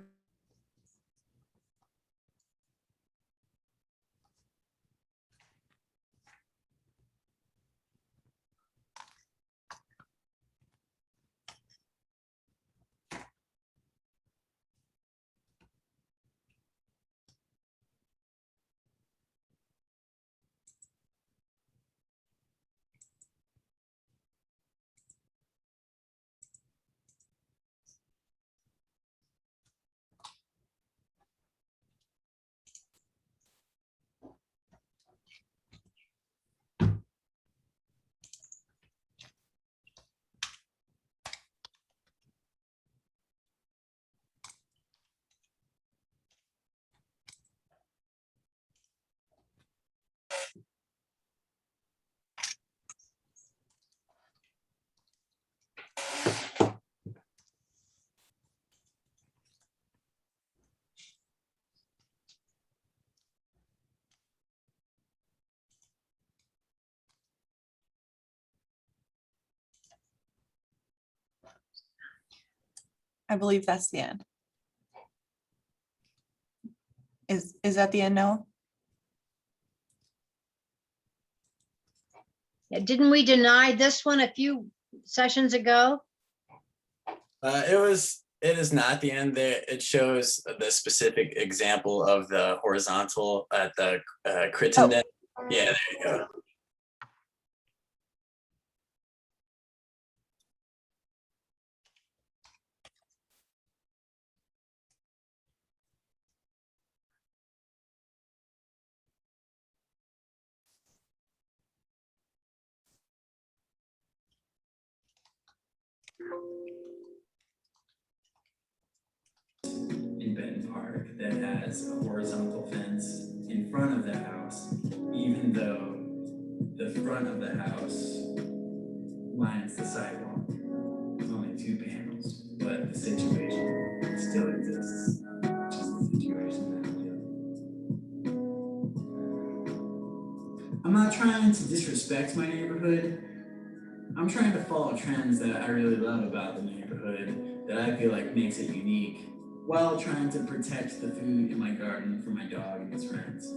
I believe that's the end. Is that the end, Noah? Yeah, didn't we deny this one a few sessions ago? It is not the end there. It shows the specific example of the horizontal at the Crittenden. Yeah, there you go. In Benton Park that has a horizontal fence in front of the house, even though the front of the house lines the sidewalk. There's only 2 panels, but the situation still exists, which is the situation that I'm in. I'm not trying to disrespect my neighborhood. I'm trying to follow trends that I really love about the neighborhood that I feel like makes it unique, while trying to protect the food in my garden for my dog and his friends.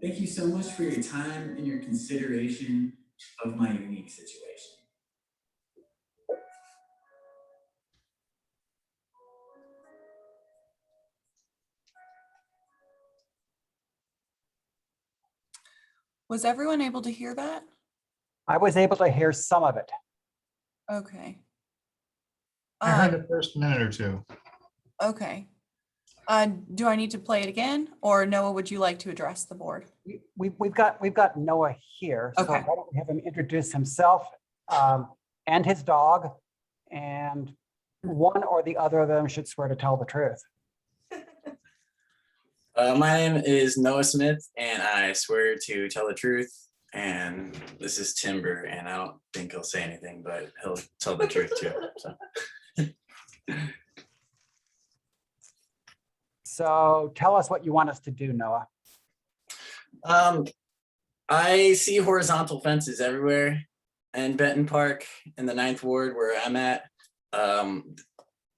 Thank you so much for your time and your consideration of my unique situation. Was everyone able to hear that? I was able to hear some of it. Okay. I heard the first minute or two. Okay. Do I need to play it again, or Noah, would you like to address the board? We've got Noah here. So Okay. why don't we have him introduce himself and his dog, and one or the other of them should swear to tell the truth. My name is Noah Smith, and I swear to tell the truth. And this is Timber, and I don't think he'll say anything, but he'll tell the truth too. So. So tell us what you want us to do, Noah. I see horizontal fences everywhere in Benton Park in the 9th Ward where I'm at.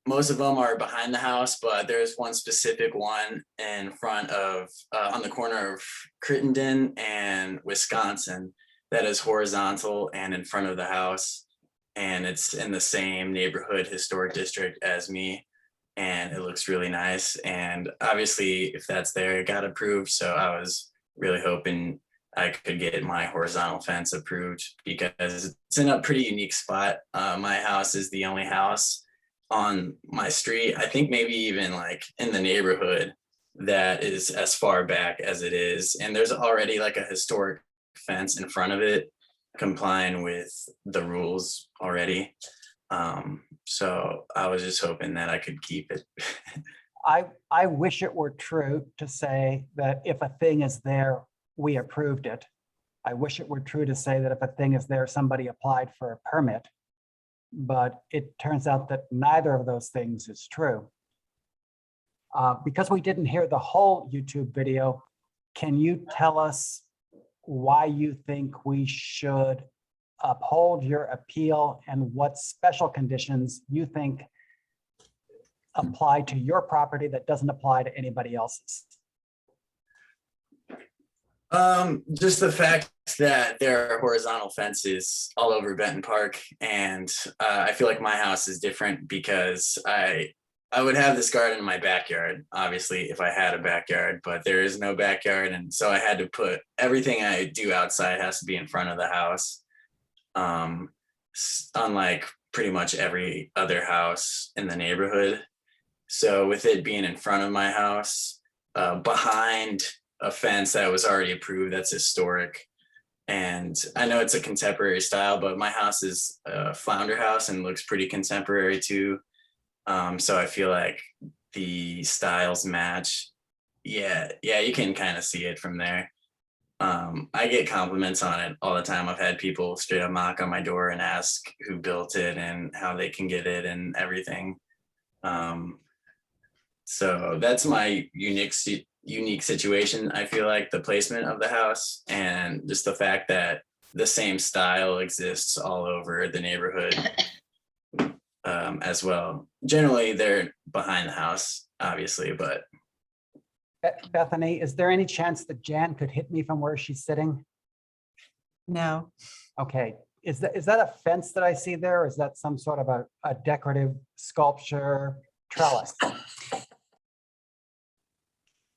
Most of them are behind the house, but there's one specific one in front of, on the corner of Crittenden and Wisconsin that is horizontal and in front of the house. And it's in the same neighborhood historic district as me. And it looks really nice. And obviously, if that's there, it got approved. So I was really hoping I could get my horizontal fence approved because it's in a pretty unique spot. My house is the only house on my street, I think maybe even like in the neighborhood, that is as far back as it is. And there's already like a historic fence in front of it, complying with the rules already. So I was just hoping that I could keep it. I wish it were true to say that if a thing is there, we approved it. I wish it were true to say that if a thing is there, somebody applied for a permit. But it turns out that neither of those things is true. Because we didn't hear the whole YouTube video, can you tell us why you think we should uphold your appeal and what special conditions you think apply to your property that doesn't apply to anybody else's? Just the fact that there are horizontal fences all over Benton Park, and I feel like my house is different because I would have this garden in my backyard, obviously, if I had a backyard, but there is no backyard, and so I had to put everything I do outside has to be in front of the house, unlike pretty much every other house in the neighborhood. So with it being in front of my house, behind a fence that was already approved, that's historic. And I know it's a contemporary style, but my house is a flounder house and looks pretty contemporary too. So I feel like the styles match. Yeah, you can kind of see it from there. I get compliments on it all the time. I've had people straight up knock on my door and ask who built it and how they can get it and everything. So that's my unique situation. I feel like the placement of the house and just the fact that the same style exists all over the neighborhood as well. Generally, they're behind the house, obviously, but. Bethany, is there any chance that Jan could hit me from where she's sitting? No. Okay. Is that a fence that I see there? Or is that some sort of a decorative sculpture trellis?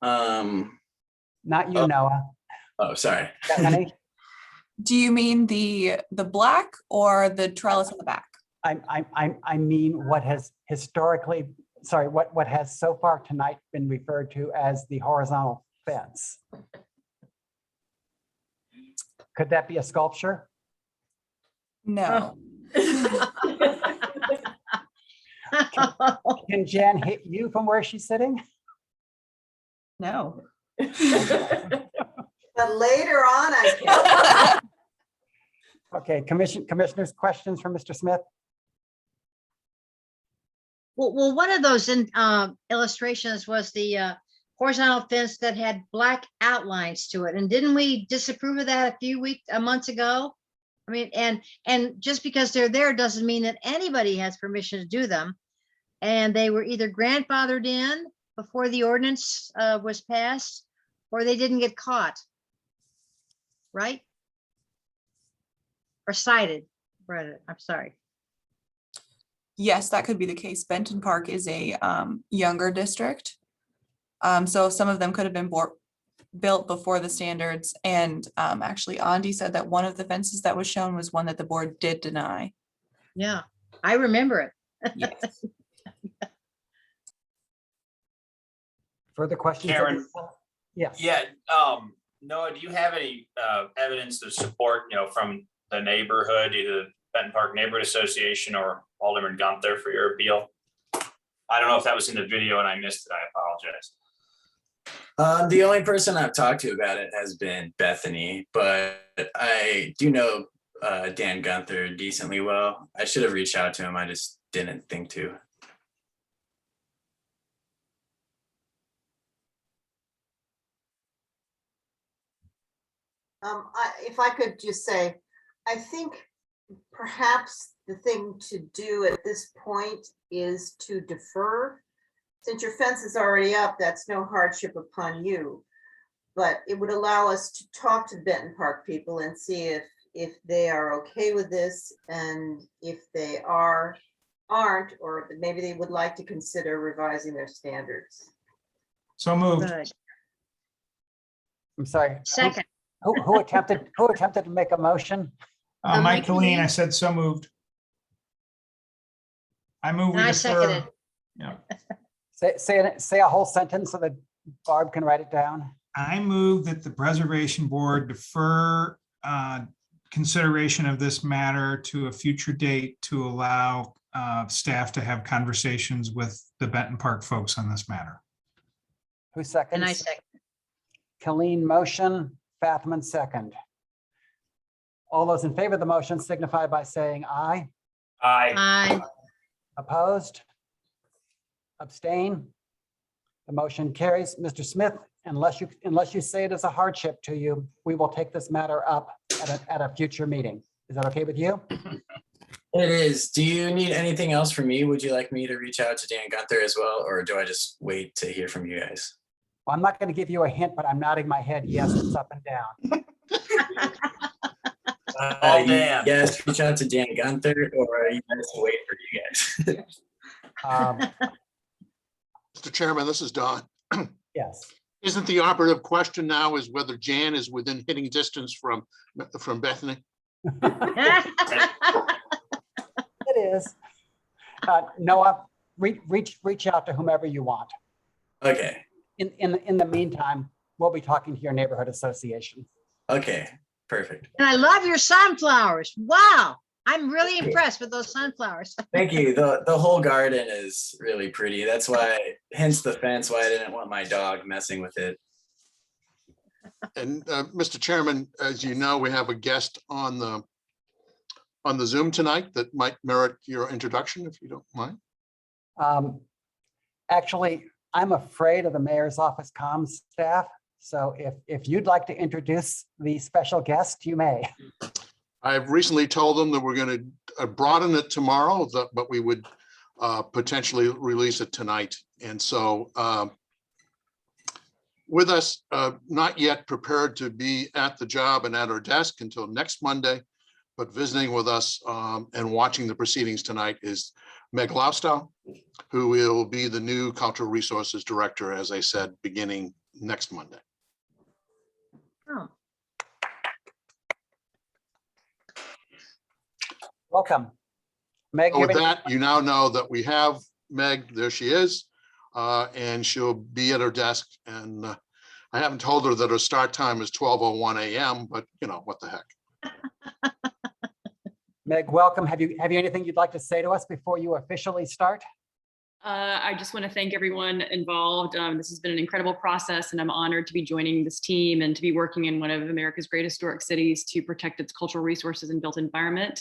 Not you, Noah. Oh, sorry. Bethany? Do you mean the black or the trellis in the back? I mean what has historically, sorry, what has so far tonight been referred to as the horizontal fence. Could that be a sculpture? No. Can Jan hit you from where she's sitting? No. But later on, I can. Okay, commissioners, questions for Mr. Smith? Well, one of those illustrations was the horizontal fence that had black outlines to it. And didn't we disapprove of that a months ago? I mean, and just because they're there doesn't mean that anybody has permission to do them. And they were either grandfathered in before the ordinance was passed, or they didn't get caught, right? Or cited, rather, I'm sorry. Yes, that could be the case. Benton Park is a younger district. So some of them could have been built before the standards. And actually, Andy said that one of the fences that was shown was one that the board did deny. Yeah, I remember it. Yes. Further questions? Karen? Yes. Yeah, Noah, do you have any evidence of support, from the neighborhood, either the Benton Park Neighborhood Association or Alderman Gunther for your appeal? I don't know if that was in the video and I missed it. I apologize. The only person I've talked to about it has been Bethany, but I do know Dan Gunther decently well. I should have reached out to him. I just didn't think to. If I could just say, I think perhaps the thing to do at this point is to defer. Since your fence is already up, that's no hardship upon you. But it would allow us to talk to the Benton Park people and see if they are okay with this, and if they aren't, or maybe they would like to consider revising their standards. So moved. Good. I'm sorry. Second. Who attempted to make a motion? Mike Colleen, I said so moved. I move. And I seconded. Yeah. Say a whole sentence so that Barb can write it down. I move that the Preservation Board defer consideration of this matter to a future date to allow staff to have conversations with the Benton Park folks on this matter. Who seconds? And I second. Colleen motion, Fathman second. All those in favor of the motion signify by saying aye. Aye. Aye. Opposed? Abstain? The motion carries. Mr. Smith, unless you say it is a hardship to you, we will take this matter up at a future meeting. Is that okay with you? It is. Do you need anything else from me? Would you like me to reach out to Dan Gunther as well, or do I just wait to hear from you guys? Well, I'm not going to give you a hint, but I'm nodding my head. Yes, it's up and down. Yes, reach out to Dan Gunther, or you guys wait for you guys. Mr. Chairman, this is Don. Yes. Isn't the operative question now is whether Jan is within hitting distance from Bethany? It is. Noah, reach out to whomever you want. Okay. In the meantime, we'll be talking to your neighborhood association. Okay, perfect. And I love your sunflowers. Wow. I'm really impressed with those sunflowers. Thank you. The whole garden is really pretty. That's why, hence the fence, why I didn't want my dog messing with it. And Mr. Chairman, as you know, we have a guest on the Zoom tonight that might merit your introduction, if you don't mind. Actually, I'm afraid of the mayor's office comms staff. So if you'd like to introduce the special guest, you may. I've recently told them that we're going to broaden it tomorrow, but we would potentially release it tonight. And so with us, not yet prepared to be at the job and at our desk until next Monday, but visiting with us and watching the proceedings tonight is Meg Laustow, who will be the new Cultural Resources Director, as I said, beginning next Monday. Oh. Welcome. Meg, With that, you now know that we have Meg, there she is, and she'll be at her desk. And I haven't told her that her start time is 12:01 a.m., but you know, what the heck. Meg, welcome. Have you anything you'd like to say to us before you officially start? I just want to thank everyone involved. This has been an incredible process, and I'm honored to be joining this team and to be working in one of America's great historic cities to protect its cultural resources and built environment.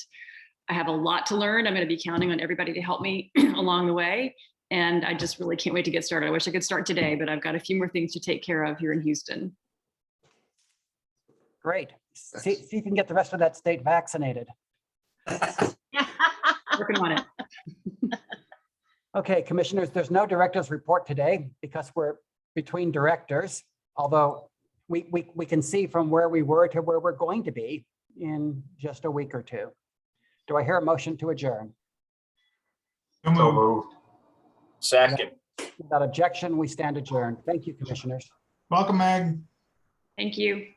I have a lot to learn. I'm going to be counting on everybody to help me along the way. And I just really can't wait to get started. I wish I could start today, but I've got a few more things to take care of here in Houston. Great. See if you can get the rest of that state vaccinated. Working on it. Okay, commissioners, there's no director's report today because we're between directors, although we can see from where we were to where we're going to be in just a week or two. Do I hear a motion to adjourn? So moved. Second. Without objection, we stand adjourned. Thank you, commissioners. Welcome, Meg. Thank you.